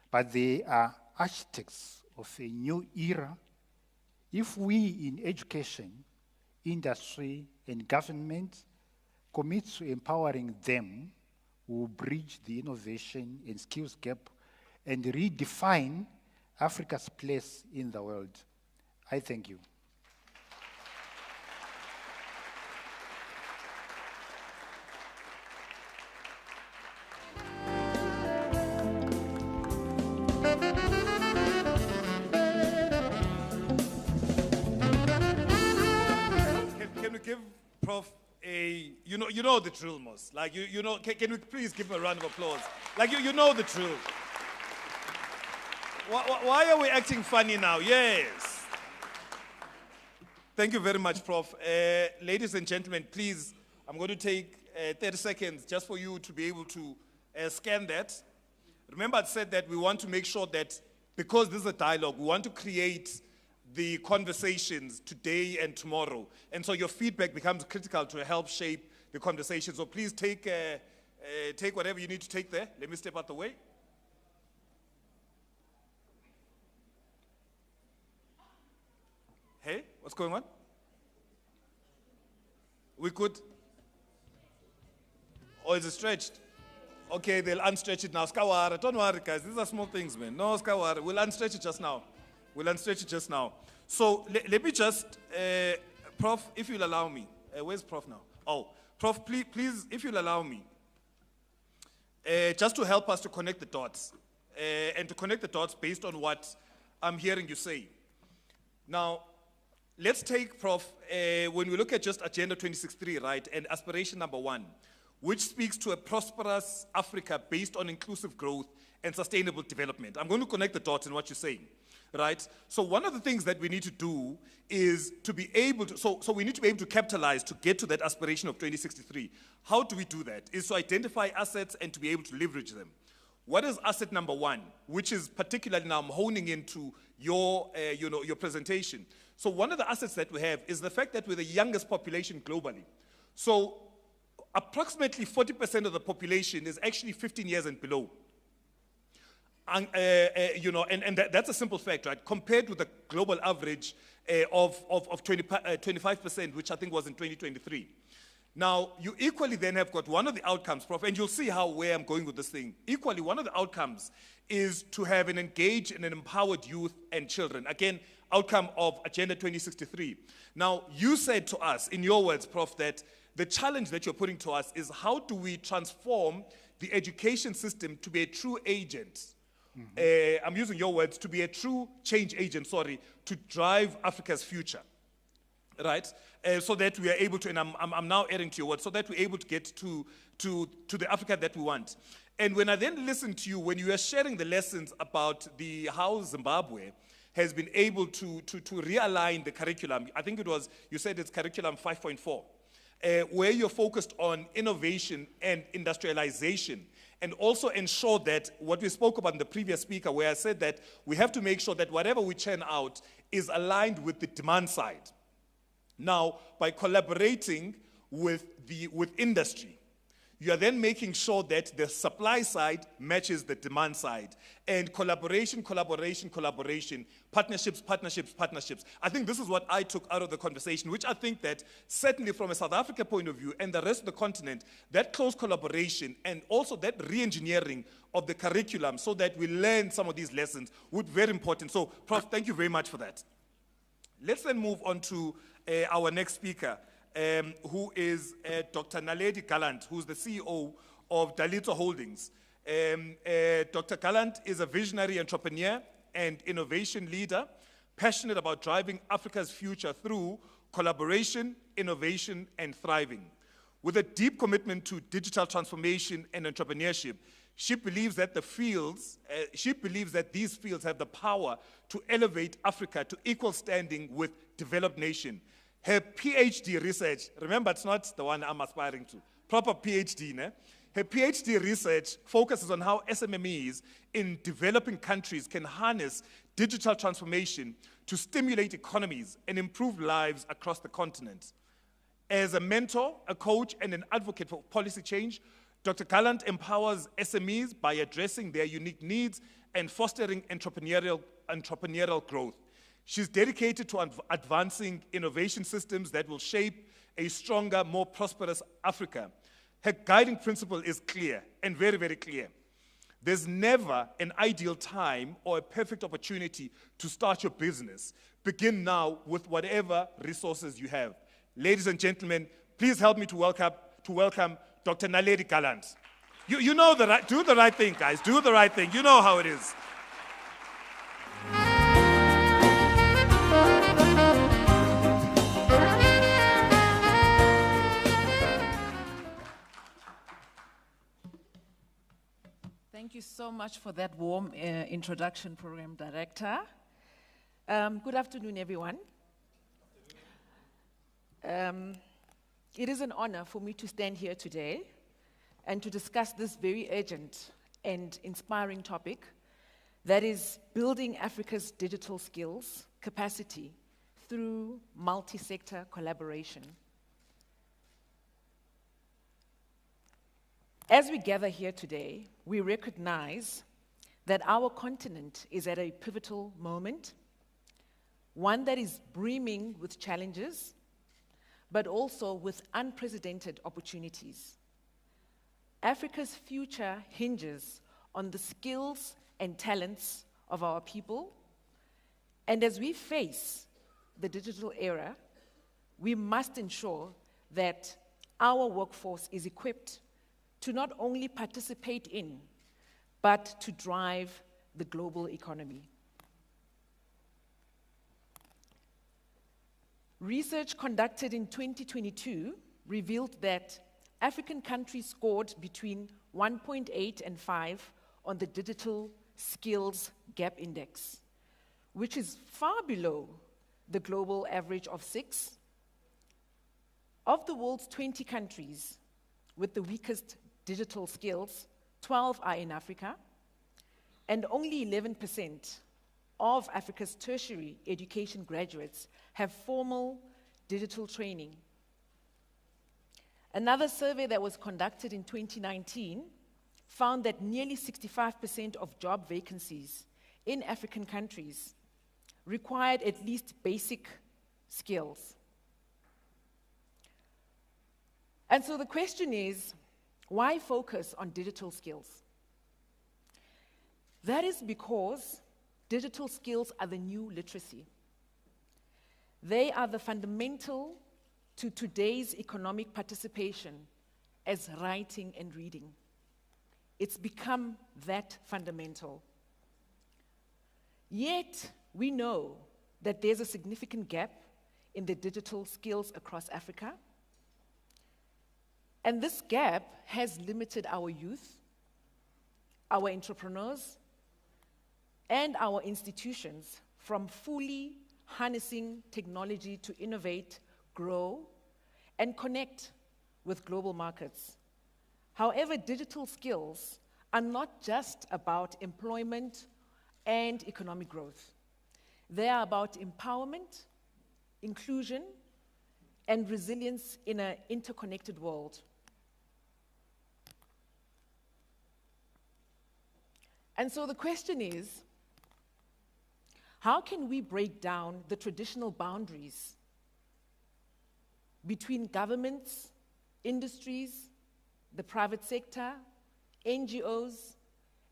but they are architects of a new era. If we in education, industry, and government commit to empowering them, we will bridge the innovation and skills gap and redefine Africa's place in the world. I thank you. Can we give Prof a, you know the drill, Mos. Like, you know, can we please give him a round of applause? Like, you know the drill. Why are we acting funny now? Yes. Thank you very much, Prof. Ladies and gentlemen, please, I'm going to take 30 seconds just for you to be able to scan that. Remember, I said that we want to make sure that because this is a dialogue, we want to create the conversations today and tomorrow. And so your feedback becomes critical to help shape the conversation. So please take whatever you need to take there. Let me step out the way. Hey, what's going on? We could? Or is it stretched? Okay, they'll unstretch it now. Skawara, don't worry, guys. These are small things, man. No, Skawara. We'll unstretch it just now. We'll unstretch it just now. So let me just, Prof, if you'll allow me. Where's Prof now? Oh, Prof, please, if you'll allow me. Just to help us to connect the dots. And to connect the dots based on what I'm hearing you say. Now, let's take, Prof, when we look at just Agenda 2063, right, and aspiration number 1, which speaks to a prosperous Africa based on inclusive growth and sustainable development. I'm going to connect the dots in what you're saying, right? So one of the things that we need to do is to be able to, so we need to be able to capitalize to get to that aspiration of 2063. How do we do that? Is to identify assets and to be able to leverage them. What is asset number 1, which is particularly now I'm honing into your, your presentation. So one of the assets that we have is the fact that we're the youngest population globally. So approximately 40% of the population is actually 15 years and below. And, that's a simple fact, right? Compared with the global average of 25%, which I think was in 2023. Now, you equally then have got one of the outcomes, Prof, and you'll see where I'm going with this thing. Equally, one of the outcomes is to have an engaged and an empowered youth and children. Again, outcome of Agenda 2063. Now, you said to us, in your words, Prof, that the challenge that you're putting to us is how do we transform the education system to be a true agent? I'm using your words, to be a true change agent, to drive Africa's future, right? So that we are able to, and I'm now adding to your words, so that we're able to get to the Africa that we want. And when I then listened to you, when you were sharing the lessons about how Zimbabwe has been able to realign the curriculum, I think it was, you said it's curriculum 5.4, where you're focused on innovation and industrialization, and also ensure that what we spoke about in the previous speaker, where I said that we have to make sure that whatever we churn out is aligned with the demand side. Now, by collaborating with industry, You are then making sure that the supply side matches the demand side. And collaboration, partnerships. I think this is what I took out of the conversation, which I think that certainly from a South Africa point of view and the rest of the continent, that close collaboration and also that re-engineering of the curriculum so that we learn some of these lessons would be very important. So, Prof, thank you very much for that. Let's then move on to our next speaker, who is Dr. Naledi Gallant, who's the CEO of Dalito Holdings. Dr. Gallant is a visionary entrepreneur and innovation leader, passionate about driving Africa's future through collaboration, innovation, and thriving. With a deep commitment to digital transformation and entrepreneurship, she believes that these fields have the power to elevate Africa to equal standing with developed nations. Her PhD research, remember it's not the one I'm aspiring to, proper PhD, ne? Her PhD research focuses on how SMMEs in developing countries can harness digital transformation to stimulate economies and improve lives across the continent. As a mentor, a coach, and an advocate for policy change, Dr. Gallant empowers SMEs by addressing their unique needs and fostering entrepreneurial growth. She's dedicated to advancing innovation systems that will shape a stronger, more prosperous Africa. Her guiding principle is clear and very, very clear. There's never an ideal time or a perfect opportunity to start your business. Begin now with whatever resources you have. Ladies and gentlemen, please help me to welcome Dr. Naledi Gallant. You know do the right thing, guys. Do the right thing. You know how it is. Thank you so much for that warm introduction, Program Director. Good afternoon, everyone. It is an honor for me to stand here today and to discuss this very urgent and inspiring topic, that is building Africa's digital skills capacity through multi-sector collaboration. As we gather here today, we recognize that our continent is at a pivotal moment, one that is brimming with challenges, but also with unprecedented opportunities. Africa's future hinges on the skills and talents of our people, and as we face the digital era, we must ensure that our workforce is equipped to not only participate in, but to drive the global economy. Research conducted in 2022 revealed that African countries scored between 1.8 and 5 on the Digital Skills Gap Index, which is far below the global average of 6. Of the world's 20 countries with the weakest digital skills, 12 are in Africa, and only 11% of Africa's tertiary education graduates have formal digital training. Another survey that was conducted in 2019 found that nearly 65% of job vacancies in African countries required at least basic skills. And so the question is, why focus on digital skills? That is because digital skills are the new literacy. They are the fundamental to today's economic participation as writing and reading. It's become that fundamental. Yet, we know that there's a significant gap in the digital skills across Africa. And this gap has limited our youth, our entrepreneurs, and our institutions from fully harnessing technology to innovate, grow, and connect with global markets. However, digital skills are not just about employment and economic growth. They are about empowerment, inclusion, and resilience in an interconnected world. And so the question is, how can we break down the traditional boundaries between governments, industries, the private sector, NGOs,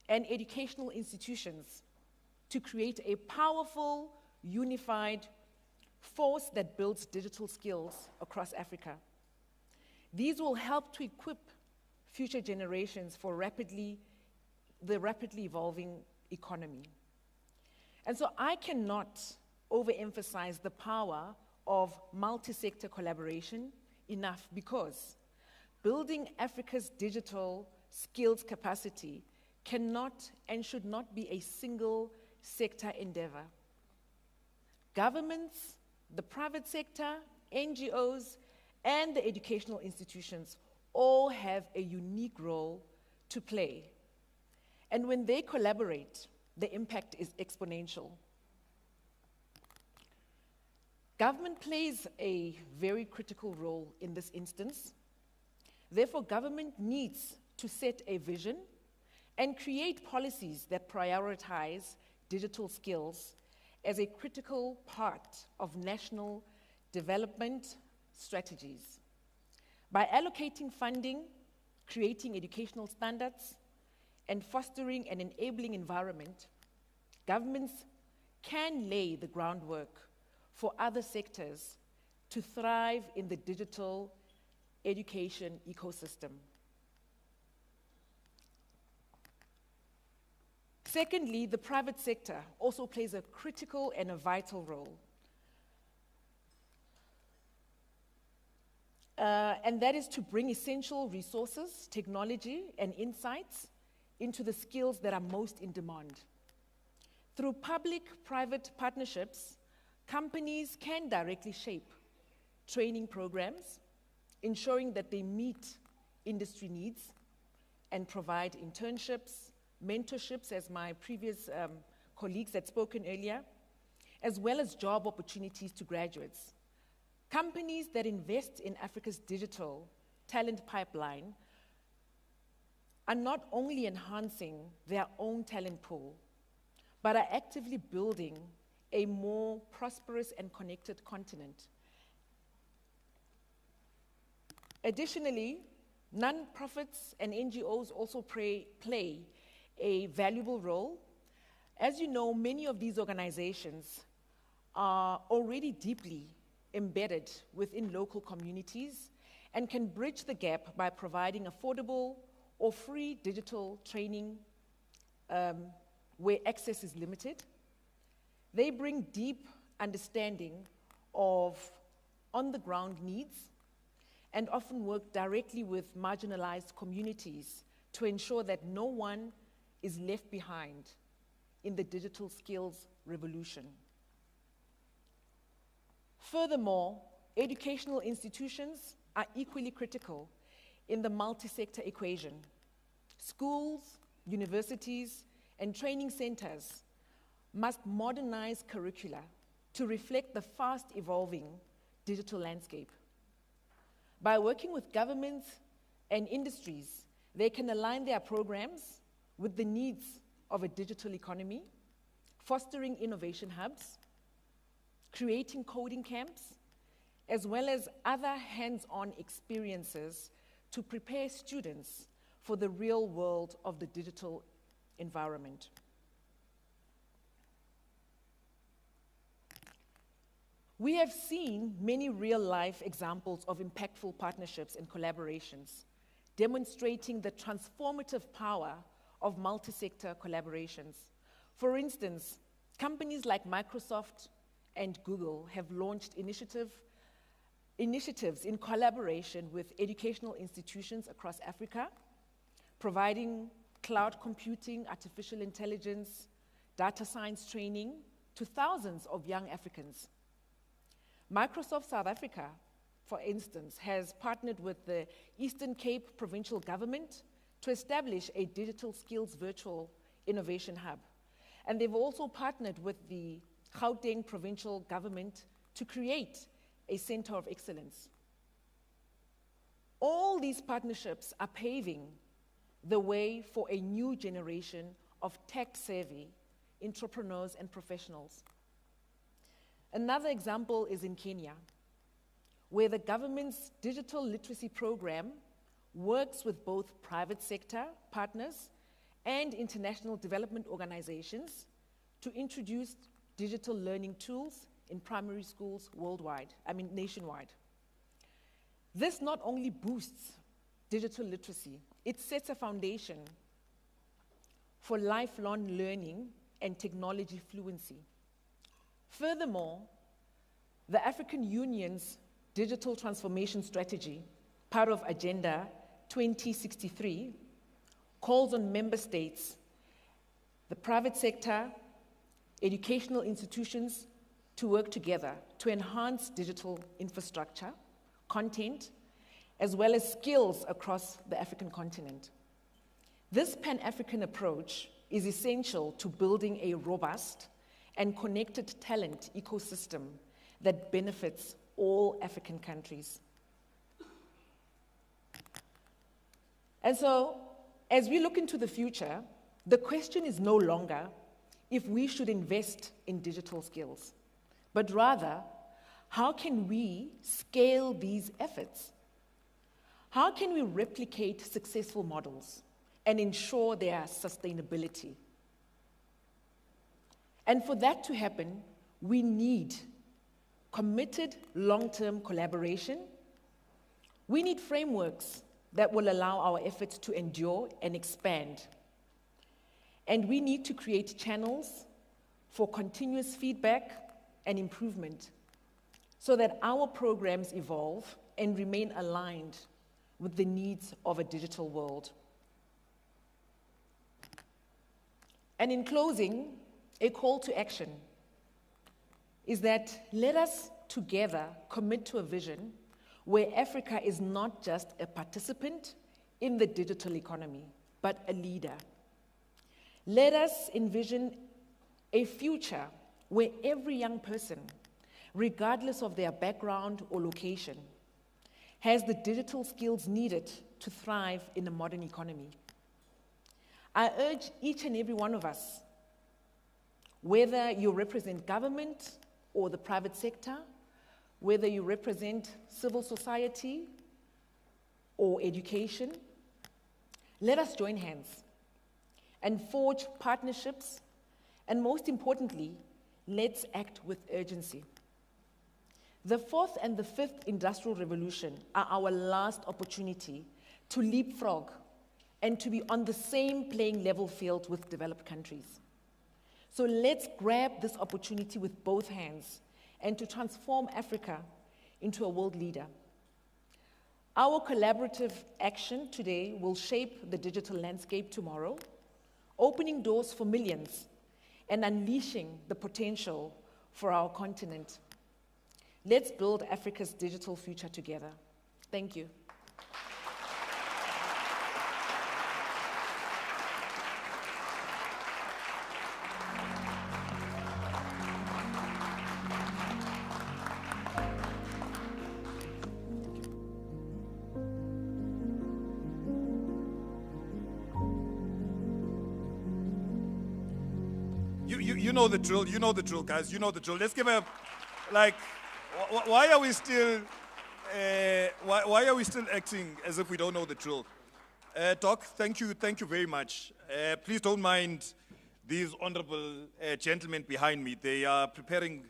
and educational institutions to create a powerful, unified force that builds digital skills across Africa? These will help to equip future generations for the rapidly evolving economy. And so I cannot overemphasize the power of multi-sector collaboration enough, because building Africa's digital skills capacity cannot and should not be a single sector endeavor. Governments, the private sector, NGOs, and the educational institutions all have a unique role to play. And when they collaborate, the impact is exponential. Government plays a very critical role in this instance. Therefore, government needs to set a vision and create policies that prioritize digital skills as a critical part of national development strategies. By allocating funding, creating educational standards, and fostering an enabling environment, governments can lay the groundwork for other sectors to thrive in the digital education ecosystem. Secondly, the private sector also plays a critical and a vital role. And that is to bring essential resources, technology, and insights into the skills that are most in demand. Through public-private partnerships, companies can directly shape training programs, ensuring that they meet industry needs and provide internships, mentorships, as my previous colleagues had spoken earlier, as well as job opportunities to graduates. Companies that invest in Africa's digital talent pipeline are not only enhancing their own talent pool, but are actively building a more prosperous and connected continent. Additionally, nonprofits and NGOs also play a valuable role. As you know, many of these organizations are already deeply embedded within local communities and can bridge the gap by providing affordable or free digital training where access is limited. They bring deep understanding of on-the-ground needs and often work directly with marginalized communities to ensure that no one is left behind in the digital skills revolution. Furthermore, educational institutions are equally critical in the multi-sector equation. Schools, universities, and training centers must modernize curricula to reflect the fast-evolving digital landscape. By working with governments and industries, they can align their programs with the needs of a digital economy, fostering innovation hubs, creating coding camps, as well as other hands-on experiences to prepare students for the real world of the digital environment. We have seen many real-life examples of impactful partnerships and collaborations, demonstrating the transformative power of multi-sector collaborations. For instance, companies like Microsoft and Google have launched initiatives in collaboration with educational institutions across Africa, providing cloud computing, artificial intelligence, data science training to thousands of young Africans. Microsoft South Africa, for instance, has partnered with the Eastern Cape Provincial Government to establish a digital skills virtual innovation hub. And they've also partnered with the Gauteng Provincial Government to create a center of excellence. All these partnerships are paving the way for a new generation of tech-savvy entrepreneurs and professionals. Another example is in Kenya, where the government's digital literacy program works with both private sector partners and international development organizations to introduce digital learning tools in primary schools nationwide. This not only boosts digital literacy, it sets a foundation for lifelong learning and technology fluency. Furthermore, the African Union's digital transformation strategy, part of Agenda 2063, calls on member states, the private sector, educational institutions to work together to enhance digital infrastructure, content, as well as skills across the African continent. This Pan-African approach is essential to building a robust and connected talent ecosystem that benefits all African countries. And so, as we look into the future, the question is no longer if we should invest in digital skills, but rather, how can we scale these efforts? How can we replicate successful models and ensure their sustainability? And for that to happen, we need committed long-term collaboration. We need frameworks that will allow our efforts to endure and expand. And we need to create channels for continuous feedback and improvement so that our programs evolve and remain aligned with the needs of a digital world. And in closing, a call to action is that let us together commit to a vision where Africa is not just a participant in the digital economy, but a leader. Let us envision a future where every young person, regardless of their background or location, has the digital skills needed to thrive in a modern economy. I urge each and every one of us, whether you represent government or the private sector, whether you represent civil society or education, let us join hands and forge partnerships, and most importantly, let's act with urgency. The fourth and the fifth industrial revolution are our last opportunity to leapfrog and to be on the same playing level field with developed countries. So let's grab this opportunity with both hands and to transform Africa into a world leader. Our collaborative action today will shape the digital landscape tomorrow, opening doors for millions and unleashing the potential for our continent. Let's build Africa's digital future together. Thank you. You know the drill, guys, you know the drill. Let's give a, like, why are we still acting as if we don't know the drill? Doc, thank you very much. Please don't mind these honorable gentlemen behind me. They are preparing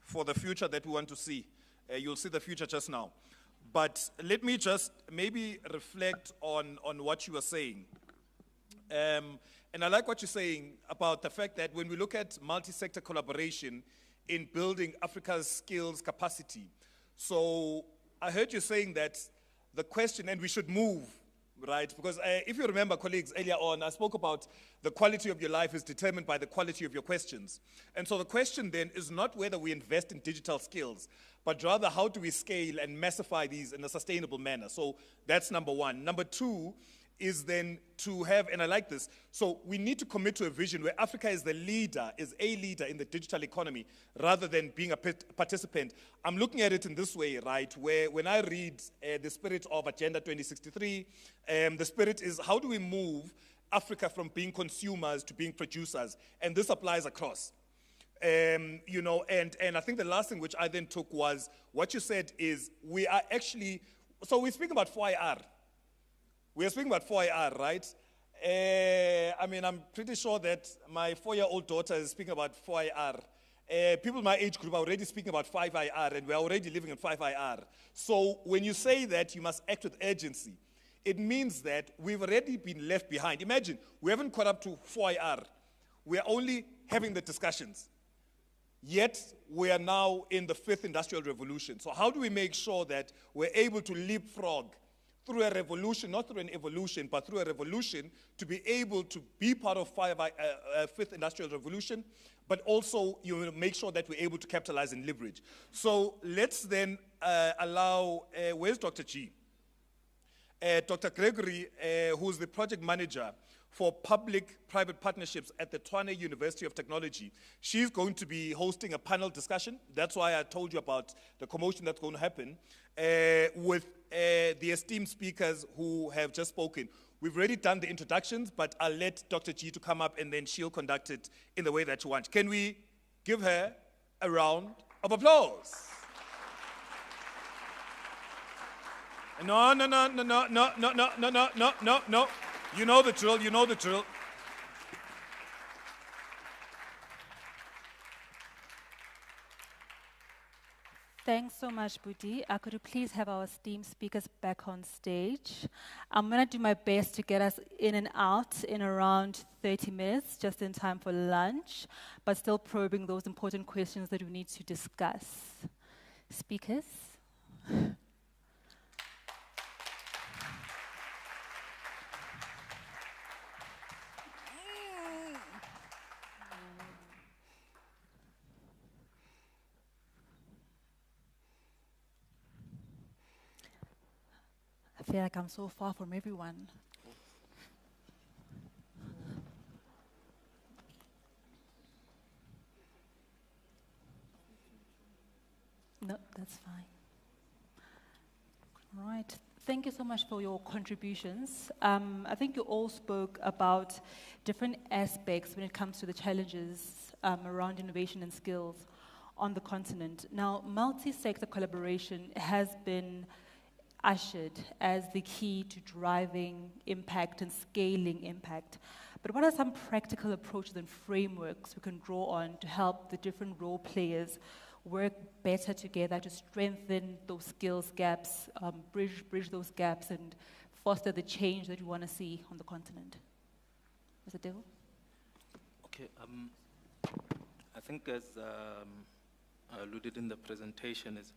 for the future that we want to see. You'll see the future just now. But let me just maybe reflect on what you were saying. And I like what you're saying about the fact that when we look at multi-sector collaboration in building Africa's skills capacity, so I heard you saying that the question, and we should move, right? Because if you remember, colleagues, earlier on, I spoke about the quality of your life is determined by the quality of your questions. And so the question then is not whether we invest in digital skills, but rather how do we scale and massify these in a sustainable manner? So that's number one. Number two is then to have, and I like this, so we need to commit to a vision where Africa is a leader in the digital economy, rather than being a participant. I'm looking at it in this way, right, where when I read the spirit of Agenda 2063, the spirit is how do we move Africa from being consumers to being producers, and this applies across. You know, and I think the last thing which I then took was what you said is we are actually, so we're speaking about 4IR. We are speaking about 4IR, right? I mean, I'm pretty sure that my 4-year-old daughter is speaking about 4IR. People in my age group are already speaking about 5IR, and we're already living in 5IR. So when you say that you must act with urgency, it means that we've already been left behind. Imagine, we haven't caught up to 4IR. We're only having the discussions. Yet, we are now in the 5th industrial revolution. So how do we make sure that we're able to leapfrog through a revolution, not through an evolution, but through a revolution, to be able to be part of 5th industrial revolution, but also make sure that we're able to capitalize and leverage. So let's then allow, where's Dr. G? Dr. Gregory, who's the project manager for public-private partnerships at the Tshwane University of Technology. She's going to be hosting a panel discussion. That's why I told you about the commotion that's going to happen with the esteemed speakers who have just spoken. We've already done the introductions, but I'll let Dr. G to come up and then she'll conduct it in the way that you want. Can we give her a round of applause? No. You know the drill, you know the drill. Thanks so much, Budi. Could you please have our esteemed speakers back on stage? I'm going to do my best to get us in and out in around 30 minutes, just in time for lunch, but still probing those important questions that we need to discuss. Speakers? I feel like I'm so far from everyone. No, that's fine. All right. Thank you so much for your contributions. I think you all spoke about different aspects when it comes to the challenges around innovation and skills on the continent. Now, multi-sector collaboration has been ushered as the key to driving impact and scaling impact. But what are some practical approaches and frameworks we can draw on to help the different role players work better together to strengthen those skills gaps, bridge those gaps, and foster the change that we want to see on the continent? Mr. Devil? Okay, I think as I alluded in the presentation is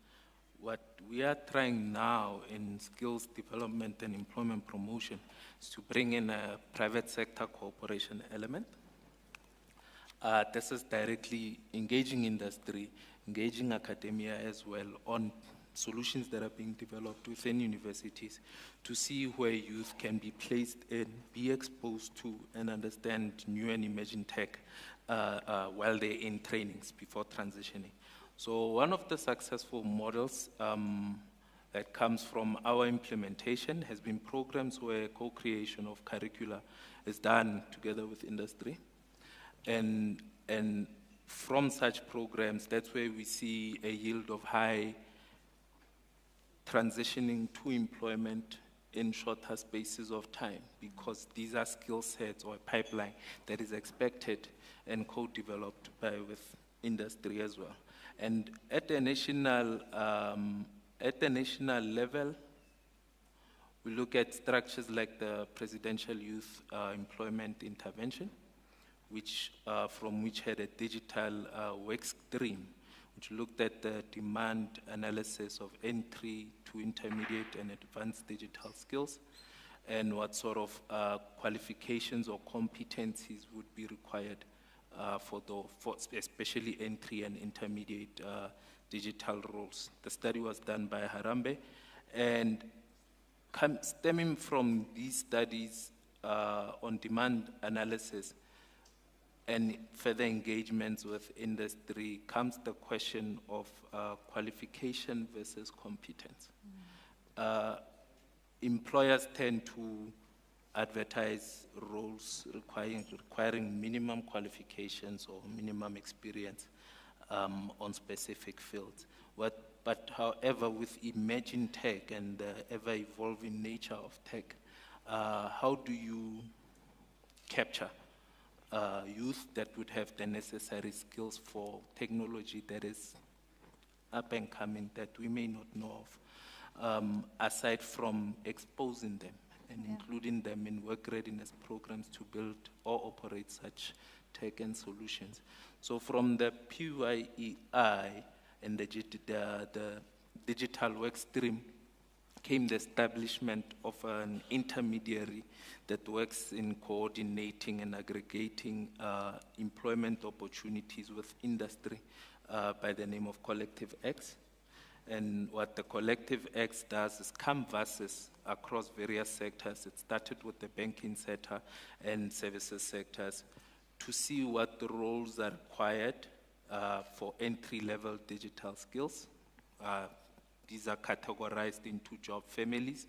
what we are trying now in skills development and employment promotion is to bring in a private sector cooperation element. This is directly engaging industry, engaging academia as well on solutions that are being developed within universities to see where youth can be placed in, be exposed to, and understand new and emerging tech while they're in trainings before transitioning. So one of the successful models that comes from our implementation has been programs where co-creation of curricula is done together with industry. And from such programs, that's where we see a yield of high transitioning to employment in shorter spaces of time, because these are skill sets or a pipeline that is expected and co-developed with industry as well. And at the national level, we look at structures like the Presidential Youth Employment Intervention, from which had a digital work stream, which looked at the demand analysis of entry to intermediate and advanced digital skills, and what sort of qualifications or competencies would be required for especially entry and intermediate digital roles. The study was done by Harambe, and stemming from these studies on demand analysis and further engagements with industry comes the question of qualification versus competence. Employers tend to advertise roles requiring minimum qualifications or minimum experience on specific fields. But however, with emerging tech and the ever-evolving nature of tech, how do you capture youth that would have the necessary skills for technology that is up and coming that we may not know of, aside from exposing them and including them in work readiness programs to build or operate such tech and solutions? So from the PYEI and the digital work stream came the establishment of an intermediary that works in coordinating and aggregating employment opportunities with industry by the name of Collective X. And what the Collective X does is canvasses across various sectors. It started with the banking sector and services sectors to see what the roles are required for entry-level digital skills. These are categorized into job families,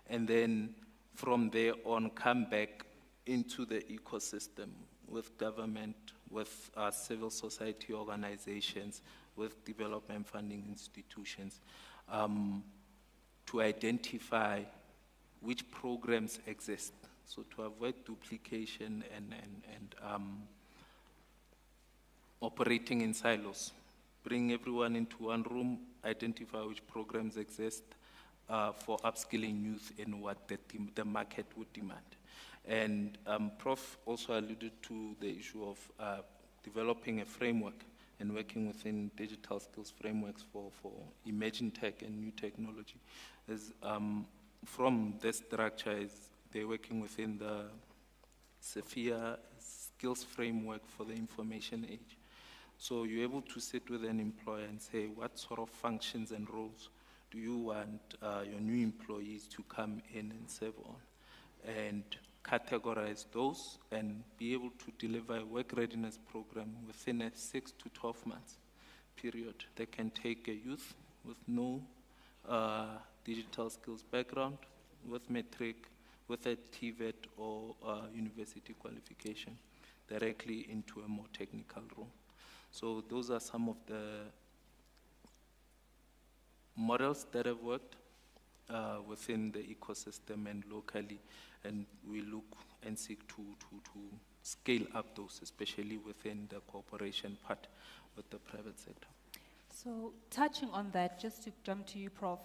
and then from there on come back into the ecosystem with government, with civil society organizations, with development funding institutions, to identify which programs exist. So to avoid duplication and operating in silos. Bring everyone into one room, identify which programs exist for upskilling youth in what the market would demand. And Prof also alluded to the issue of developing a framework and working within digital skills frameworks for emerging tech and new technology. From this structure, they're working within the Sophia skills framework for the information age. So you're able to sit with an employer and say, what sort of functions and roles do you want your new employees to come in and serve on? And categorize those and be able to deliver a work readiness program within a 6 to 12 months period. They can take a youth with no digital skills background, with matric, with a TVET or university qualification, directly into a more technical role. So those are some of the models that have worked within the ecosystem and locally, and we look and seek to scale up those, especially within the cooperation part with the private sector. So touching on that, just to jump to you, Prof,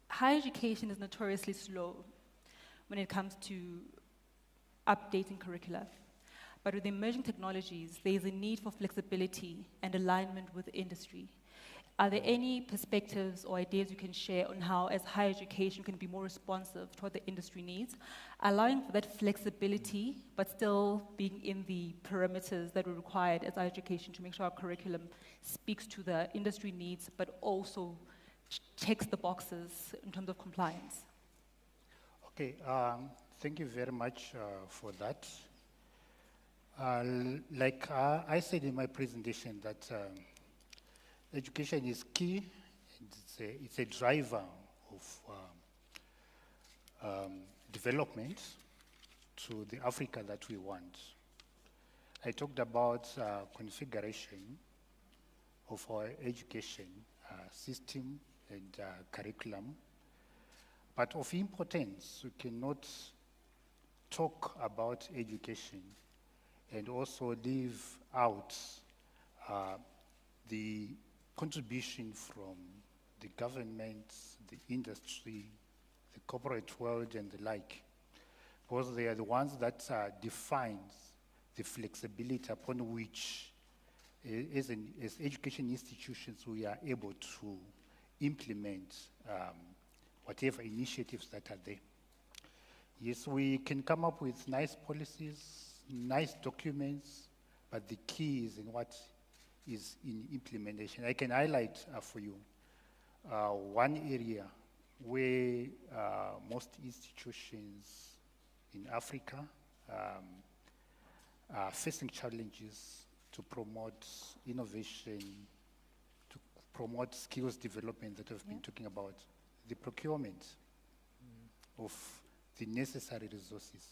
higher education is notoriously slow when it comes to updating curricula. But with emerging technologies, there is a need for flexibility and alignment with industry. Are there any perspectives or ideas you can share on how, as higher education, can be more responsive to what the industry needs, allowing for that flexibility, but still being in the parameters that are required as higher education to make sure our curriculum speaks to the industry needs, but also checks the boxes in terms of compliance? Okay, thank you very much for that. Like I said in my presentation that education is key. It's a driver of development to the Africa that we want. I talked about configuration of our education system and curriculum, but of importance, we cannot talk about education and also leave out the contribution from the government, the industry, the corporate world, and the like, because they are the ones that defines the flexibility upon which, as education institutions, we are able to implement whatever initiatives that are there. Yes, we can come up with nice policies, nice documents, but the key is in what is in implementation. I can highlight for you one area where most institutions in Africa are facing challenges to promote innovation, to promote skills development that I've been talking about, the procurement of the necessary resources.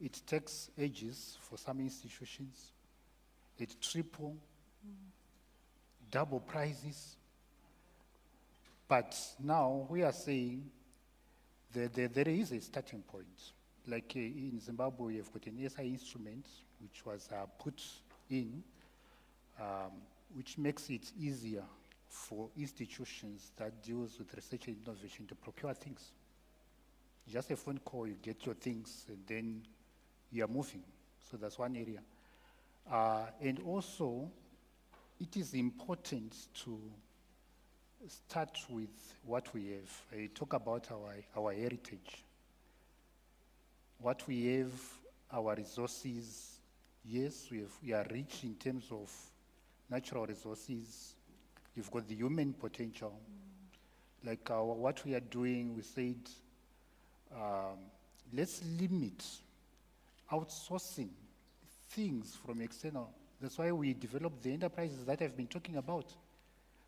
It takes ages for some institutions. It triple, double prices. But now we are saying that there is a starting point. Like in Zimbabwe, we have got an SI instrument which was put in, which makes it easier for institutions that deals with research and innovation to procure things. Just a phone call, you get your things, and then you are moving. So that's one area. And also, it is important to start with what we have. I talk about our heritage. What we have, our resources, yes, we are rich in terms of natural resources. You've got the human potential. Like what we are doing, we said, let's limit outsourcing things from external. That's why we developed the enterprises that I've been talking about.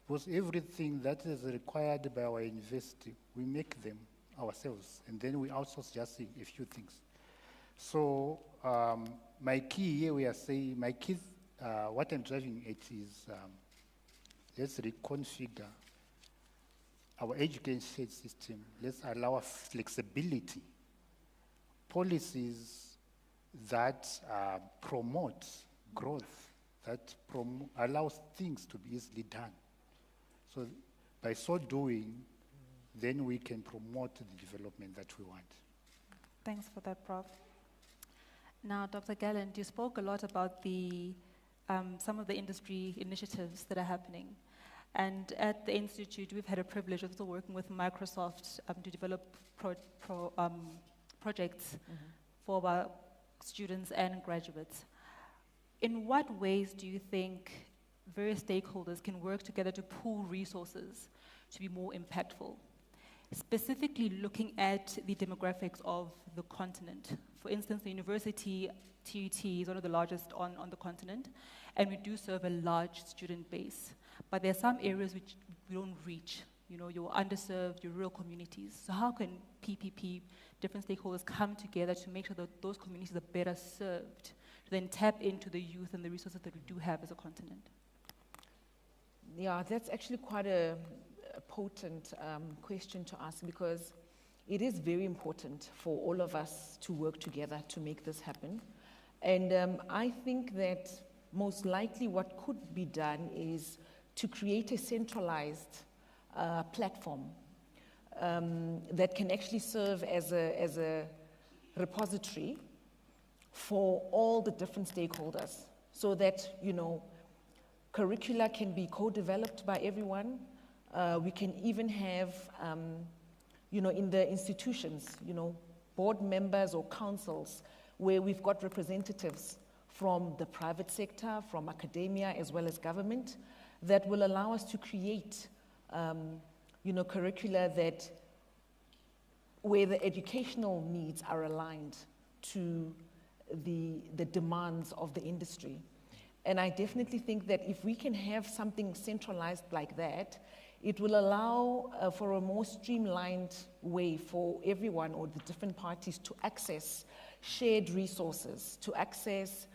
Because everything that is required by our university, we make them ourselves, and then we outsource just a few things. So my key here, we are saying, my key, what I'm driving at is, let's reconfigure our education system. Let's allow flexibility, policies that promote growth, that allows things to be easily done. So by so doing, then we can promote the development that we want. Thanks for that, Prof. Now, Dr. Gallant, you spoke a lot about the, some of the industry initiatives that are happening. And at the Institute, we've had a privilege of also working with Microsoft to develop projects for our students and graduates. In what ways do you think various stakeholders can work together to pool resources to be more impactful? Specifically looking at the demographics of the continent. For instance, the university, TUT, is one of the largest on the continent, and we do serve a large student base. But there are some areas which we don't reach, you know, your underserved, your rural communities. So how can PPP, different stakeholders, come together to make sure that those communities are better served, to then tap into the youth and the resources that we do have as a continent? Yeah, that's actually quite a potent question to ask, because it is very important for all of us to work together to make this happen. And I think that most likely what could be done is to create a centralized platform that can actually serve as a repository for all the different stakeholders, so that, you know, curricula can be co-developed by everyone. We can even have, you know, in the institutions, you know, board members or councils where we've got representatives from the private sector, from academia, as well as government, that will allow us to create, you know, curricula that, where the educational needs are aligned to the demands of the industry. And I definitely think that if we can have something centralized like that, it will allow for a more streamlined way for everyone or the different parties to access shared resources, to access,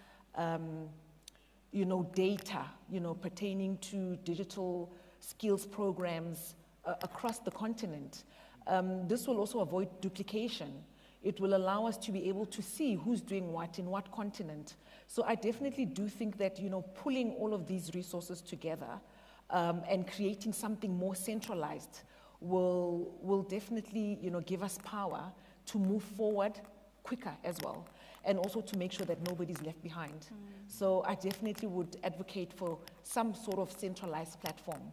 you know, data, you know, pertaining to digital skills programs across the continent. This will also avoid duplication. It will allow us to be able to see who's doing what in what continent. So I definitely do think that, you know, pulling all of these resources together and creating something more centralized will definitely, you know, give us power to move forward quicker as well, and also to make sure that nobody's left behind. So I definitely would advocate for some sort of centralized platform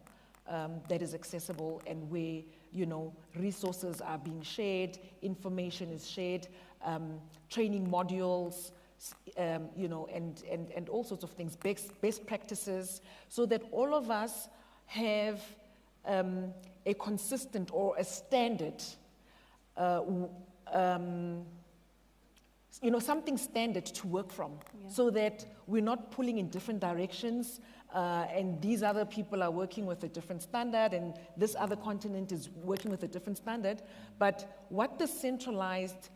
that is accessible and where, you know, resources are being shared, information is shared, training modules, you know, and all sorts of things, best practices, so that all of us have a consistent or a standard, you know, something standard to work from, so that we're not pulling in different directions, and these other people are working with a different standard, and this other continent is working with a different standard. But what the centralized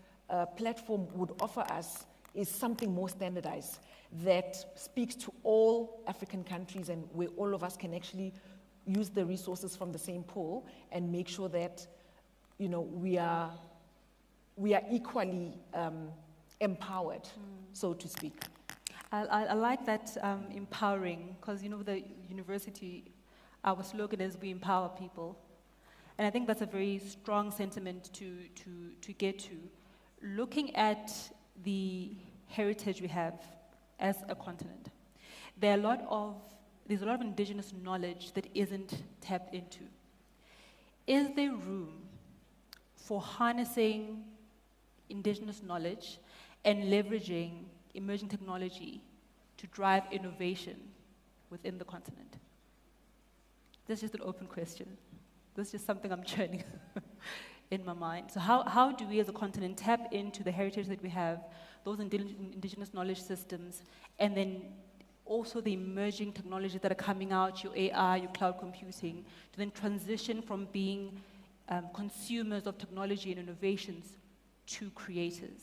platform would offer us is something more standardized that speaks to all African countries, and where all of us can actually use the resources from the same pool and make sure that, you know, we are equally empowered, so to speak. I like that empowering, because, you know, the university, our slogan is we empower people. And I think that's a very strong sentiment to get to. Looking at the heritage we have as a continent, there's a lot of indigenous knowledge that isn't tapped into. Is there room for harnessing indigenous knowledge and leveraging emerging technology to drive innovation within the continent? That's just an open question. That's just something I'm churning in my mind. So how do we as a continent tap into the heritage that we have, those indigenous knowledge systems, and then also the emerging technologies that are coming out, your AI, your cloud computing, to then transition from being consumers of technology and innovations to creators?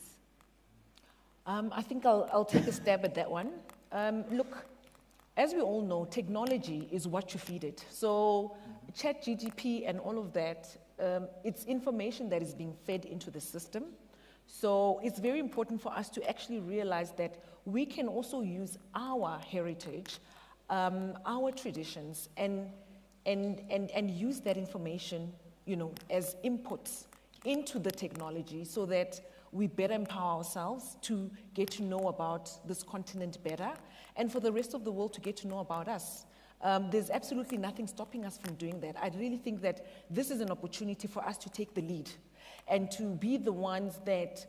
I think I'll take a stab at that one. Look, as we all know, technology is what you feed it. So ChatGPT and all of that, it's information that is being fed into the system. So it's very important for us to actually realize that we can also use our heritage, our traditions, and use that information, you know, as inputs into the technology, so that we better empower ourselves to get to know about this continent better, and for the rest of the world to get to know about us. There's absolutely nothing stopping us from doing that. I really think that this is an opportunity for us to take the lead and to be the ones that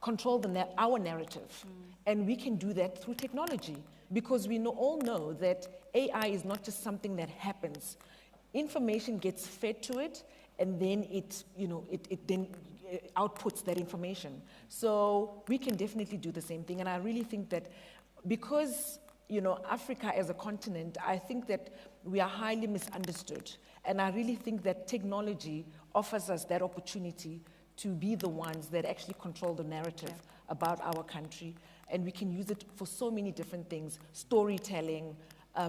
control our narrative. And we can do that through technology, because we all know that AI is not just something that happens. Information gets fed to it, and then it then outputs that information. So we can definitely do the same thing. And I really think that because, you know, Africa as a continent, I think that we are highly misunderstood. And I really think that technology offers us that opportunity to be the ones that actually control the narrative about our country. And we can use it for so many different things: storytelling,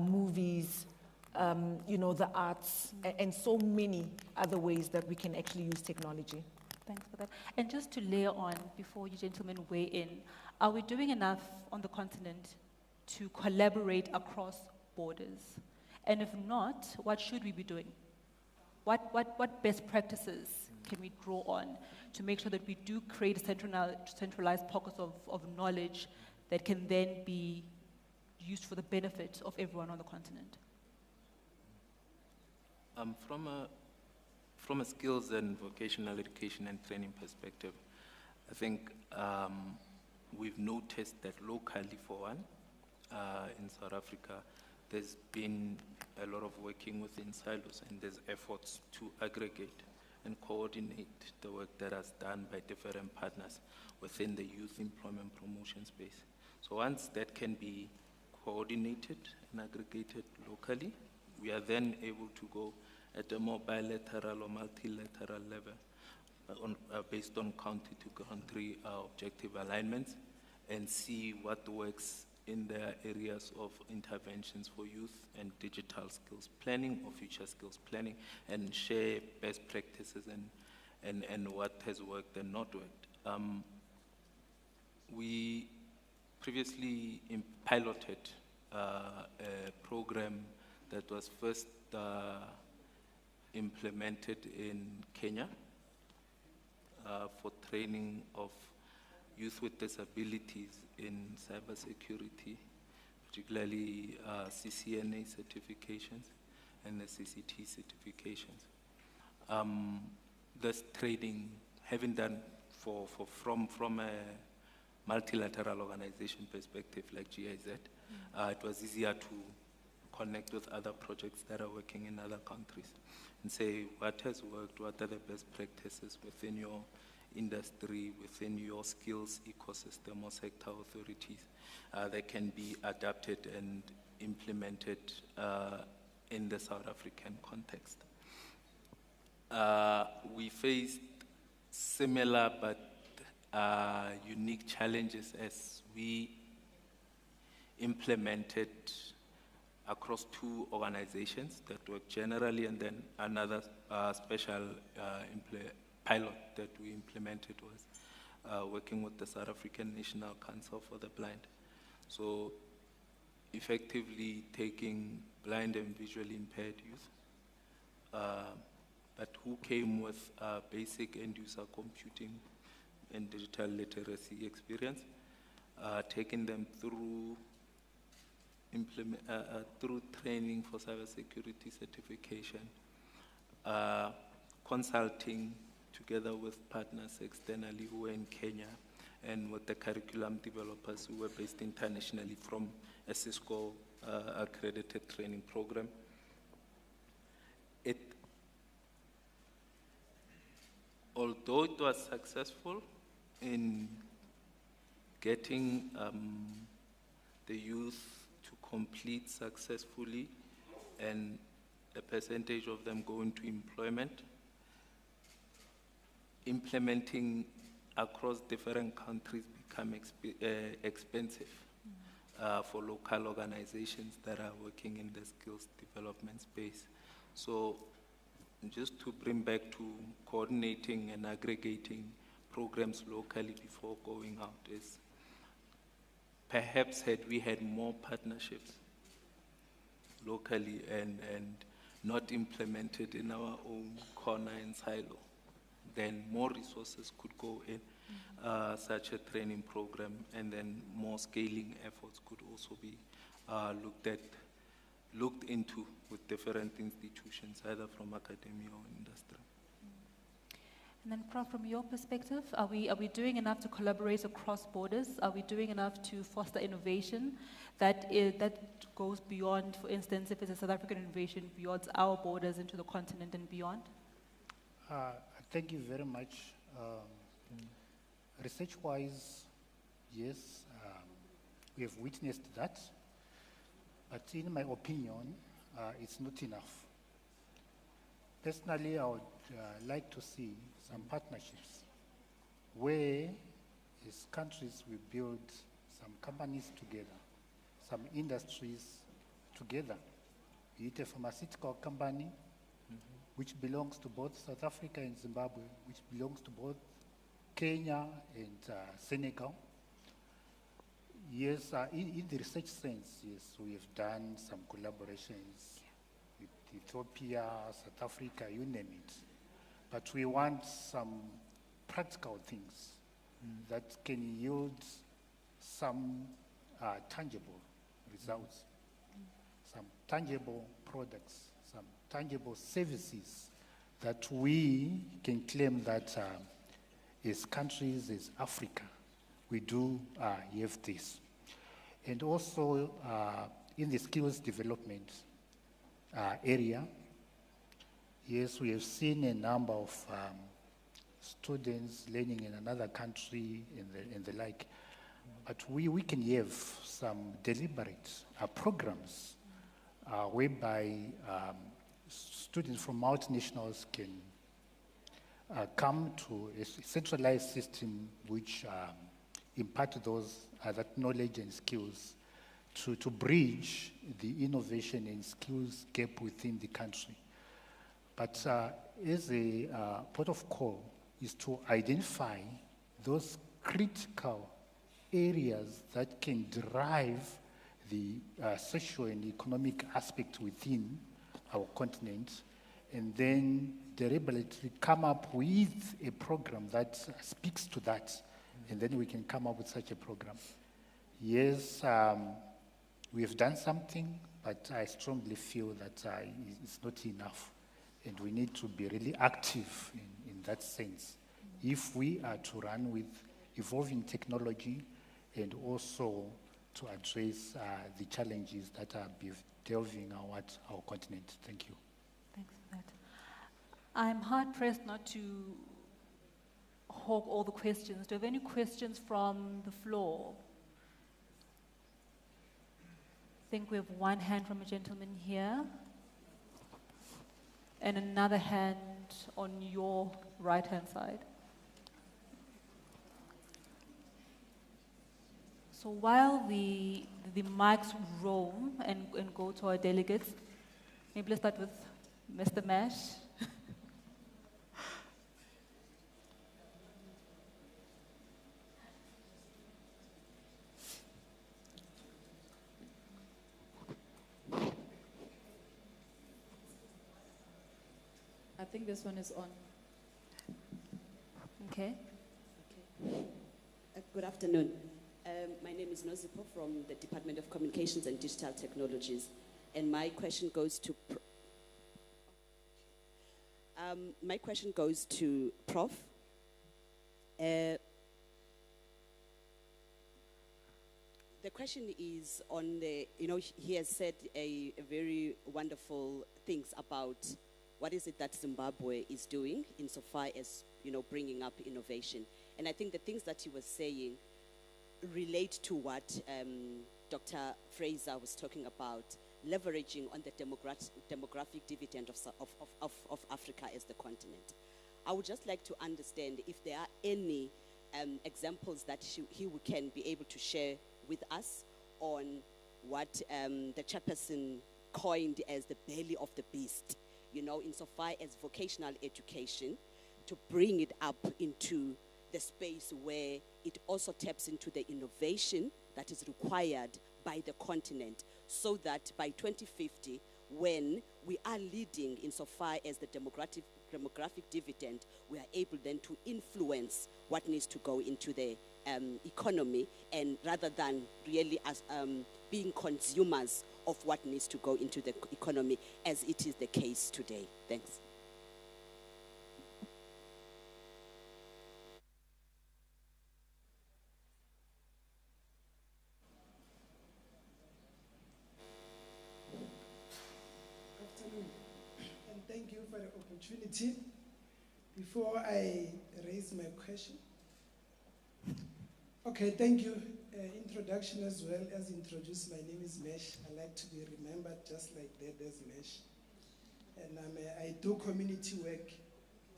movies, you know, the arts, and so many other ways that we can actually use technology. Thanks for that. And just to layer on, before you gentlemen weigh in, are we doing enough on the continent to collaborate across borders? And if not, what should we be doing? What best practices can we draw on to make sure that we do create centralized pockets of knowledge that can then be used for the benefit of everyone on the continent? From a skills and vocational education and training perspective, I think we've noticed that locally, for one, in South Africa, there's been a lot of working within silos, and there's efforts to aggregate and coordinate the work that is done by different partners within the youth employment promotion space. So once that can be coordinated and aggregated locally, we are then able to go at a more bilateral or multilateral level based on country-to-country objective alignments, and see what works in their areas of interventions for youth and digital skills planning or future skills planning, and share best practices and what has worked and not worked. We previously piloted a program that was first implemented in Kenya for training of youth with disabilities in cybersecurity, particularly CCNA certifications and the CCT certifications. This training, having done from a multilateral organization perspective like GIZ, it was easier to connect with other projects that are working in other countries and say what has worked, what are the best practices within your industry within your skills ecosystem or sector authorities that can be adapted and implemented in the South African context. We faced similar but unique challenges as we implemented across two organizations that work generally, and then another special pilot that we implemented was working with the South African National Council for the Blind. So effectively taking blind and visually impaired youth, but who came with basic end-user computing and digital literacy experience, taking them through through training for cybersecurity certification, consulting together with partners externally who were in Kenya, and with the curriculum developers who were based internationally from a Cisco accredited training program. Although it was successful in getting the youth to complete successfully and a percentage of them go into employment, implementing across different countries become expensive for local organizations that are working in the skills development space. So just to bring back to coordinating and aggregating programs locally before going out is perhaps had we had more partnerships locally and not implemented in our own corner and silo, then more resources could go in such a training program, and then more scaling efforts could also be looked into with different institutions, either from academia or industry. And then, Prof, from your perspective, are we doing enough to collaborate across borders? Are we doing enough to foster innovation that goes beyond, for instance, if it's a South African innovation, beyond our borders into the continent and beyond? Thank you very much. Research-wise, yes, we have witnessed that, but in my opinion, it's not enough. Personally, I would like to see some partnerships where, as countries, we build some companies together, some industries together. Be it a pharmaceutical company, which belongs to both South Africa and Zimbabwe, which belongs to both Kenya and Senegal. Yes, in the research sense, yes, we have done some collaborations with Ethiopia, South Africa, you name it. But we want some practical things that can yield some tangible results, some tangible products, some tangible services that we can claim that as countries, as Africa, we do have this. And also in the skills development area, yes, we have seen a number of students learning in another country and the like, but we can have some deliberate programs whereby students from multinationals can come to a centralized system which impart that knowledge and skills to bridge the innovation and skills gap within the country. But as a port of call is to identify those critical areas that can drive the social and economic aspect within our continent, and then deliberately come up with a program that speaks to that, and then we can come up with such a program. Yes, we have done something, but I strongly feel that it's not enough, and we need to be really active in that sense if we are to run with evolving technology and also to address the challenges that are delving our continent. Thank you. Thanks for that. I'm hard-pressed not to hog all the questions. Do you have any questions from the floor? I think we have one hand from a gentleman here. And another hand on your right-hand side. So while the mics roam and go to our delegates, maybe let's start with Mr. Mash. I think this one is on. Okay. Good afternoon. My name is Nozipo from the Department of Communications and Digital Technologies. And my question goes to Prof. The question is on the, he has said a very wonderful things about what is it that Zimbabwe is doing insofar as, bringing up innovation. And I think the things that he was saying relate to what Dr. Fraser was talking about, leveraging on the demographic dividend of Africa as the continent. I would just like to understand if there are any examples that he can be able to share with us on what the chairperson coined as the belly of the beast, insofar as vocational education, to bring it up into the space where it also taps into the innovation that is required by the continent, so that by 2050, when we are leading insofar as the demographic dividend, we are able then to influence what needs to go into the economy, and rather than really as being consumers of what needs to go into the economy, as it is the case today. Thanks. Thank you for the opportunity. Before I raise my question, thank you. Introduction as well as introduce. My name is Mesh. I like to be remembered just like that as Mesh. And I do community work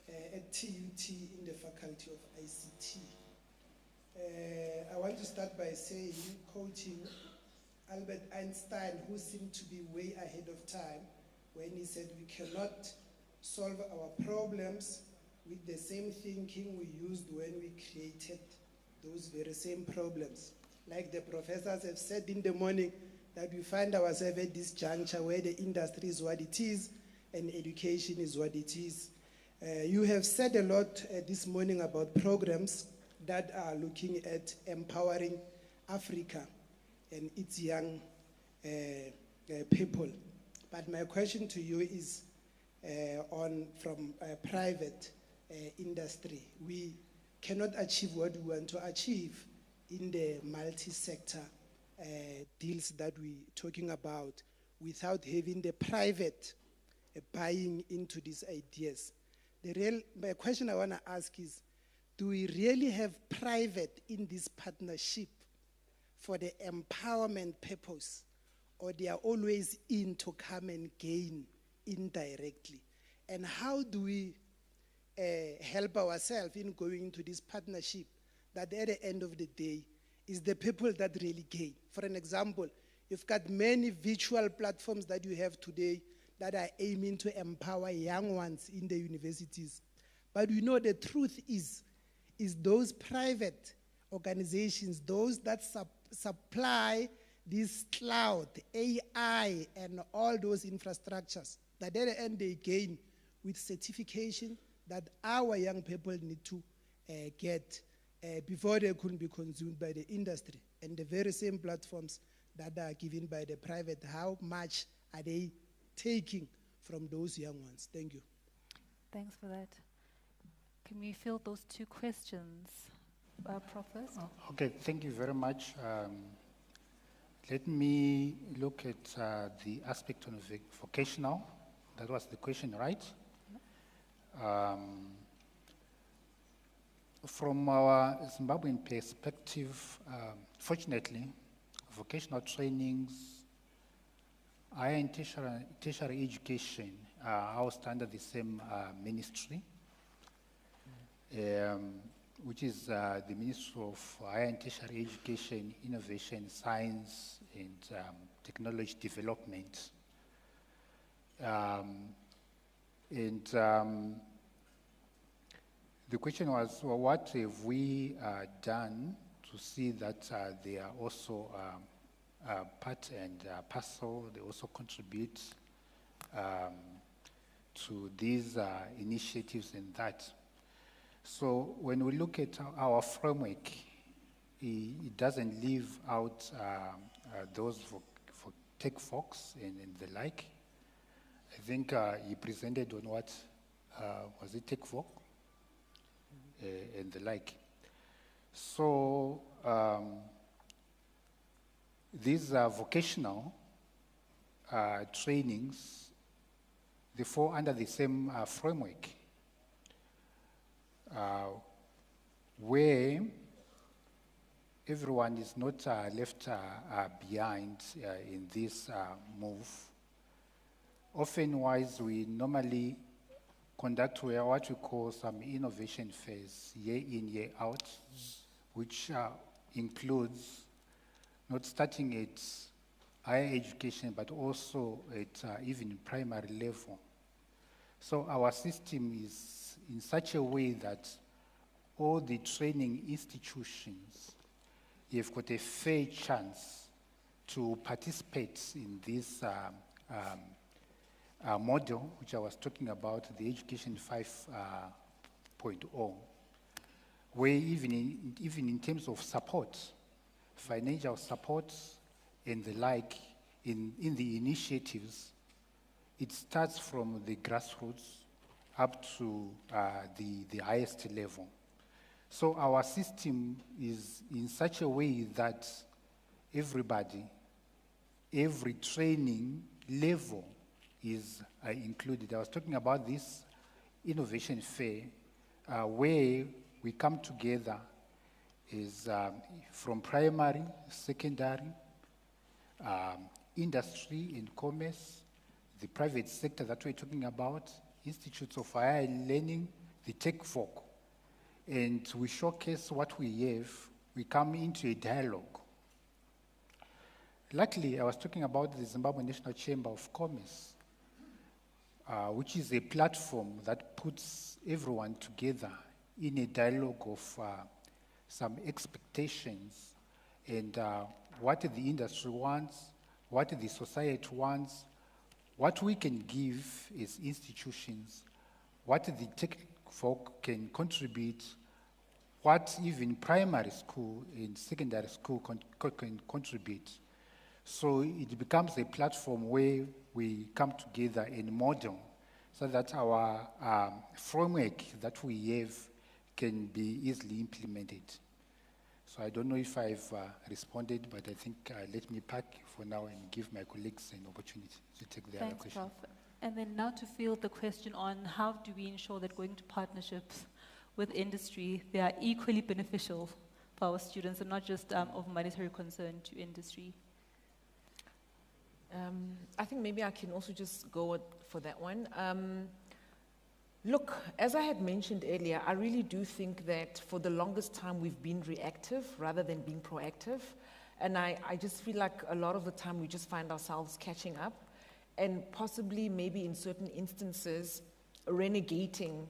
at TUT in the Faculty of ICT. I want to start by saying, quoting Albert Einstein, who seemed to be way ahead of time, when he said we cannot solve our problems with the same thinking we used when we created those very same problems. Like the professors have said in the morning, that we find ourselves at this juncture where the industry is what it is and education is what it is. You have said a lot this morning about programs that are looking at empowering Africa and its young people. But my question to you is from private industry. We cannot achieve what we want to achieve in the multi-sector deals that we're talking about without having the private buying into these ideas. My question I want to ask is, do we really have private in this partnership for the empowerment purpose, or they are always in to come and gain indirectly? And how do we help ourselves in going into this partnership that at the end of the day is the people that really gain? For an example, you've got many virtual platforms that you have today that are aiming to empower young ones in the universities. But we know the truth is those private organizations, those that supply this cloud, AI, and all those infrastructures, that at the end they gain with certification that our young people need to get before they could be consumed by the industry. And the very same platforms that are given by the private, how much are they taking from those young ones? Thank you. Thanks for that. Can we field those two questions, Professor? Okay, thank you very much. Let me look at the aspect of vocational. That was the question, right? From our Zimbabwean perspective, fortunately, vocational trainings, higher and tertiary education are housed under the same ministry, which is the Ministry of Higher and Tertiary Education, Innovation, Science, and Technology Development. The question was, well, what have we done to see that they are also part and parcel, they also contribute to these initiatives and that. So when we look at our framework, it doesn't leave out those for tech folks and the like. I think he presented on what, was it tech folk? And the like. So these vocational trainings, they fall under the same framework, where everyone is not left behind in this move. Often-wise, we normally conduct what we call some innovation phase, year in, year out, which includes not starting at higher education, but also at even primary level. So our system is in such a way that all the training institutions have got a fair chance to participate in this model, which I was talking about, the Education 5.0, where even in terms of support, financial support and the like, in the initiatives, it starts from the grassroots up to the highest level. So our system is in such a way that everybody, every training level is included. I was talking about this innovation fair where we come together is from primary, secondary, industry and commerce, the private sector that we're talking about, institutes of higher learning, the tech folk. And we showcase what we have, we come into a dialogue. Luckily, I was talking about the Zimbabwe National Chamber of Commerce, which is a platform that puts everyone together in a dialogue of some expectations and what the industry wants, what the society wants, what we can give as institutions, what the tech folk can contribute, what even primary school and secondary school can contribute. So it becomes a platform where we come together and model so that our framework that we have can be easily implemented. So I don't know if I've responded, but I think let me park for now and give my colleagues an opportunity to take the other question. Thanks, Prof. And then now to field the question on how do we ensure that going to partnerships with industry, they are equally beneficial for our students and not just of monetary concern to industry. I think maybe I can also just go for that one. Look, as I had mentioned earlier, I really do think that for the longest time we've been reactive rather than being proactive. And I just feel like a lot of the time we just find ourselves catching up and possibly maybe in certain instances renegating,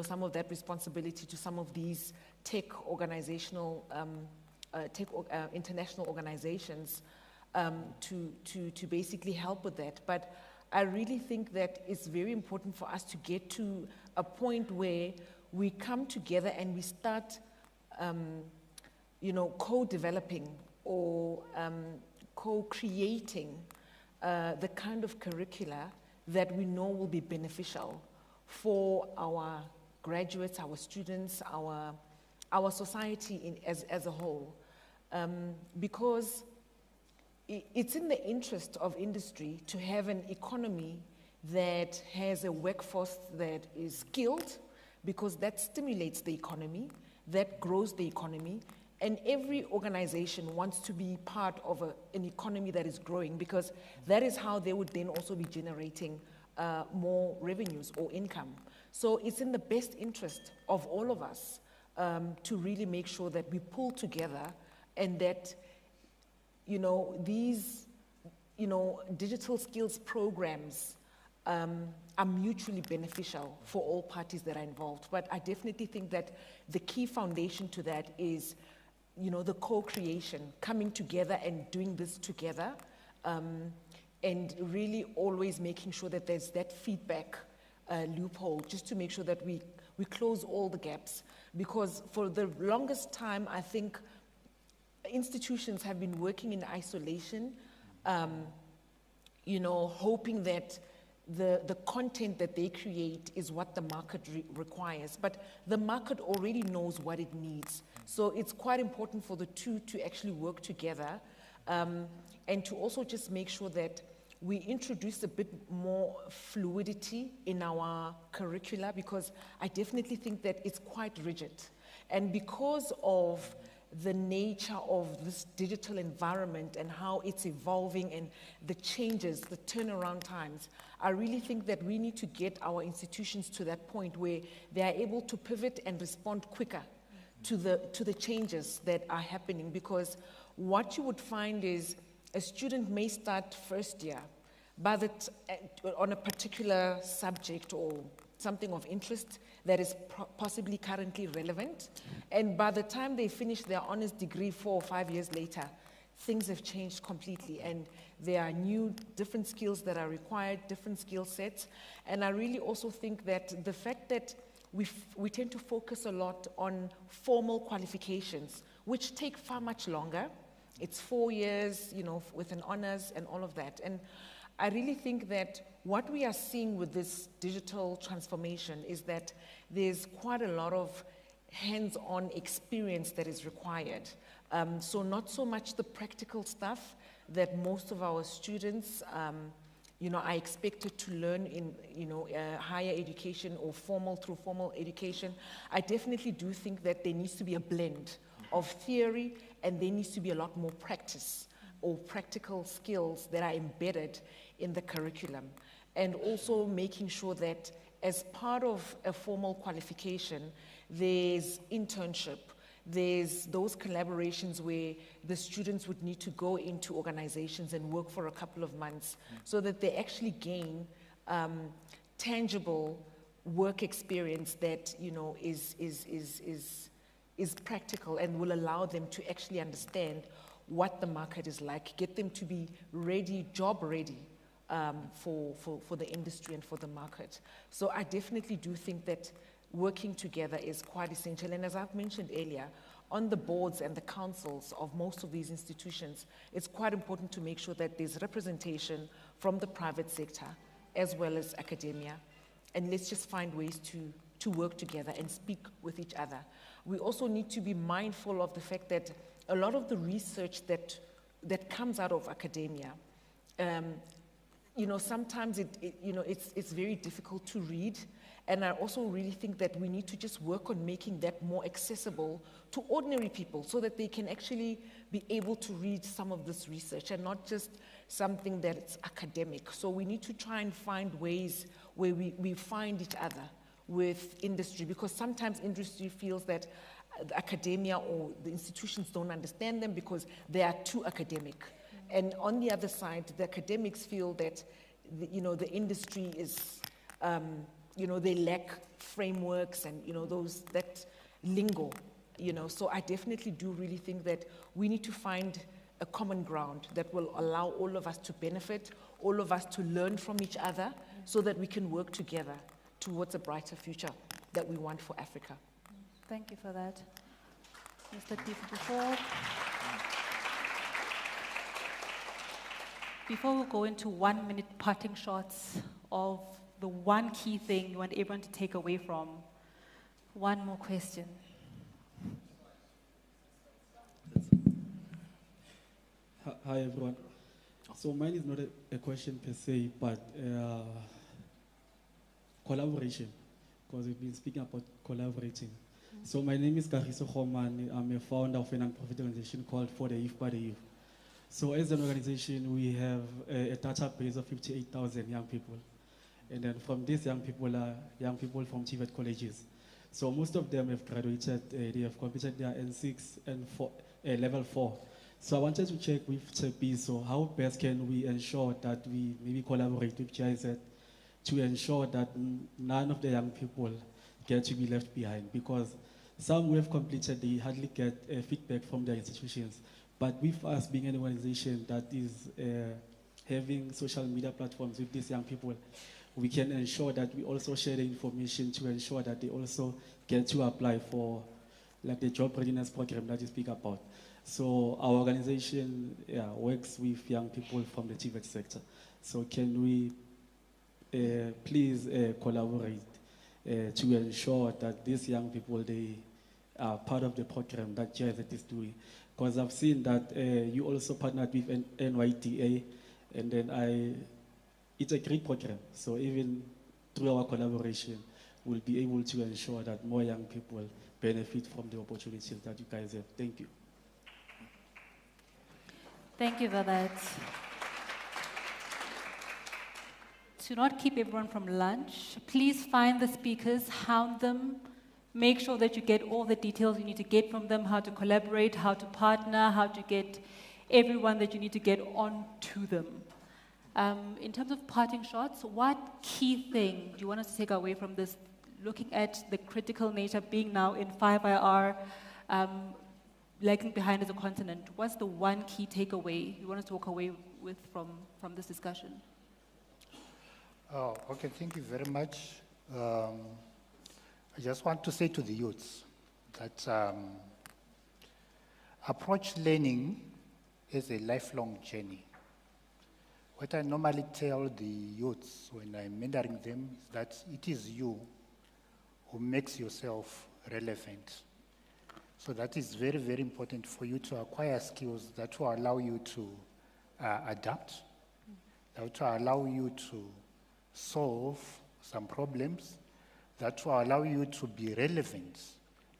some of that responsibility to some of these international organizations to basically help with that. But I really think that it's very important for us to get to a point where we come together and we start, co-developing or co-creating the kind of curricula that we know will be beneficial for our graduates, our students, our society as a whole. Because it's in the interest of industry to have an economy that has a workforce that is skilled, because that stimulates the economy, that grows the economy. And every organization wants to be part of an economy that is growing, because that is how they would then also be generating more revenues or income. So it's in the best interest of all of us to really make sure that we pull together, and that, these, digital skills programs are mutually beneficial for all parties that are involved. But I definitely think that the key foundation to that is, the co-creation, coming together and doing this together, and really always making sure that there's that feedback loophole, just to make sure that we close all the gaps. Because for the longest time, I think institutions have been working in isolation, hoping that the content that they create is what the market requires. But the market already knows what it needs. So it's quite important for the two to actually work together, and to also just make sure that we introduce a bit more fluidity in our curricula, because I definitely think that it's quite rigid. And because of the nature of this digital environment and how it's evolving and the changes, the turnaround times, I really think that we need to get our institutions to that point where they are able to pivot and respond quicker to the changes that are happening. Because what you would find is a student may start first year on a particular subject or something of interest that is possibly currently relevant, and by the time they finish their honors degree 4 or 5 years later, things have changed completely, and there are different skills that are required, different skill sets. And I really also think that the fact that we tend to focus a lot on formal qualifications, which take far much longer. It's 4 years, with an honors and all of that. And I really think that what we are seeing with this digital transformation is that there's quite a lot of hands-on experience that is required. So not so much the practical stuff that most of our students, are expected to learn in, higher education or through formal education. I definitely do think that there needs to be a blend of theory, and there needs to be a lot more practice or practical skills that are embedded in the curriculum. And also making sure that as part of a formal qualification, there's internship, there's those collaborations where the students would need to go into organizations and work for a couple of months, so that they actually gain tangible work experience that is practical and will allow them to actually understand what the market is like, get them to be ready, job ready, for the industry and for the market. So I definitely do think that working together is quite essential. And as I've mentioned earlier, on the boards and the councils of most of these institutions, it's quite important to make sure that there's representation from the private sector as well as academia. And let's just find ways to work together and speak with each other. We also need to be mindful of the fact that a lot of the research that comes out of academia, sometimes it's very difficult to read. And I also really think that we need to just work on making that more accessible to ordinary people, so that they can actually be able to read some of this research and not just something that's academic. So we need to try and find ways where we find each other with industry, because sometimes industry feels that the academia or the institutions don't understand them because they are too academic. And on the other side, the academics feel that the industry is, they lack frameworks and that lingo. So I definitely do really think that we need to find a common ground that will allow all of us to benefit, all of us to learn from each other, so that we can work together towards a brighter future that we want for Africa. Thank you for that. Mr. Before we go into 1 minute parting shots of the one key thing you want everyone to take away from, one more question. Hi everyone. So mine is not a question per se, but collaboration, because we've been speaking about collaborating. So my name is Kagiso Khomane. I'm a founder of a non-profit organization called For the Youth by the Youth. So as an organization, we have a database of 58,000 young people. And then from these young people are young people from TVET colleges. So most of them have graduated, they have completed their N6 and level 4. So I wanted to check with TUT-TV, so how best can we ensure that we maybe collaborate with GIZ to ensure that none of the young people get to be left behind? Because some who have completed, they hardly get feedback from their institutions. But with us being an organization that is having social media platforms with these young people, we can ensure that we also share the information to ensure that they also get to apply for like the job readiness program that you speak about. So our organization works with young people from the TVET sector. So can we please collaborate to ensure that these young people, they are part of the program that GIZ is doing? Because I've seen that you also partnered with NYDA, and then it's a great program. So even through our collaboration, we'll be able to ensure that more young people benefit from the opportunities that you guys have. Thank you. Thank you for that. To not keep everyone from lunch, please find the speakers, hound them, make sure that you get all the details you need to get from them, how to collaborate, how to partner, how to get everyone that you need to get on to them. In terms of parting shots, what key thing do you want us to take away from this, looking at the critical nature being now in 5IR, lagging behind as a continent? What's the one key takeaway you want us to walk away with from this discussion? Oh, okay, thank you very much. I just want to say to the youths that approach learning as a lifelong journey. What I normally tell the youths when I'm mentoring them is that it is you who makes yourself relevant. So that is very, very important for you to acquire skills that will allow you to adapt, that will allow you to solve some problems, that will allow you to be relevant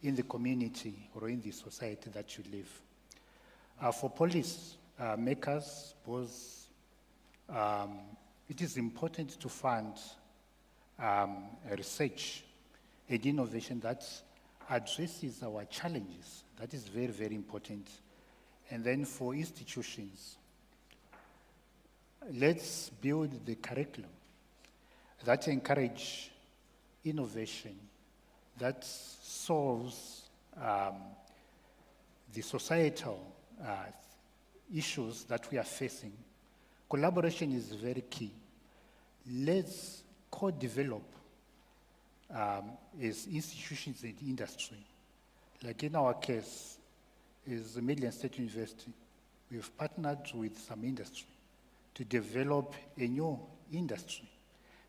in the community or in the society that you live. For policy makers, both, it is important to fund research and innovation that addresses our challenges. That is very, very important. And then for institutions, let's build the curriculum that encourage innovation, that solves the societal issues that we are facing. Collaboration is very key. Let's co-develop as institutions and industry. Like in our case, is the Midland State University. We've partnered with some industry to develop a new industry.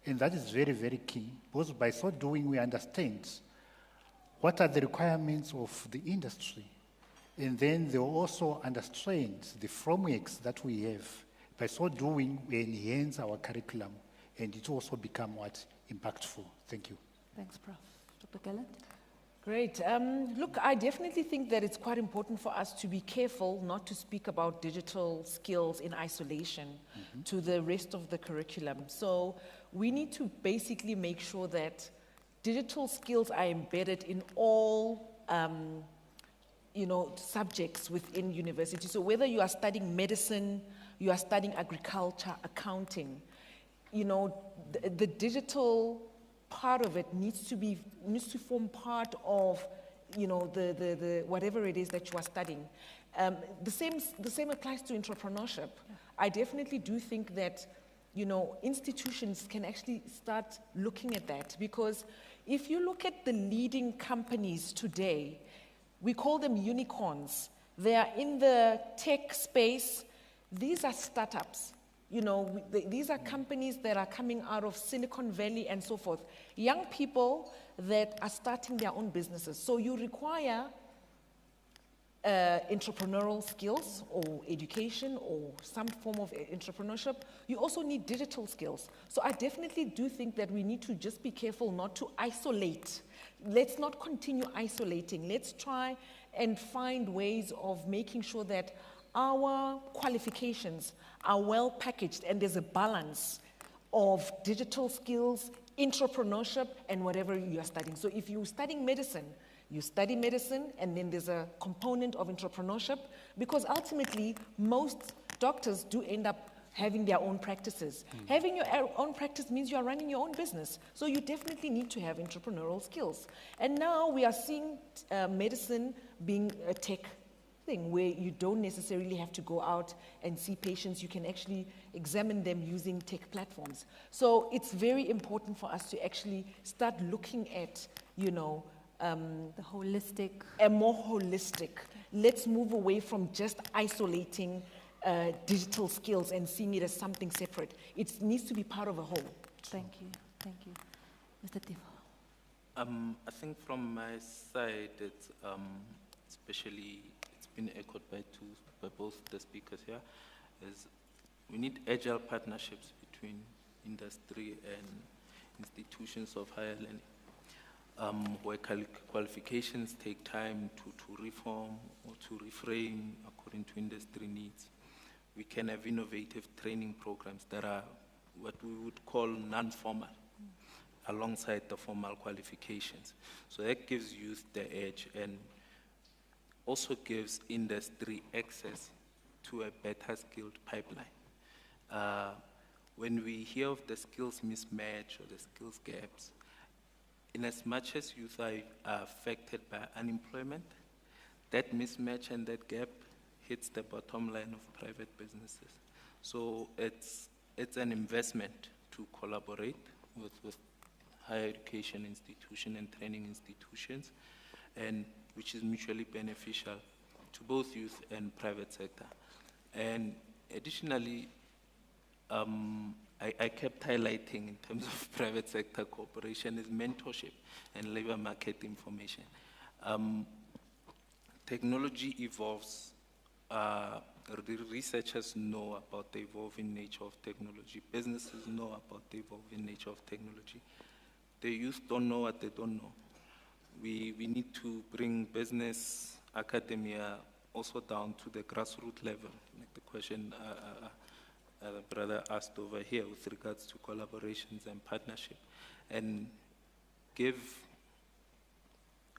And that is very, very key, because by so doing, we understand what are the requirements of the industry. And then they also understand the frameworks that we have. By so doing, we enhance our curriculum, and it also become impactful. Thank you. Thanks, Prof. Dr. Gallant? Great. Look, I definitely think that it's quite important for us to be careful not to speak about digital skills in isolation to the rest of the curriculum. So we need to basically make sure that digital skills are embedded in all subjects within university. So whether you are studying medicine, you are studying agriculture, accounting, the digital part of it needs to form part of the whatever it is that you are studying. The same applies to entrepreneurship. I definitely do think that institutions can actually start looking at that, because if you look at the leading companies today, we call them unicorns. They are in the tech space. These are startups. These are companies that are coming out of Silicon Valley and so forth. Young people that are starting their own businesses. So you require entrepreneurial skills or education or some form of entrepreneurship, you also need digital skills. So I definitely do think that we need to just be careful not to isolate. Let's not continue isolating. Let's try and find ways of making sure that our qualifications are well packaged and there's a balance of digital skills, entrepreneurship, and whatever you are studying. So if you're studying medicine, you study medicine, and then there's a component of entrepreneurship, because ultimately, most doctors do end up having their own practices. Having your own practice means you are running your own business. So you definitely need to have entrepreneurial skills. And now we are seeing medicine being a tech thing where you don't necessarily have to go out and see patients. You can actually examine them using tech platforms. So it's very important for us to actually start looking at, you know, the holistic. A more holistic. Let's move away from just isolating digital skills and seeing it as something separate. It needs to be part of a whole. Thank you. Thank you. Mr. Tifo. I think from my side, it's especially, it's been echoed by both the speakers here, is we need agile partnerships between industry and institutions of higher learning. Where qualifications take time to reform or to reframe according to industry needs. We can have innovative training programs that are what we would call non-formal, alongside the formal qualifications. So that gives youth the edge and also gives industry access to a better skilled pipeline. When we hear of the skills mismatch or the skills gaps, in as much as youth are affected by unemployment, that mismatch and that gap hits the bottom line of private businesses. So it's an investment to collaborate with higher education institutions and training institutions, and which is mutually beneficial to both youth and private sector. And additionally, I kept highlighting in terms of private sector cooperation is mentorship and labor market information. Technology evolves. The researchers know about the evolving nature of technology. Businesses know about the evolving nature of technology. The youth don't know what they don't know. We need to bring business, academia, also down to the grassroots level, like the question the brother asked over here with regards to collaborations and partnership, and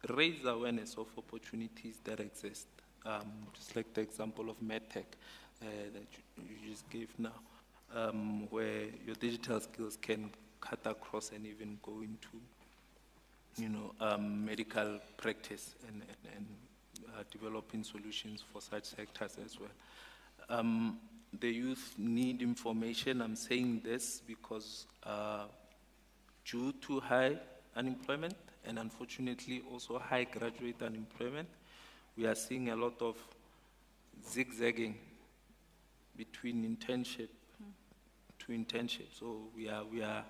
raise awareness of opportunities that exist. Just like the example of MedTech that you just gave now, where your digital skills can cut across and even go into, you know, medical practice and developing solutions for such sectors as well. The youth need information. I'm saying this because due to high unemployment and unfortunately also high graduate unemployment, we are seeing a lot of zigzagging between internship to internship. So we are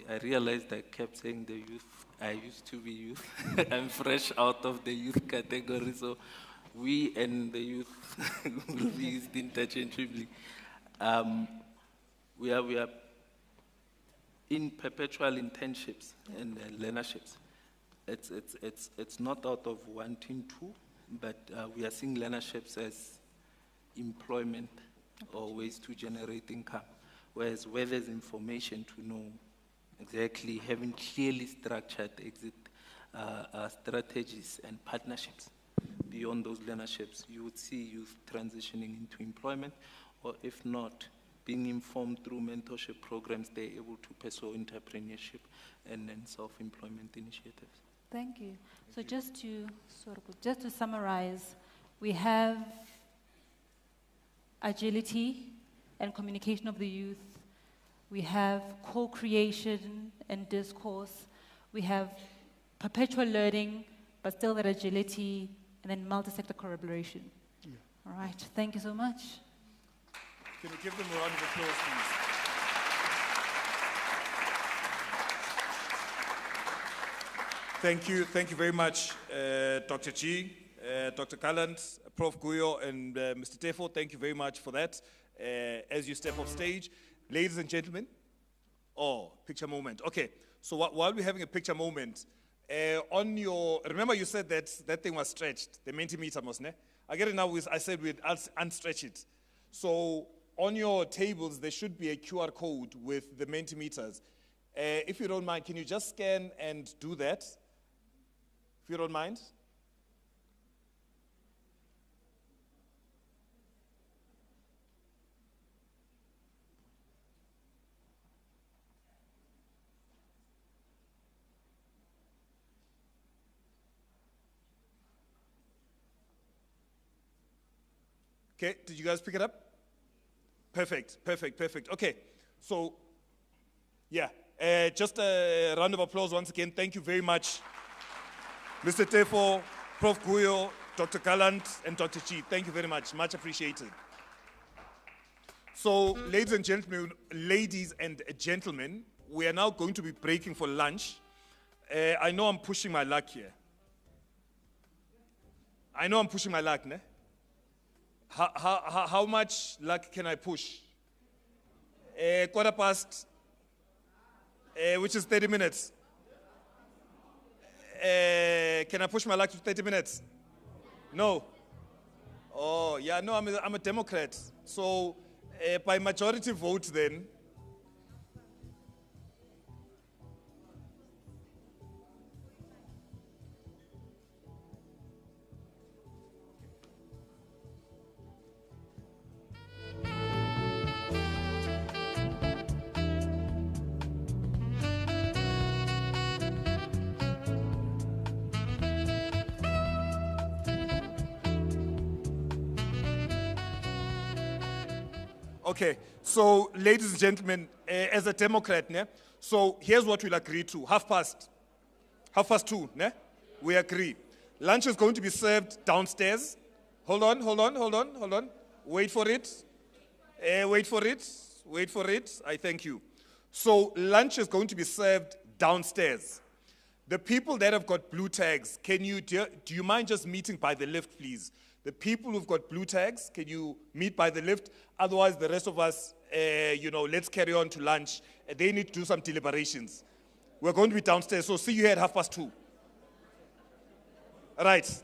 I realized I kept saying the youth. I used to be youth. I'm fresh out of the youth category, so we and the youth will be used interchangeably. We are in perpetual internships and learnerships. It's not out of wanting to, but we are seeing learnerships as employment or ways to generate income. Whereas where there's information to know exactly, having clearly structured exit strategies and partnerships beyond those learnerships, you would see youth transitioning into employment, or if not, being informed through mentorship programs, they're able to pursue entrepreneurship and self-employment initiatives. Thank you. So just to summarize, we have agility and communication of the youth. We have co-creation and discourse. We have perpetual learning, but still that agility, and then multi-sector collaboration. Yeah. All right, thank you so much. Can we give them a round of applause, please? Thank you very much, Dr. G, Dr. Kallant, Prof. Guyo, and Mr. Tefo. Thank you very much for that. As you step off stage, ladies and gentlemen, picture moment. Okay, so while we're having a picture moment, remember you said that thing was stretched, the Mentimeter was, ne? I get it now, I said we'd unstretch it. So on your tables, there should be a QR code with the Mentimeters. If you don't mind, can you just scan and do that? If you don't mind. Okay, did you guys pick it up? Perfect. Okay, so, yeah, just a round of applause once again. Thank you very much, Mr. Tefo, Prof. Guyo, Dr. Kallant, and Dr. Chi. Thank you very much appreciated. So, ladies and gentlemen, we are now going to be breaking for lunch. I know I'm pushing my luck here. Ne? How much luck can I push? 1:15, which is 30 minutes. Can I push my luck to 30 minutes? No. Oh, yeah, no, I'm a Democrat. So by majority vote then, okay, so ladies and gentlemen, as a Democrat, ne? So here's what we'll agree to. 2:30, ne? We agree. Lunch is going to be served downstairs. Hold on. Wait for it. I thank you. So lunch is going to be served downstairs. The people that have got blue tags, do you mind just meeting by the lift, please? The people who've got blue tags, can you meet by the lift? Otherwise, the rest of us, let's carry on to lunch. They need to do some deliberations. We're going to be downstairs, so see you here at 2:30. All right.